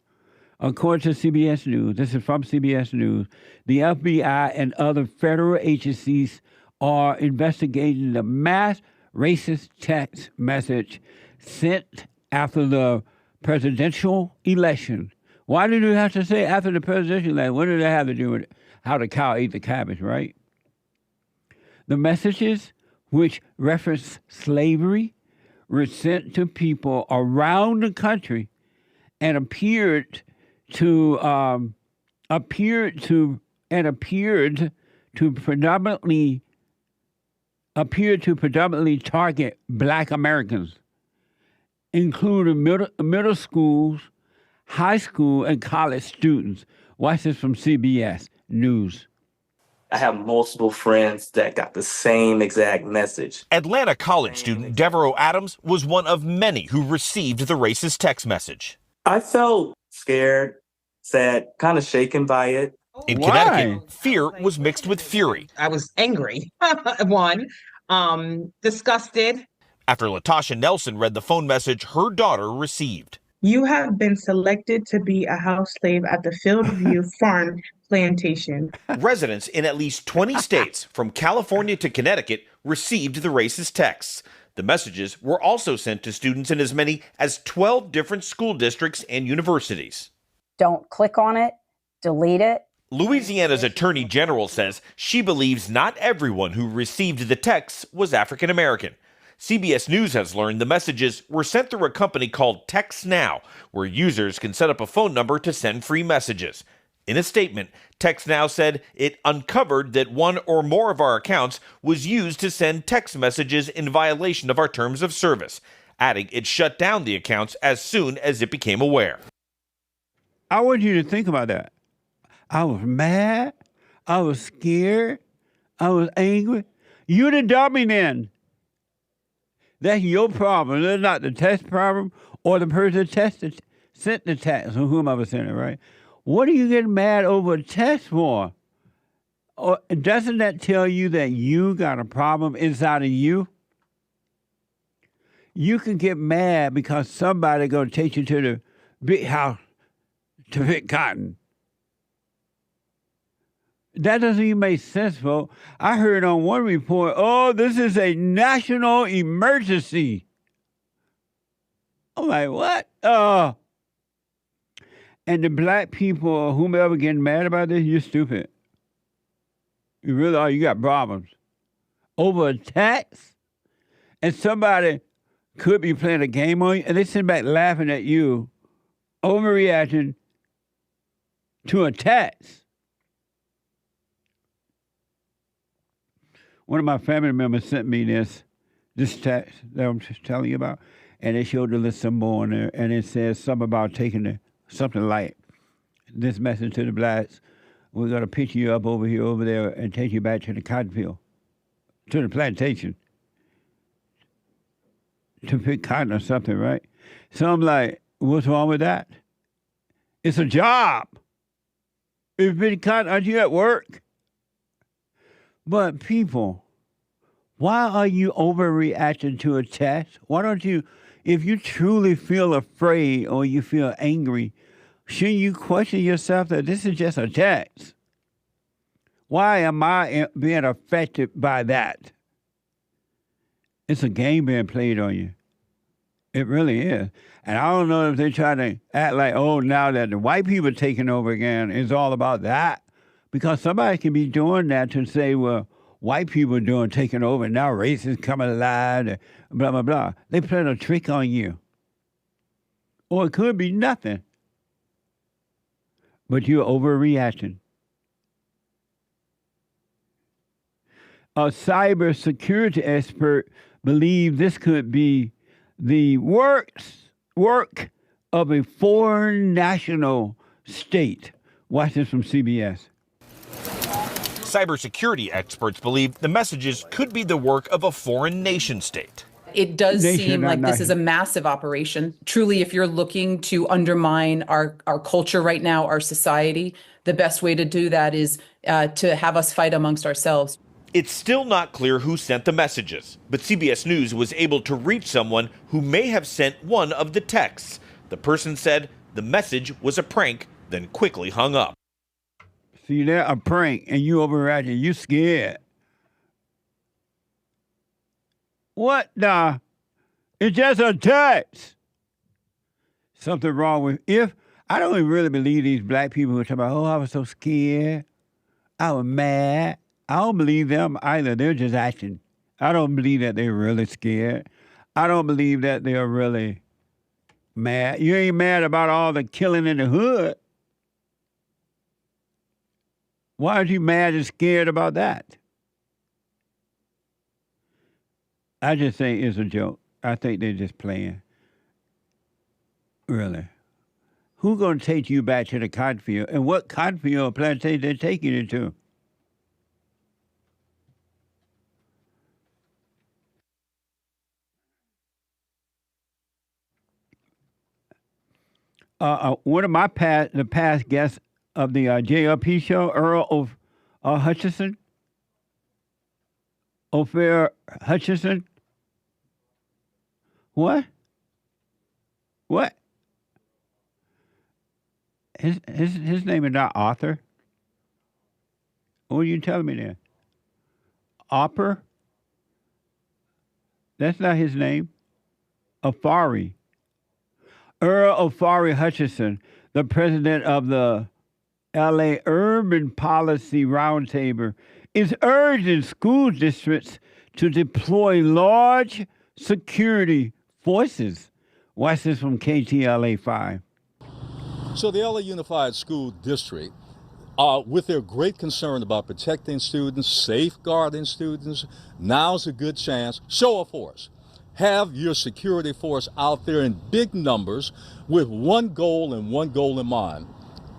According to CBS News, this is from CBS News, the FBI and other federal agencies are investigating the mass racist text message sent after the presidential election. Why did you have to say after the presidential election? What did that have to do with how the cow ate the cabbage, right? The messages, which reference slavery, were sent to people around the country and appeared to predominantly target Black Americans, including middle schools, high school, and college students. Watch this from CBS News. I have multiple friends that got the same exact message. Atlanta college student Devereaux Adams was one of many who received the racist text message. I felt scared, sad, kind of shaken by it. In Connecticut, fear was mixed with fury. I was angry, disgusted. After Latasha Nelson read the phone message her daughter received. You have been selected to be a house slave at the Fieldview Farm Plantation. Residents in at least 20 states, from California to Connecticut, received the racist texts. The messages were also sent to students in as many as 12 different school districts and universities. Don't click on it, delete it. Louisiana's Attorney General says she believes not everyone who received the texts was African American. CBS News has learned the messages were sent through a company called Text Now, where users can set up a phone number to send free messages. In a statement, Text Now said it uncovered that one or more of our accounts was used to send text messages in violation of our terms of service, adding it shut down the accounts as soon as it became aware. I want you to think about that. I was mad. I was scared. I was angry. You the dummy then. That's your problem. That's not the test problem or the person sent the text or whomever sent it, right? What are you getting mad over a text for? Or doesn't that tell you that you got a problem inside of you? You can get mad because somebody going to take you to the big house to pick cotton. That doesn't even make sense, folks. I heard on one report, this is a national emergency. I'm like, what? And the black people or whomever getting mad about this, you're stupid. You really are. You got problems. Over a tax? And somebody could be playing a game on you, and they sit back laughing at you, overreacting to a tax. One of my family members sent me this text that I'm just telling you about, and they showed the little symbol on there, and it says something about taking something like this message to the blacks. We're going to pick you up over here, over there, and take you back to the cotton field, to the plantation, to pick cotton or something, right? So I'm like, what's wrong with that? It's a job. If you're picking cotton, aren't you at work? But people, why are you overreacting to a test? Why don't you, if you truly feel afraid or you feel angry, shouldn't you question yourself that this is just a test? Why am I being affected by that? It's a game being played on you. It really is. And I don't know if they're trying to act like, now that the white people are taking over again, it's all about that. Because somebody can be doing that to say, well, white people are taking over, and now racists coming alive, and blah, blah, blah. They playing a trick on you. Or it could be nothing. But you're overreacting. A cybersecurity expert believes this could be the work of a foreign national state. Watch this from CBS. Cybersecurity experts believe the messages could be the work of a foreign nation state. It does seem like this is a massive operation. Truly, if you're looking to undermine our culture right now, our society, the best way to do that is to have us fight amongst ourselves. It's still not clear who sent the messages, but CBS News was able to reach someone who may have sent one of the texts. The person said the message was a prank, then quickly hung up. See, they're a prank, and you overreacting. You scared. What the? It's just a text. Something wrong with I don't even really believe these black people who are talking about, oh, I was so scared. I was mad. I don't believe them either. They're just acting. I don't believe that they're really scared. I don't believe that they're really mad. You ain't mad about all the killing in the hood. Why are you mad and scared about that? I just think it's a joke. I think they're just playing. Really. Who's going to take you back to the cotton field? And what cotton field or plantation they're taking you to? One of the past guests of the JLP show, Earl of Hutchinson, Ophir Hutchinson. What? His name is not Arthur. What are you telling me there? Opper? That's not his name. Afari. Earl Afari Hutchinson, the president of the LA Urban Policy Roundtable, is urging school districts to deploy large security forces. Watch this from KTLA 5. So the LA Unified School District, with their great concern about protecting students, safeguarding students, now's a good chance. Show of force. Have your security force out there in big numbers with one goal and one goal in mind.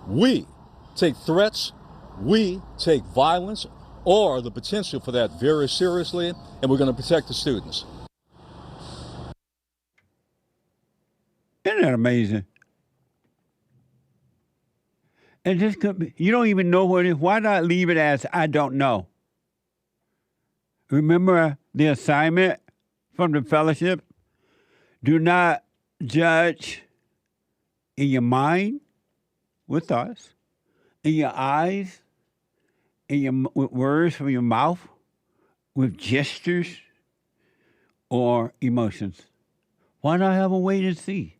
We take threats, we take violence, or the potential for that very seriously, and we're going to protect the students. Isn't that amazing? And this could be, you don't even know what it is. Why not leave it as I don't know? Remember the assignment from the fellowship? Do not judge in your mind with thoughts, in your eyes, with words from your mouth, with gestures or emotions. Why not have a wait and see?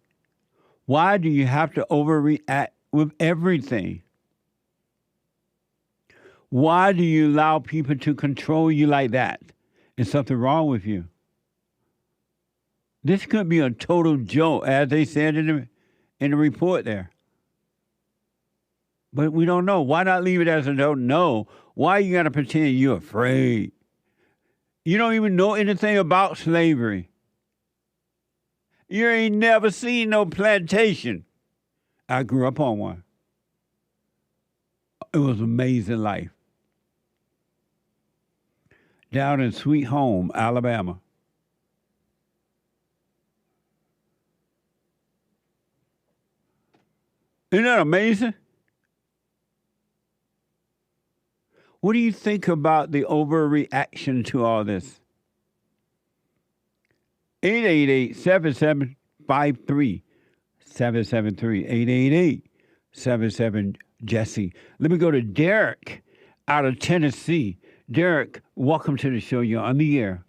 Why do you have to overreact with everything? Why do you allow people to control you like that? Is something wrong with you? This could be a total joke, as they said in the report there. But we don't know. Why not leave it as a don't know? Why you got to pretend you're afraid? You don't even know anything about slavery. You ain't never seen no plantation. I grew up on one. It was an amazing life. Down in Sweet Home, Alabama. Isn't that amazing? What do you think about the overreaction to all this? 888-7753. 773 888-77-JESSE. Let me go to Derek out of Tennessee. Derek, welcome to the show. You're on the air.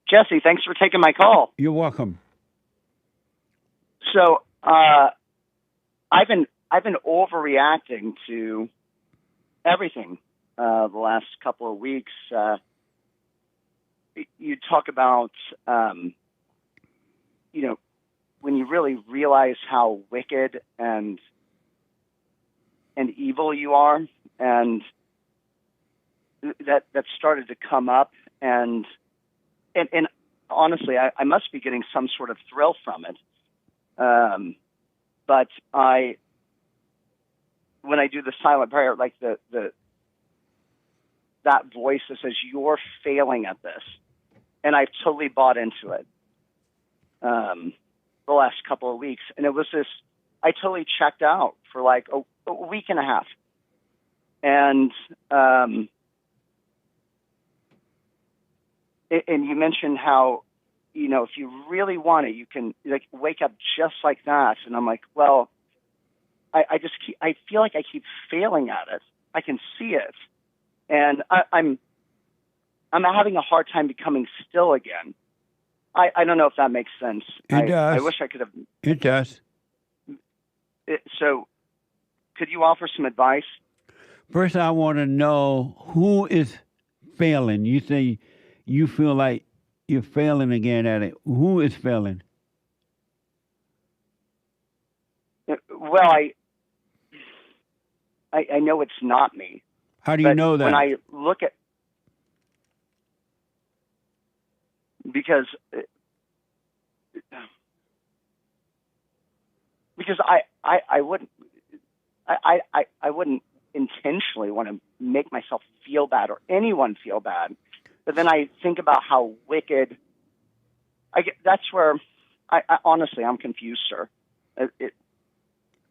Jesse, thanks for taking my call. You're welcome. So I've been overreacting to everything the last couple of weeks. You talk about when you really realize how wicked and evil you are, and that started to come up, and honestly, I must be getting some sort of thrill from it. But when I do the silent prayer, like that voice that says you're failing at this, and I've totally bought into it. The last couple of weeks, and it was this. I totally checked out for like a week and a half, and you mentioned how if you really want it, you can like wake up just like that. And I'm like, well, I feel like I keep failing at it. I can see it, and I'm having a hard time becoming still again. I don't know if that makes sense. It does. I wish I could have. It does. So, could you offer some advice? First, I want to know who is failing. You say you feel like you're failing again at it. Who is failing? Well, I know it's not me. How do you know that? When I look at, because I wouldn't intentionally want to make myself feel bad or anyone feel bad, but then I think about how wicked. That's where I honestly I'm confused, sir.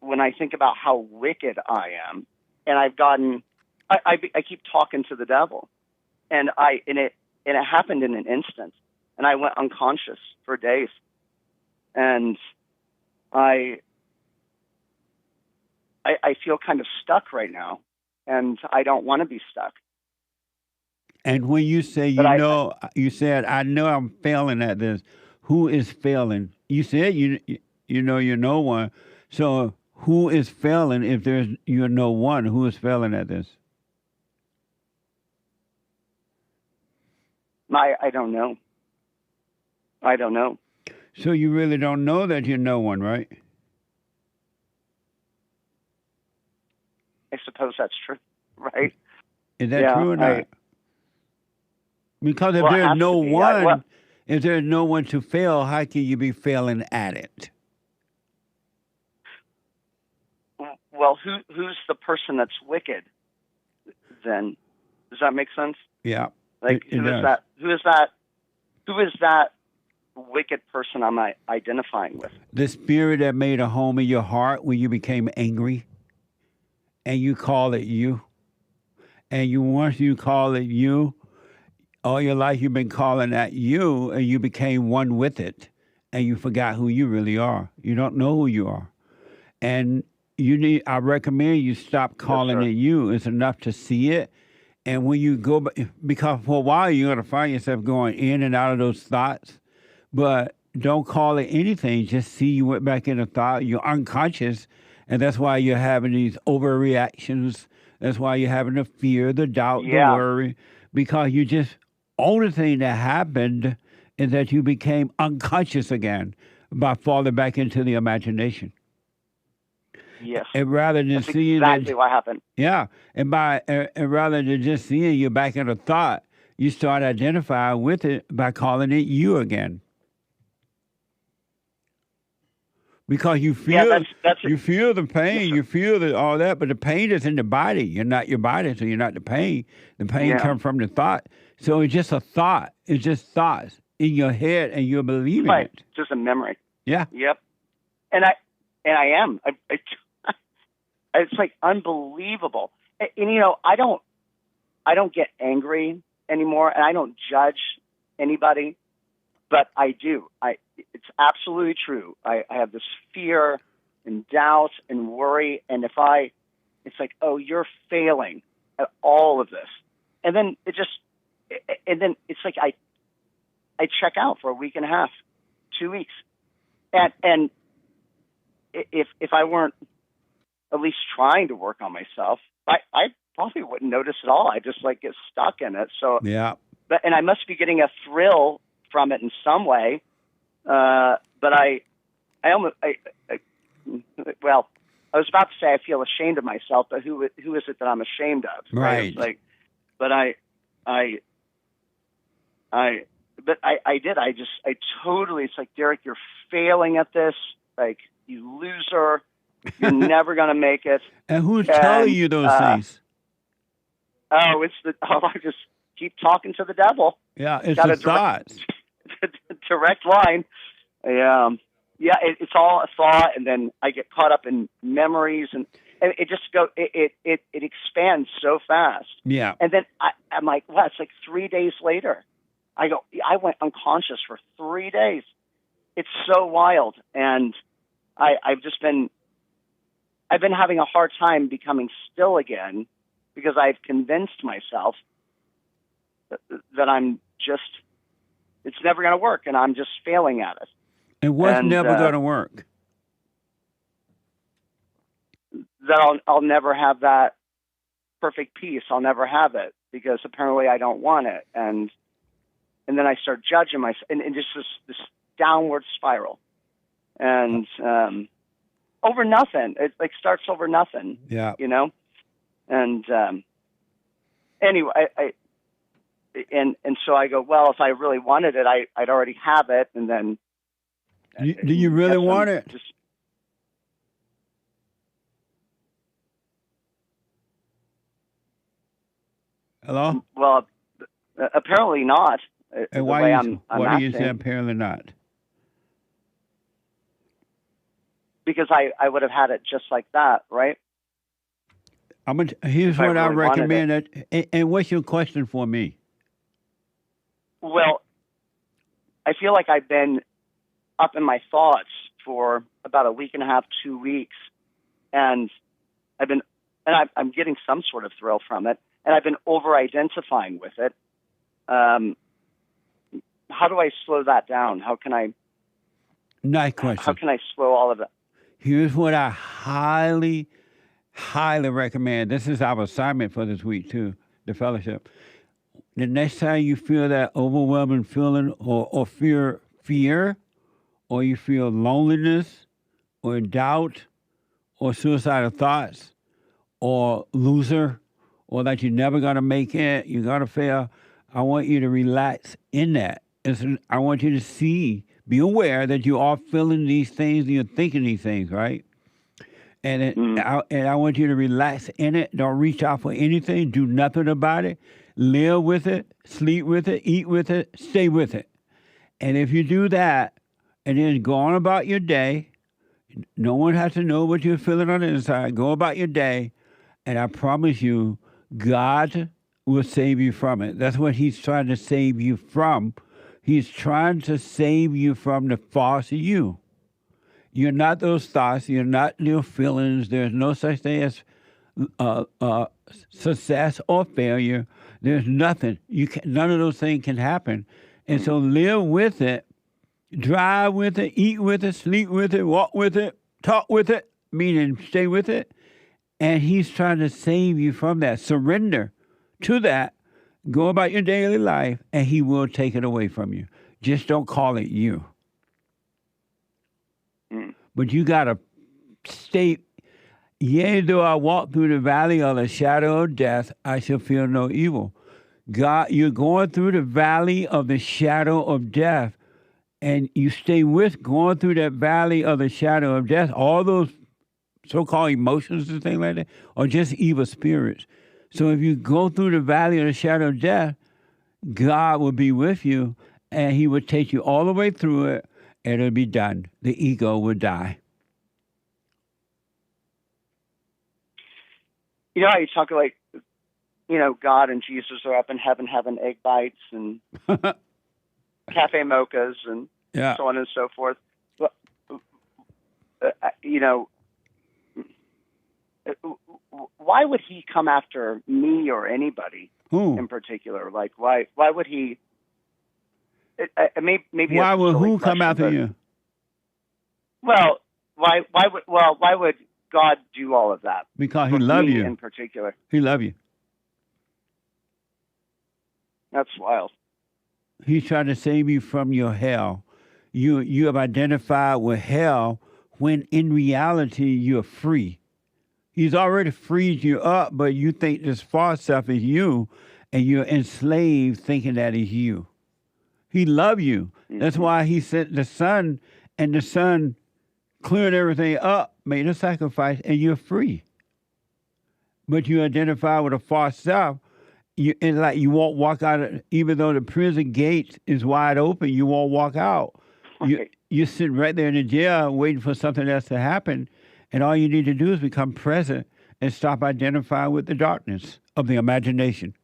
When I think about how wicked I am, and I've gotten, I keep talking to the devil, and it happened in an instant, and I went unconscious for days, and I feel kind of stuck right now, and I don't want to be stuck. And when you say you said I know I'm failing at this. Who is failing? You said you know you're no one. So who is failing if you're no one? Who is failing at this? I don't know. I don't know. So you really don't know that you're no one, right? I suppose that's true, right? Is that true or not? Because if Well, it there's has no to be. one, if there's no one to fail, how can you be failing at it? Well, who's the person that's wicked? Then, does that make sense? Yeah. Like it who does. is that? Who is that wicked person I'm identifying with? The spirit that made a home in your heart when you became angry, and you call it you, and once you call it you, all your life you've been calling that you, and you became one with it, and you forgot who you really are. You don't know who you are, and I recommend you stop calling it you. It's enough to see it. And when you go, because for a while you're going to find yourself going in and out of those thoughts, but don't call it anything. Just see you went back in a thought. You're unconscious, and that's why you're having these overreactions. That's why you're having the fear, the doubt, the worry, because you just, only thing that happened is that you became unconscious again by falling back into the imagination. Yes. And rather than That's seeing exactly what happened. Yeah, and rather than just seeing you back in a thought, you start identifying with it by calling it you again. Because you feel you feel the pain, you feel all that, but the pain is in the body. You're not your body, so you're not the pain. The pain comes from the thought. So it's just a thought. It's just thoughts in your head, and you're believing it. Just a memory. Yeah. Yep. And I am. It's like unbelievable. And I don't get angry anymore, and I don't judge anybody, but I do. It's absolutely true. I have this fear and doubt and worry, and it's like, oh, you're failing at all of this, and then it's like I check out for a week and a half, 2 weeks, and if I weren't at least trying to work on myself, I probably wouldn't notice at all. I just get stuck in it. So yeah, and I must be getting a thrill from it in some way. But I was about to say I feel ashamed of myself, but who is it that I'm ashamed of? Right. But I did. I totally. It's like, Derek, you're failing at this. Like, you loser. You're never gonna make it. And who's telling you those things? I just keep talking to the devil. Yeah, it's the thoughts. Direct line. It's all a thought, and then I get caught up in memories, and it just it expands so fast. Yeah. And then I'm like, wow, it's like 3 days later. I went unconscious for 3 days. It's so wild, and I've been having a hard time becoming still again, because I've convinced myself that it's never going to work, and I'm just failing at it. And what's never going to work? That I'll never have that perfect peace. I'll never have it because apparently I don't want it, and then I start judging myself, and just this downward spiral, and over nothing. It like starts over nothing. Yeah, you know. And anyway, and so I go, well, if I really wanted it, I'd already have it, and then. Do you really want it? Hello? Well, apparently not. And why do you say apparently not? Because I would have had it just like that, right? Here's what I recommend. And what's your question for me? Well, I feel like I've been up in my thoughts for about a week and a half, 2 weeks, and I'm getting some sort of thrill from it, and I've been over-identifying with it. How do I slow that down? How can I? Nice question. How can I slow all of that? Here's what I highly recommend. This is our assignment for this week too, the fellowship. The next time you feel that overwhelming feeling or fear, or you feel loneliness or doubt or suicidal thoughts or loser or that you're never going to make it, you're going to fail, I want you to relax in that. I want you to be aware that you are feeling these things and you're thinking these things, right? And I want you to relax in it. Don't reach out for anything. Do nothing about it. Live with it. Sleep with it. Eat with it. Stay with it. And if you do that, and then go on about your day, no one has to know what you're feeling on the inside. Go about your day, and I promise you, God will save you from it. That's what He's trying to save you from. He's trying to save you from the false you. You're not those thoughts. You're not your feelings. There's no such thing as success or failure. There's nothing. None of those things can happen. And so live with it, drive with it, eat with it, sleep with it, walk with it, talk with it, meaning stay with it. And He's trying to save you from that. Surrender to that. Go about your daily life, and He will take it away from you. Just don't call it you. But you got to stay. Yea, though I walk through the valley of the shadow of death, I shall fear no evil. God, you're going through the valley of the shadow of death, and you stay going through that valley of the shadow of death. All those so-called emotions and things like that are just evil spirits. So if you go through the valley of the shadow of death, God will be with you, and He will take you all the way through it, and it'll be done. The ego will die. You know how you talk like, God and Jesus are up in heaven having egg bites and cafe mochas and so on and so forth. But, why would He come after me or anybody in particular? Like, why would He? Maybe why would who come after you? Well, why would God do all of that? Because He loves you. In particular. He loves you. That's wild. He's trying to save you from your hell. You have identified with hell when in reality you're free. He's already freed you up, but you think this false self is you, and you're enslaved thinking that is you. He loves you. That's why He sent the Son, and the Son cleared everything up, made a sacrifice, and you're free. But you identify with a false self. It's like you won't walk out, even though the prison gate is wide open, you won't walk out. Right. You're sitting right there in the jail waiting for something else to happen, and all you need to do is become present and stop identifying with the darkness of the imagination.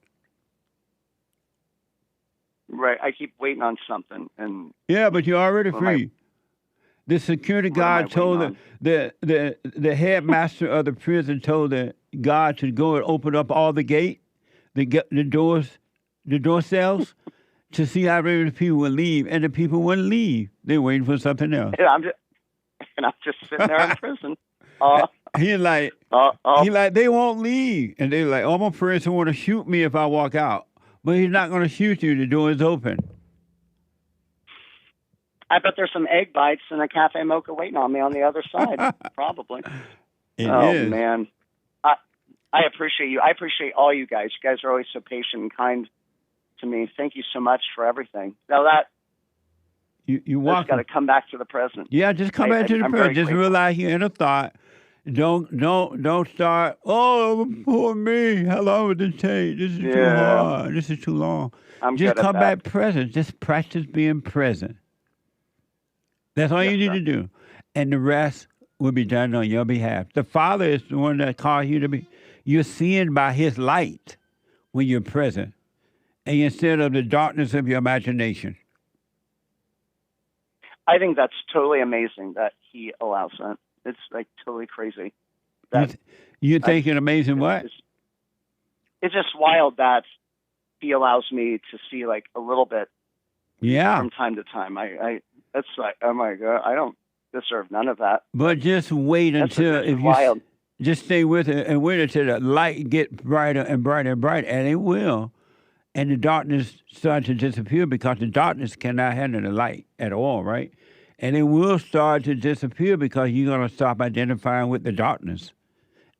Right. I keep waiting on something. Yeah, but you're already free. The security guard told the headmaster of the prison told the guard to go and open up all the gate, the doors, the door cells, to see how many people would leave, and the people wouldn't leave. They're waiting for something else. And I'm just sitting there in prison. He like, they won't leave. And they're like, oh, my friends want to shoot me if I walk out. But he's not going to shoot you. The door is open. I bet there's some egg bites and a cafe mocha waiting on me on the other side. Probably. It oh, is. Man. I appreciate you. I appreciate all you guys. You guys are always so patient and kind to me. Thank you so much for everything. Now that you walk. Got to come back to the present. Yeah, just come back to the present. Just realize you're in a thought. Don't start. Oh, poor me. How long would this take? This is too hard. This is too long. Just come back present. Just practice being present. That's all you need to do, and the rest will be done on your behalf. The Father is the one that calls you to be. You're seeing by His light when you're present, and instead of the darkness of your imagination. I think that's totally amazing that He allows that. It's like totally crazy. You think it amazing what? It's just wild that He allows me to see like a little bit. Yeah. From time to time, that's like, oh my God, I don't deserve none of that. But just wait until if you just stay with it and wait until the light get brighter and brighter and brighter, and it will, and the darkness start to disappear because the darkness cannot handle the light at all, right? And it will start to disappear because you're going to stop identifying with the darkness,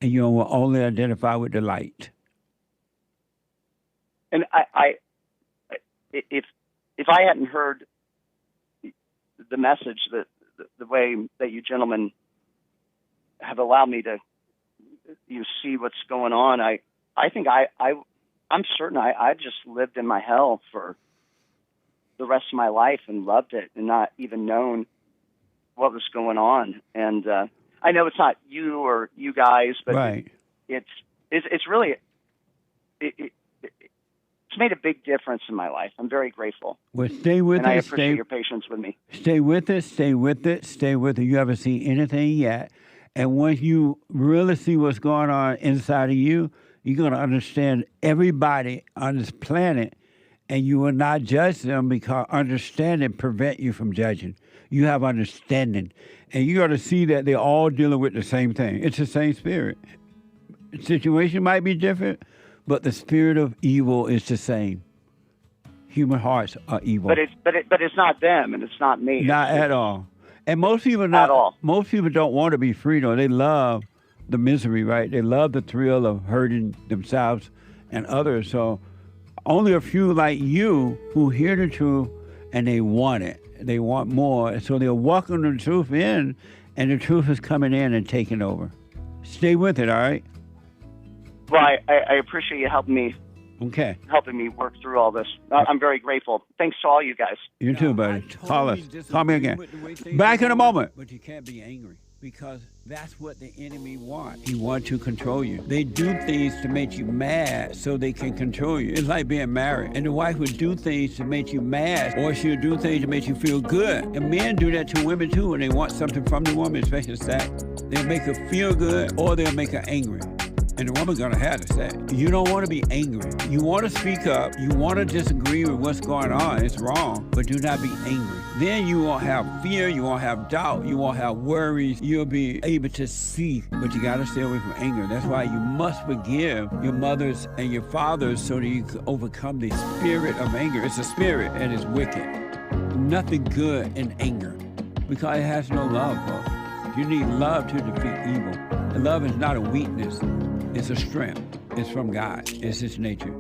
and you will only identify with the light. And if I hadn't heard the message that the way that you gentlemen have allowed me to see what's going on, I think I'm certain I just lived in my hell for the rest of my life and loved it and not even known what was going on. And I know it's not you or you guys, but right. It's really it's made a big difference in my life. I'm very grateful. Well, stay with and it. I appreciate your patience with me. Stay with it. Stay with it. Stay with it. You haven't seen anything yet. And once you really see what's going on inside of you, you're going to understand everybody on this planet, and you will not judge them because understanding prevents you from judging. You have understanding. And you're going to see that they're all dealing with the same thing. It's the same spirit. The situation might be different, but the spirit of evil is the same. Human hearts are evil. But it's not them, and it's not me. Not at all. And most people don't want to be free, though. They love the misery, right? They love the thrill of hurting themselves and others. So only a few like you who hear the truth and they want it. They want more. So they're walking the truth in, and the truth is coming in and taking over. Stay with it, all right? Well, I appreciate you helping me work through all this. I'm very grateful. Thanks to all you guys. You too, buddy. Call us. Call me again. Back in a moment. But you can't be angry because that's what the enemy wants. He wants to control you. They do things to make you mad so they can control you. It's like being married. And the wife would do things to make you mad, or she'll do things to make you feel good. And men do that to women too when they want something from the woman, especially sex. They'll make her feel good, or they'll make her angry. And the woman's gonna have to say, you don't want to be angry. You want to speak up. You want to disagree with what's going on. It's wrong, but do not be angry. Then you won't have fear. You won't have doubt. You won't have worries. You'll be able to see, but you got to stay away from anger. That's why you must forgive your mothers and your fathers so that you can overcome the spirit of anger. It's a spirit and it's wicked. Nothing good in anger because it has no love, folks. You need love to defeat evil. And love is not a weakness. It's a strength. It's from God. It's His nature.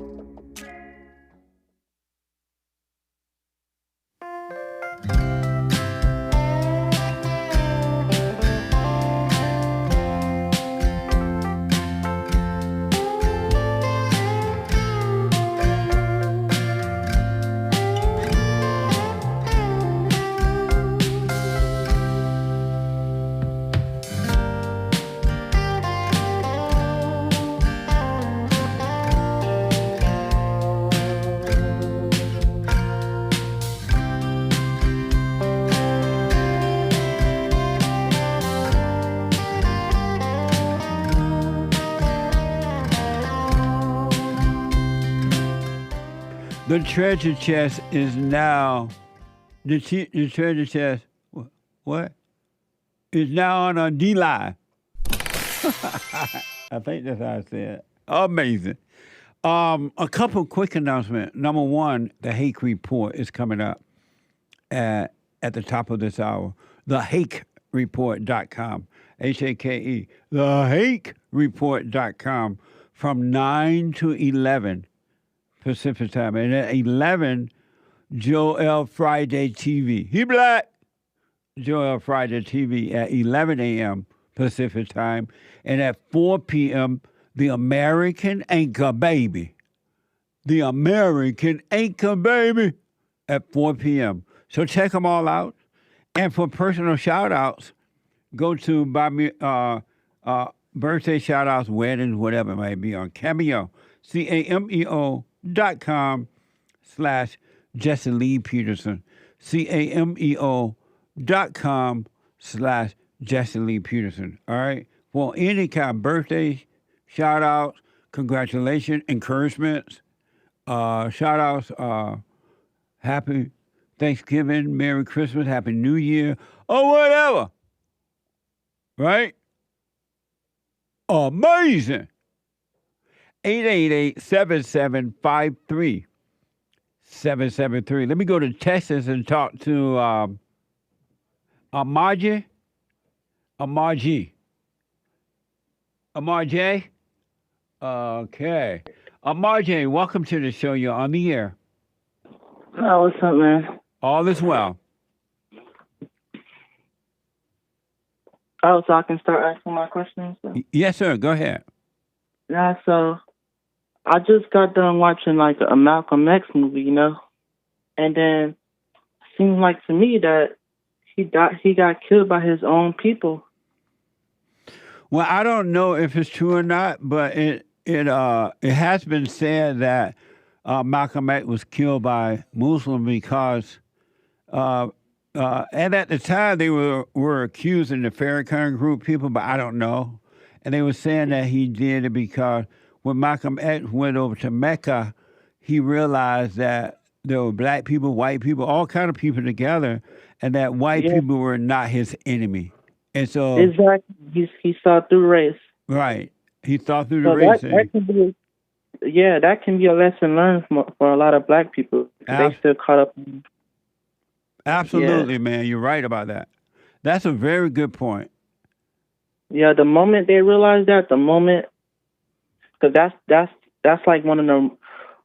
The treasure chest is now, the treasure chest, what? Is now on a D-Live. I think that's how I said it. Amazing. A couple quick announcements. Number one, the Hake Report is coming up at the top of this hour. TheHakeReport.com. H-A-K-E. TheHakeReport.com from 9 to 11 Pacific time. And at 11, Joel Friday TV. He black. Joel Friday TV at 11 a.m. Pacific time. And at 4 p.m., The American Anchor Baby. The American Anchor Baby at 4 p.m. So check them all out. And for personal shout-outs, go to birthday shout-outs, weddings, whatever it might be on Cameo, cameo.com/Jesse Lee Peterson, cameo.com/Jesse Lee Peterson. All right? For any kind of birthday shout-outs, congratulations, encouragements, shout-outs, happy Thanksgiving, Merry Christmas, Happy New Year, or whatever. Right? Amazing. 888-7753-773. Let me go to Texas and talk to AMAJE. AMAJE. AMAJE? Okay. AMAJE, welcome to the show. You're on the air. Oh, what's up, man? All is well. Oh, so I can start asking my questions? So. Yes, sir. Go ahead. Yeah, so I just got done watching like a Malcolm X movie, you know? And then it seems like to me that he got killed by his own people. Well, I don't know if it's true or not, but it has been said that Malcolm X was killed by Muslims because, and at the time they were accusing the Farrakhan group people, but I don't know. And they were saying that he did it because when Malcolm X went over to Mecca, he realized that there were black people, white people, all kind of people together, and that white people were not his enemy. And so exactly, he saw through race. Right, he saw through the race. That can be a lesson learned for a lot of black people. They still caught up. Absolutely, man. You're right about that. That's a very good point. Yeah, the moment they realize that, because that's like one of the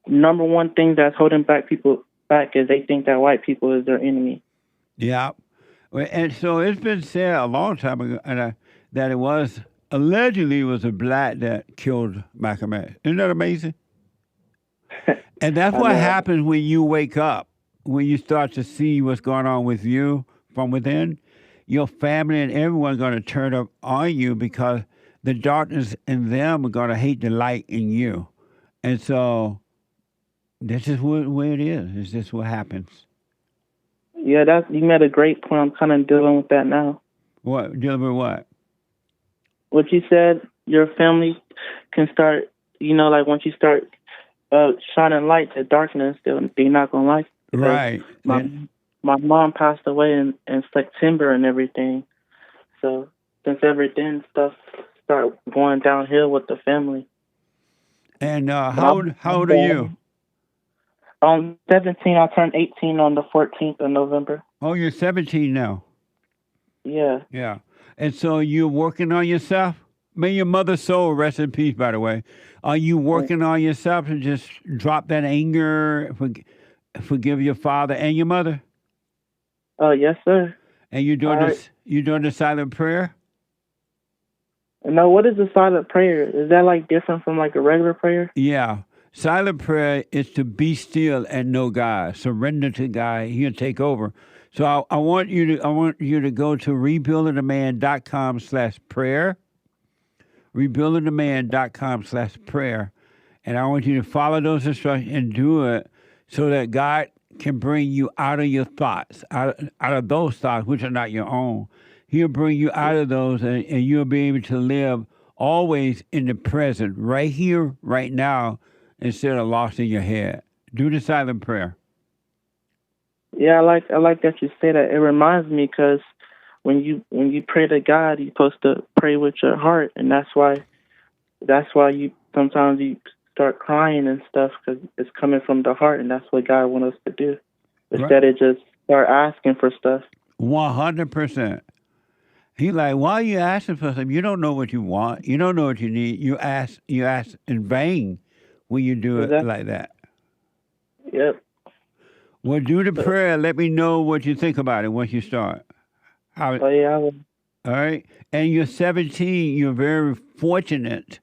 number one things that's holding black people back is they think that white people is their enemy. Yeah, and so it's been said a long time ago that it was allegedly a black that killed Malcolm X. Isn't that amazing? And that's what happens when you wake up, when you start to see what's going on with you from within. Your family and everyone going to turn up on you because the darkness in them are going to hate the light in you. And so this is the way it is. It's just what happens. Yeah, you made a great point. I'm kind of dealing with that now. What? Dealing with what? What you said, your family can start, like once you start shining light to darkness, they're not going to like it. Right. My mom passed away in September and everything. So since ever then, stuff started going downhill with the family. And how old are you? I'm 17. I turned 18 on the 14th of November. Oh, you're 17 now. Yeah. Yeah. And so you're working on yourself? May your mother's soul rest in peace, by the way. Are you working on yourself to just drop that anger, forgive your father and your mother? Yes, sir. And you're doing you doing the silent prayer? No, what is the silent prayer? Is that like different from like a regular prayer? Yeah. Silent prayer is to be still and know God. Surrender to God. He'll take over. So I want you to go to rebuildingtheman.com/prayer. Rebuildingtheman.com/prayer. And I want you to follow those instructions and do it so that God can bring you out of your thoughts, out of those thoughts, which are not your own. He'll bring you out of those, and you'll be able to live always in the present, right here, right now, instead of lost in your head. Do the silent prayer. Yeah, I like that you say that. It reminds me because when you pray to God, you're supposed to pray with your heart, and that's why you sometimes you start crying and stuff because it's coming from the heart, and that's what God wants us to do instead of just start asking for stuff. 100%. He like, why are you asking for something? You don't know what you want. You don't know what you need. You ask in vain when you do it like that. Yep. Well, do the prayer. Let me know what you think about it once you start. Oh, yeah, I will. All right. And you're 17. You're very fortunate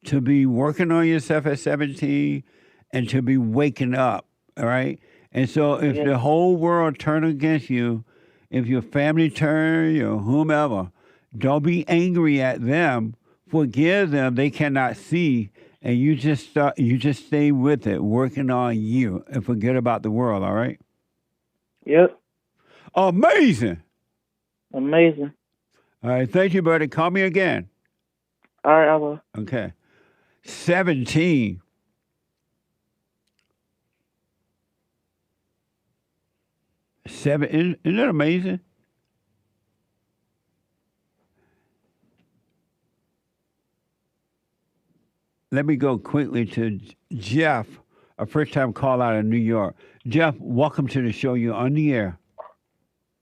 to be working on yourself at 17 and to be waking up. All right. And so if the whole world turn against you, if your family turn, or whomever, don't be angry at them. Forgive them. They cannot see. And you just stay with it, working on you, and forget about the world, all right? Yep. Amazing. Amazing. All right, thank you, buddy. Call me again. All right, I will. Okay. 17. Isn't that amazing? Let me go quickly to Jeff, a first-time call out of New York. Jeff, welcome to the show. You're on the air.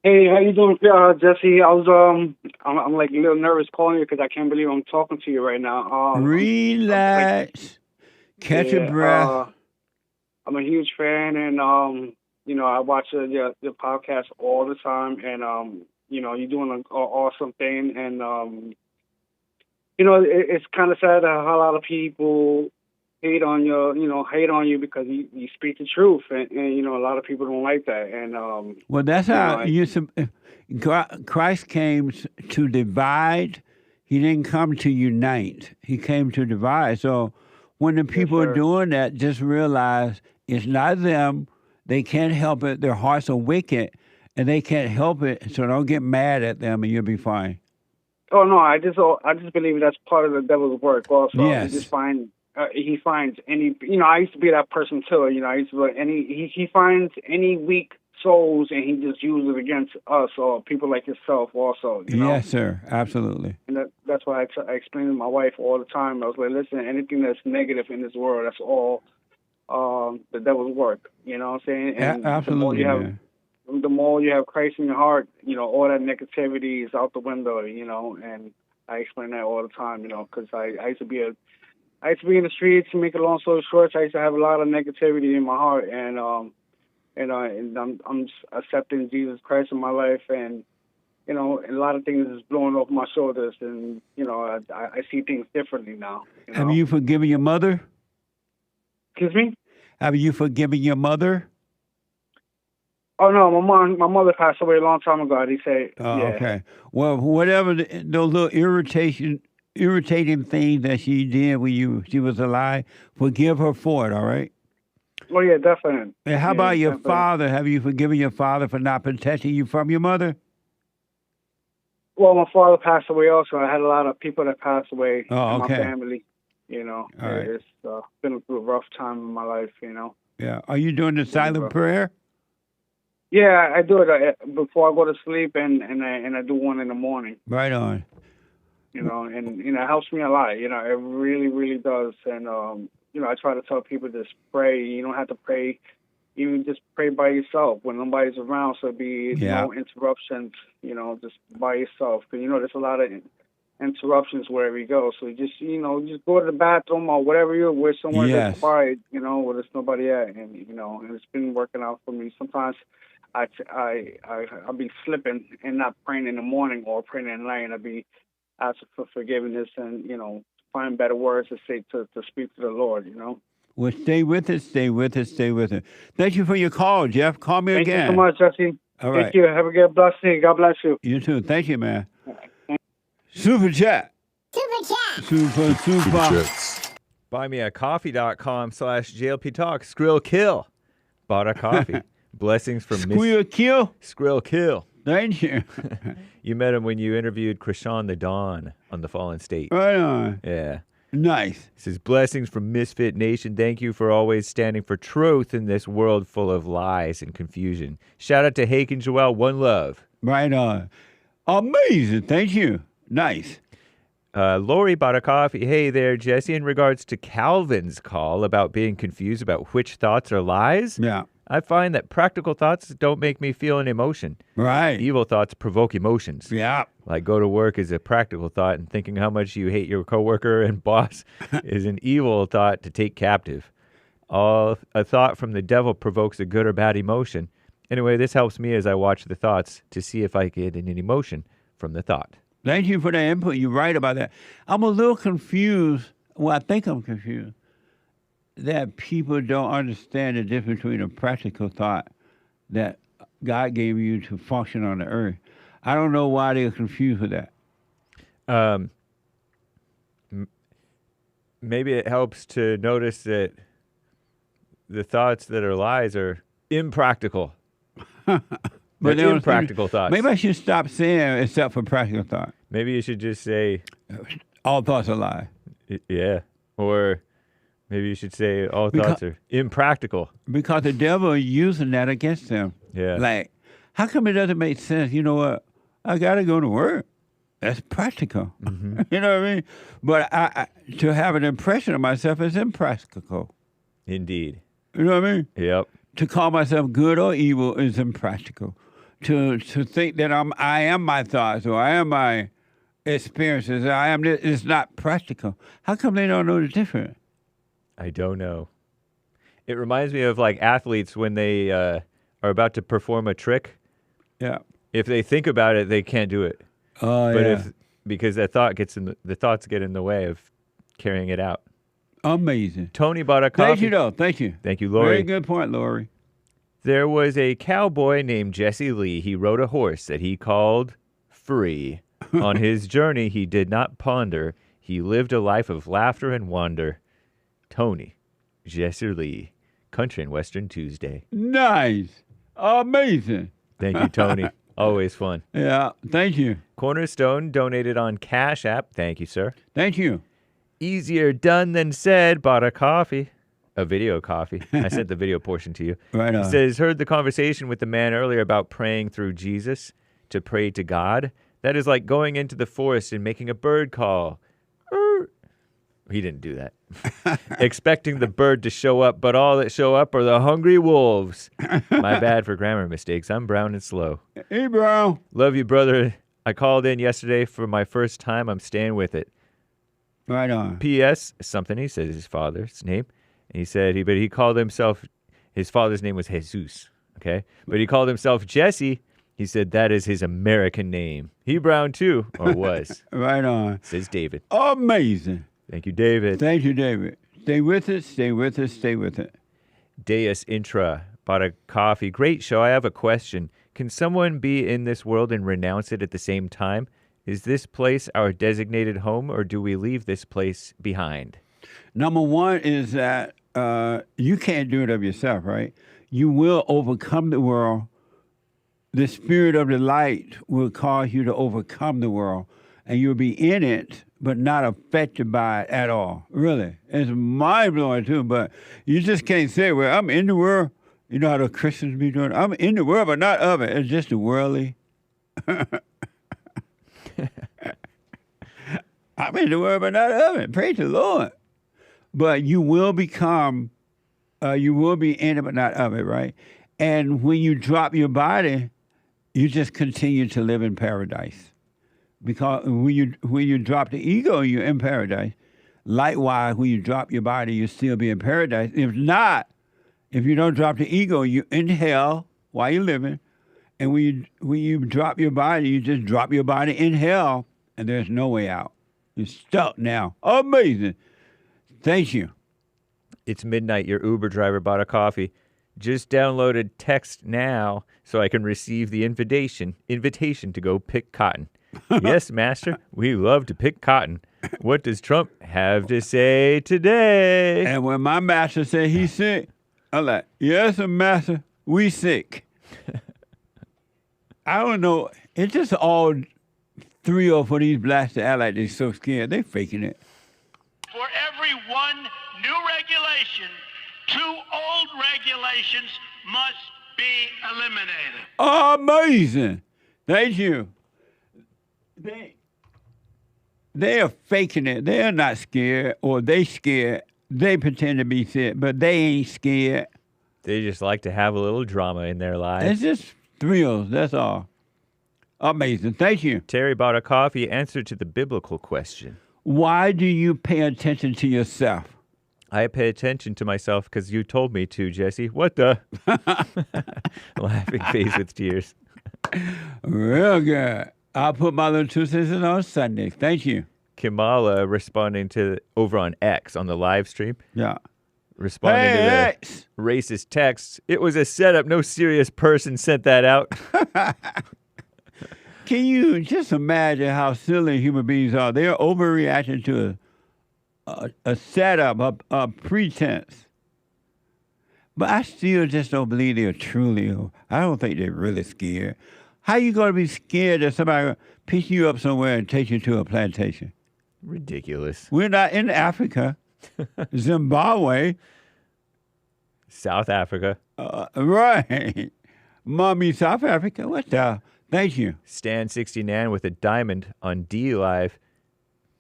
Hey, how you doing, Jesse? I'm like a little nervous calling you because I can't believe I'm talking to you right now. Relax. Catch your breath. I'm a huge fan, and I watch your podcast all the time, and you're doing an awesome thing, and it's kind of sad that a lot of people hate on you because you speak the truth, and a lot of people don't like that, and well, that's how Christ came to divide. He didn't come to unite. He came to divide. So when the people are doing that, just realize it's not them. They can't help it. Their hearts are wicked, and they can't help it. So don't get mad at them, and you'll be fine. Oh no, I just believe that's part of the devil's work. Also, yes. He finds any. I used to be that person too. I used to he finds any weak souls and he just uses it against us or people like yourself. Also, Yes, sir. Absolutely. And that's why I explain to my wife all the time. I was like, listen, anything that's negative in this world, that's all the devil's work. You know what I'm saying? And absolutely, the more you have Christ in your heart, all that negativity is out the window, and I explain that all the time, because I used to be in the streets. To make a long story short, I used to have a lot of negativity in my heart, and I'm accepting Jesus Christ in my life, and a lot of things is blowing off my shoulders, and I see things differently now. Have you forgiven your mother? Excuse me? Have you forgiven your mother? Oh no, my mother passed away a long time ago. They say. Oh, yeah. Okay. Well, whatever those little irritating things that she did when she was alive, forgive her for it. All right. Oh yeah, definitely. And how about your father? Have you forgiven your father for not protecting you from your mother? Well, my father passed away also. I had a lot of people that passed away in my okay. family. All right. It's been a rough time in my life. Yeah. Are you doing the silent prayer? Yeah, I do it before I go to sleep, and I do one in the morning. Right on. And it helps me a lot. It really, really does. And I try to tell people just pray. You don't have to pray. Even just pray by yourself when nobody's around, so be no interruptions. Just by yourself, because there's a lot of interruptions wherever you go. So just just go to the bathroom or whatever you're with, somewhere that's quiet. Where there's nobody at, and and it's been working out for me. Sometimes I'll be slipping and not praying in the morning or praying at night. I'll be asking for forgiveness and find better words to say to speak to the Lord. Well, stay with it. Stay with it. Stay with it. Thank you for your call, Jeff. Call me again. Thank you so much, Jesse. All right. Thank you. Have a good blessing. God bless you. You too. Thank you, man. Super chat. Super chats. BuyMeACoffee.com/JLP Talk. Skrill Kill. Bought a coffee. Blessings from Skrill Kill. Thank you. You met him when you interviewed Krishan the Dawn on The Fallen State. Right on. Yeah. Nice. It says, blessings from Misfit Nation. Thank you for always standing for truth in this world full of lies and confusion. Shout out to Hake and Joel. One love. Right on. Amazing. Thank you. Nice. Lori bought a coffee. Hey there, Jesse. In regards to Calvin's call about being confused about which thoughts are lies, yeah, I find that practical thoughts don't make me feel an emotion. Right. Evil thoughts provoke emotions. Yeah. Like go to work is a practical thought, and thinking how much you hate your coworker and boss is an evil thought to take captive. A thought from the devil provokes a good or bad emotion. Anyway, this helps me as I watch the thoughts to see if I get an emotion from the thought. Thank you for that input. You're right about that. I'm a little confused. Well, I think I'm confused that people don't understand the difference between a practical thought that God gave you to function on the earth. I don't know why they're confused with that. Maybe it helps to notice that the thoughts that are lies are impractical. But they're impractical thoughts. Maybe I should stop saying except for practical thought. Maybe you should just say all thoughts are lies. Yeah. Or maybe you should say all thoughts are impractical. Because the devil is using that against them. Yeah. Like, how come it doesn't make sense? You know what? I got to go to work. That's practical. Mm-hmm. You know what I mean? But I to have an impression of myself is impractical. Indeed. You know what I mean? Yep. To call myself good or evil is impractical. To think that I am my thoughts or I am my experiences, I am this, is not practical. How come they don't know the difference? I don't know. It reminds me of like athletes when they are about to perform a trick. Yeah. If they think about it, they can't do it. Oh, but yeah. Because that thought the thoughts get in the way of carrying it out. Amazing. Tony bought a coffee. Thank you, though. Thank you. Thank you, Lori. Very good point, Lori. There was a cowboy named Jesse Lee. He rode a horse that he called Free. On his journey, he did not ponder. He lived a life of laughter and wonder. Tony, Jesse Lee, Country and Western Tuesday. Nice. Amazing. Thank you, Tony. Always fun. Yeah, thank you. Cornerstone donated on Cash App. Thank you, sir. Thank you. Easier done than said. Bought a coffee. A video coffee. I sent the video portion to you. Right on. It says, heard the conversation with the man earlier about praying through Jesus to pray to God. That is like going into the forest and making a bird call. He didn't do that. Expecting the bird to show up, but all that show up are the hungry wolves. My bad for grammar mistakes. I'm brown and slow. Hey, bro. Love you, brother. I called in yesterday for my first time. I'm staying with it. Right on. P.S. Something he says his father's name. And he said he called himself, his father's name was Jesus, okay? But he called himself Jesse. He said that is his American name. He brown too, or was. Right on. Says David. Amazing. Thank you, David. Thank you, David. Stay with it, stay with it, stay with it. Deus Intra bought a coffee. Great show. I have a question. Can someone be in this world and renounce it at the same time? Is this place our designated home, or do we leave this place behind? Number one is that you can't do it of yourself, right? You will overcome the world. The spirit of the light will cause you to overcome the world, and you'll be in it, but not affected by it at all. Really. It's mind-blowing, too, but you just can't say, well, I'm in the world. You know how the Christians be doing? I'm in the world, but not of it. It's just the worldly. I'm in the world, but not of it. Praise the Lord. But you will become, you will be in it, but not of it, right? And when you drop your body, you just continue to live in paradise. Because when you drop the ego, you're in paradise. Likewise, when you drop your body, you'll still be in paradise. If not, if you don't drop the ego, you're in hell while you're living. And when you drop your body, you just drop your body in hell, and there's no way out. You're stuck now. Amazing. Thank you. It's midnight. Your Uber driver bought a coffee. Just downloaded Text Now so I can receive the invitation to go pick cotton. Yes, master, we love to pick cotton. What does Trump have to say today? And when my master said he's sick, I'm like, yes, master, we sick. I don't know. It's just all 3 or 4 these blacks that act like they're so scared. They faking it. for every one new regulation, 2 old regulations must be eliminated. Amazing. Thank you. They are faking it. They are not scared, or they scared. They pretend to be sick, but they ain't scared. They just like to have a little drama in their lives. It's just thrills. That's all. Amazing. Thank you. Terry bought a coffee. Answer to the biblical question. Why do you pay attention to yourself? I pay attention to myself because you told me to, Jesse. What the? Laughing face with tears. Real good. I'll put my little 2 cents in on Sunday. Thank you. Kamala responding to over on X on the live stream. Yeah. Responding to X. the racist texts. It was a setup. No serious person sent that out. Can you just imagine how silly human beings are? They're overreacting to a setup, a pretense. But I still just don't believe they're truly. I don't think they're really scared. How you going to be scared that somebody pick you up somewhere and take you to a plantation? Ridiculous. We're not in Africa, Zimbabwe, South Africa. Right. Mommy, South Africa. What the? Thank you. Stan69 with a diamond on D Live.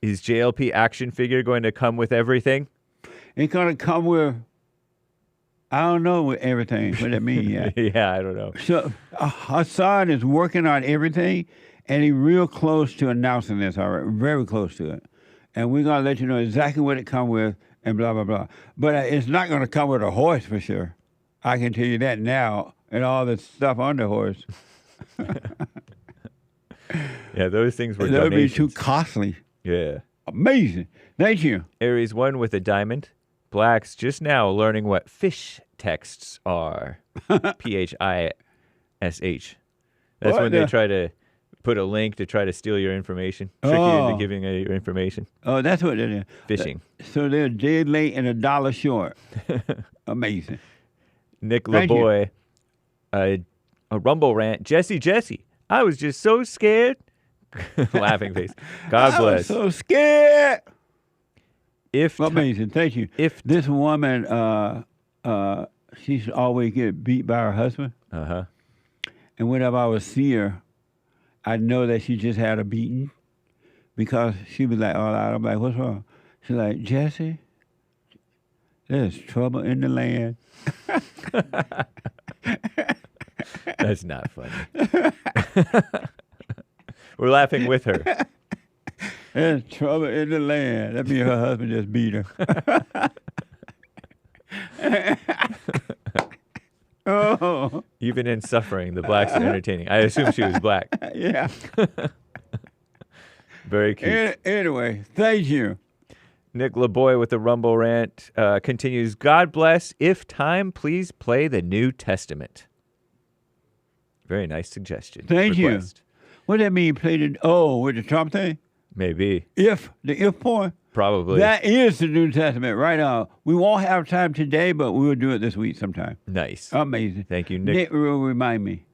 Is JLP action figure going to come with everything? It's going to come with, I don't know with everything. What that mean? Yeah. Yeah, I don't know. So Hassan is working on everything, and he's real close to announcing this, all right? Very close to it. And we're going to let you know exactly what it comes with and blah, blah, blah. But it's not going to come with a horse for sure. I can tell you that now, and all the stuff on the horse. Yeah, those things were That would be donations. too costly. Yeah. Amazing. Thank you. Aries 1 with a diamond. Blacks just now learning what fish texts are. PHISH. That's What when they the- try to put a link to try to steal your information, trick you into giving your information. Oh, that's what it is. Phishing. So they're dead late and $1 short. Amazing. Nick Thank LeBoy, a Rumble rant. Jesse, I was just so scared. Laughing face. God I was bless. so scared. If Amazing. Thank you. If this woman, she's always get beat by her husband. Uh-huh. And whenever I would see her, I know that she just had a beating because she'd be like, all out. I'm like, what's wrong? She's like, Jesse, there's trouble in the land. That's not funny. We're laughing with her. There's trouble in the land. That means her husband just beat her. Oh. Even in suffering, the blacks are entertaining. I assume she was black. Yeah. Very cute. Anyway, thank you. Nick LeBoy with the Rumble rant continues, God bless. If time, please play the New Testament. Very nice suggestion. Thank Request. you. What does that mean? Played it? With the Trump thing? Maybe. The if point? Probably. That is the New Testament right now. We won't have time today, but we will do it this week sometime. Nice. Amazing. Thank you, Nick. Nick will remind me.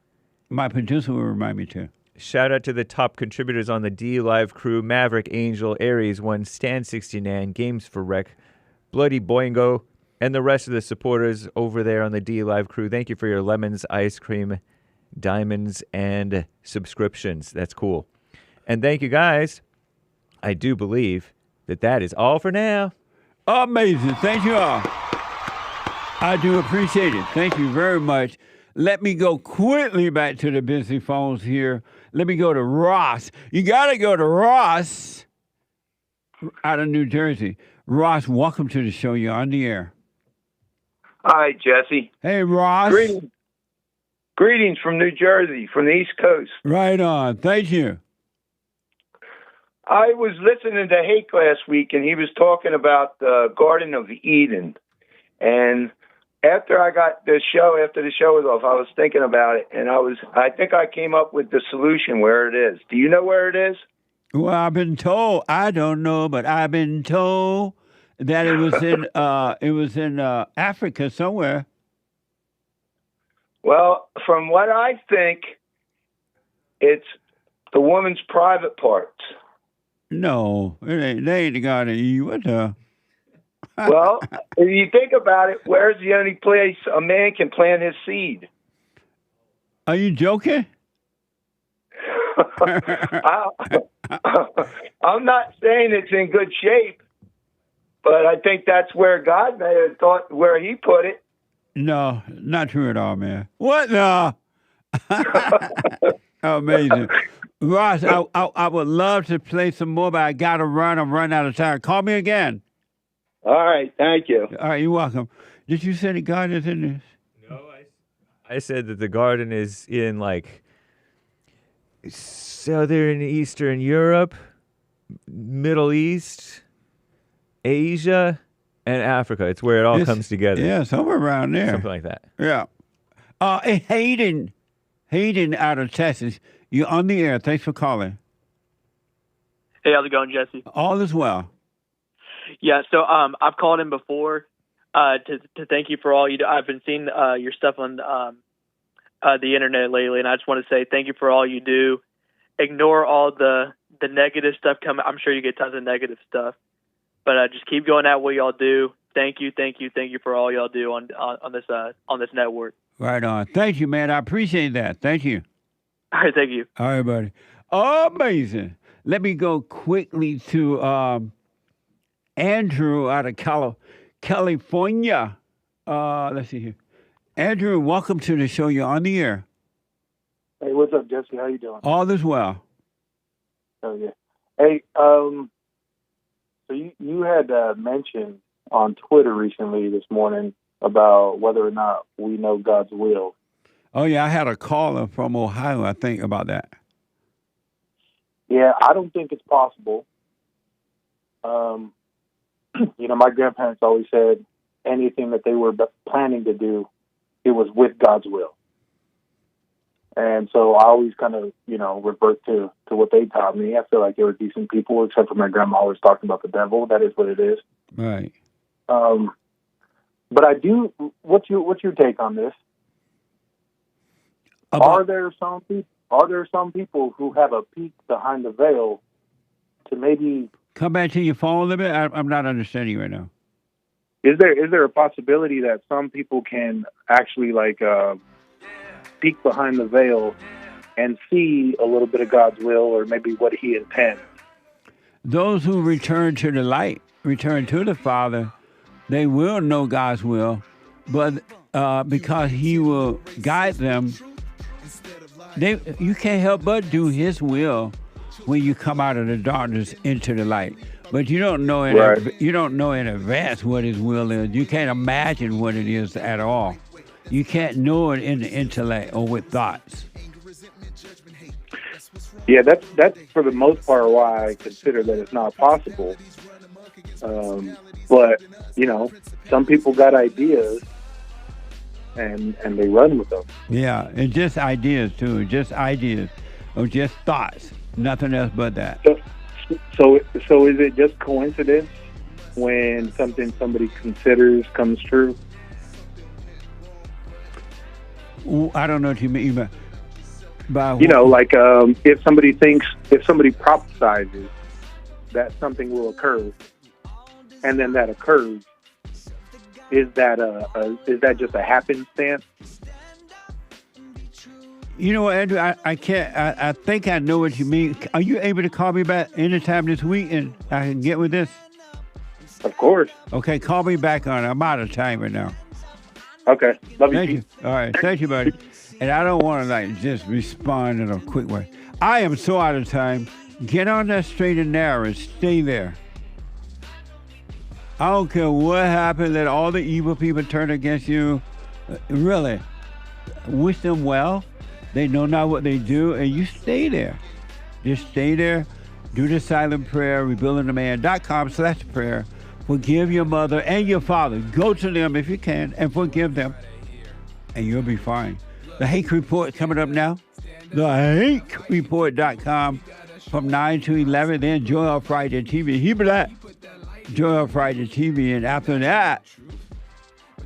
My producer will remind me too. Shout out to the top contributors on the D Live crew: Maverick, Angel, Aries 1, Stan69, Games for Rec, Bloody Boingo, and the rest of the supporters over there on the D Live crew. Thank you for your lemons, ice cream, diamonds, and subscriptions. That's cool. And thank you guys. I do believe that is all for now. Amazing. Thank you all. I do appreciate it. Thank you very much. Let me go quickly back to the busy phones here. Let me go to Ross. You got to go to Ross out of New Jersey. Ross, welcome to the show. You're on the air. Hi, Jesse. Hey, Ross. Greetings from New Jersey, from the East Coast. Right on. Thank you. I was listening to Hake last week, and he was talking about the Garden of Eden. And after the show was off, I was thinking about it, and I think I came up with the solution where it is. Do you know where it is? Well, I've been told. I don't know, but I've been told that it was in Africa somewhere. Well, from what I think, it's the woman's private parts. No, they ain't the Garden of Eden. What the? Well, if you think about it, where's the only place a man can plant his seed? Are you joking? I'm not saying it's in good shape, but I think that's where God may have thought where he put it. No, not true at all, man. What? No. Amazing. Ross, I would love to play some more, but I got to run. I'm running out of time. Call me again. All right. Thank you. All right. You're welcome. Did you say the God is in this? No, I said that the garden is in like Southern Eastern Europe, Middle East, Asia, and Africa. It's where it all comes together. Yeah, somewhere around there. Something like that. Yeah. Hey, Hayden out of Texas. You're on the air. Thanks for calling. Hey, how's it going, Jesse? All is well. Yeah, so I've called in before to thank you for all you do. I've been seeing your stuff on the internet lately, and I just want to say thank you for all you do. Ignore all the negative stuff coming. I'm sure you get tons of negative stuff, but just keep going at what y'all do. Thank you for all y'all do on this network. Right on. Thank you, man. I appreciate that. Thank you. All right, thank you. All right, buddy. Amazing. Let me go quickly to Andrew out of California. Let's see here. Andrew, welcome to the show. You're on the air. Hey, what's up, Jesse? How you doing? All is well. Oh, yeah. Hey, so you had mentioned on Twitter recently this morning about whether or not we know God's will. Oh, yeah. I had a caller from Ohio, I think, about that. Yeah, I don't think it's possible. My grandparents always said anything that they were planning to do, it was with God's will. And so I always kind of, revert to what they taught me. I feel like they were decent people, except for my grandma always talking about the devil. That is what it is. Right. But I do. What's your take on this? Are there some people who have a peek behind the veil to maybe come back to your phone a little bit? I'm not understanding you right now. Is there a possibility that some people can actually peek behind the veil and see a little bit of God's will or maybe what He intends? Those who return to the light, return to the Father, they will know God's will, but because He will guide them, you can't help but do His will when you come out of the darkness into the light. But you don't know in advance what His will is. You can't imagine what it is at all. You can't know it in the intellect or with thoughts. Yeah, that's for the most part why I consider that it's not possible. But some people got ideas and they run with them. Yeah, and just ideas too, just ideas or just thoughts, nothing else but that. So is it just coincidence when something somebody considers comes true? I don't know what you mean, but if somebody prophesizes that something will occur, and then that occurs, is that just a happenstance? You know what, Andrew? I can't. I think I know what you mean. Are you able to call me back anytime this week, and I can get with this? Of course. Okay, call me back on it. I'm out of time right now. Okay. Love you. Thank you. All right. Thank you, buddy. And I don't want to just respond in a quick way. I am so out of time. Get on that straight and narrow and stay there. I don't care what happened. Let all the evil people turn against you. Really. Wish them well. They know not what they do, and you stay there. Just stay there. Do the silent prayer, rebuildingtheman.com/prayer. Forgive your mother and your father. Go to them if you can and forgive them, and you'll be fine. The Hake Report coming up now. TheHakeReport.com from 9 to 11. Then Joy on Friday TV. He black. Joy on Friday TV. And after that,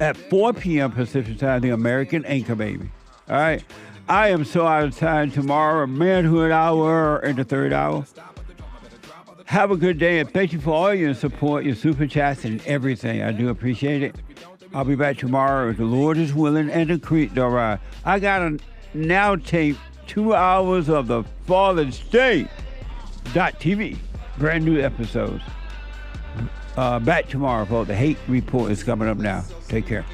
at 4 p.m. Pacific Time, the American Anchor Baby. All right. I am so out of time. Tomorrow, Manhood Hour in the third hour. Have a good day, and thank you for all your support, your super chats, and everything. I do appreciate it. I'll be back tomorrow if the Lord is willing and the creek don't rise. I got to now tape 2 hours of the Fallen State.tv. Brand new episodes. Back tomorrow, folks. The Hate Report is coming up now. Take care.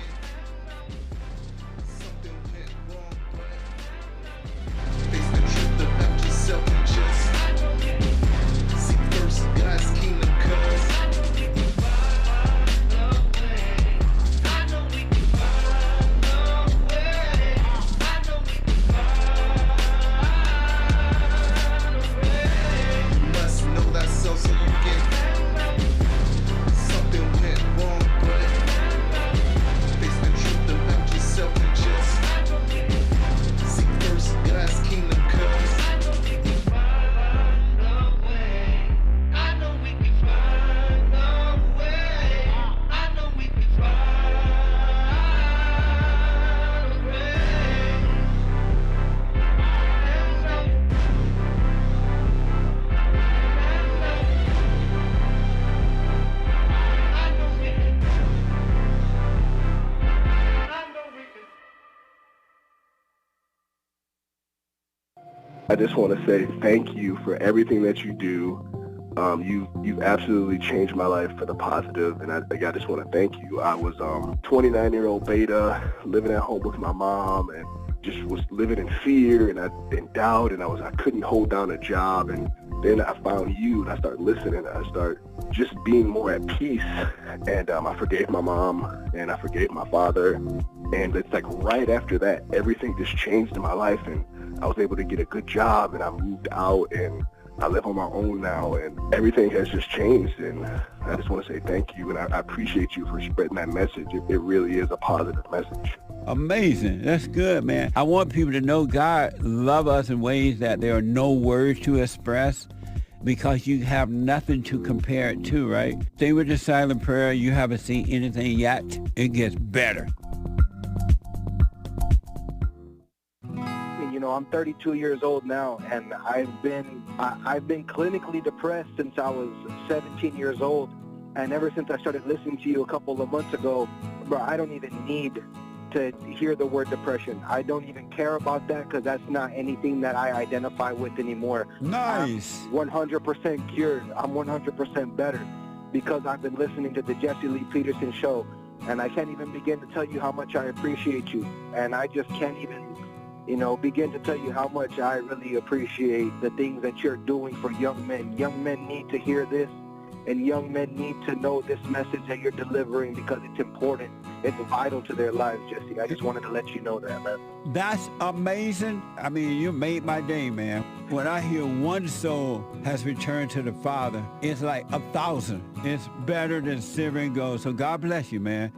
I just want to say thank you for everything that you do. You've absolutely changed my life for the positive, and I just want to thank you. I was 29-year-old beta, living at home with my mom, and just was living in fear and in doubt, and I couldn't hold down a job. And then I found you, and I started listening. I started just being more at peace, and I forgave my mom, and I forgave my father. And it's like right after that, everything just changed in my life, and I was able to get a good job, and I moved out, and I live on my own now, and everything has just changed. And I just want to say thank you, and I appreciate you for spreading that message. It really is a positive message. Amazing. That's good, man. I want people to know God loves us in ways that there are no words to express, because you have nothing to compare it to, right? Stay with the silent prayer. You haven't seen anything yet. It gets better. You know, I'm 32 years old now, and I've been clinically depressed since I was 17 years old. And ever since I started listening to you a couple of months ago, bro, I don't even need to hear the word depression. I don't even care about that, because that's not anything that I identify with anymore. Nice. I'm 100% cured. I'm 100% better because I've been listening to the Jesse Lee Peterson show, and I can't even begin to tell you how much I appreciate you. And I just can't even, begin to tell you how much I really appreciate the things that you're doing for young men. Young men need to hear this, and young men need to know this message that you're delivering, because it's important. It's vital to their lives, Jesse. I just wanted to let you know that, man. That's amazing. I mean, you made my day, man. When I hear one soul has returned to the Father, it's like 1,000. It's better than silver and gold. So God bless you, man.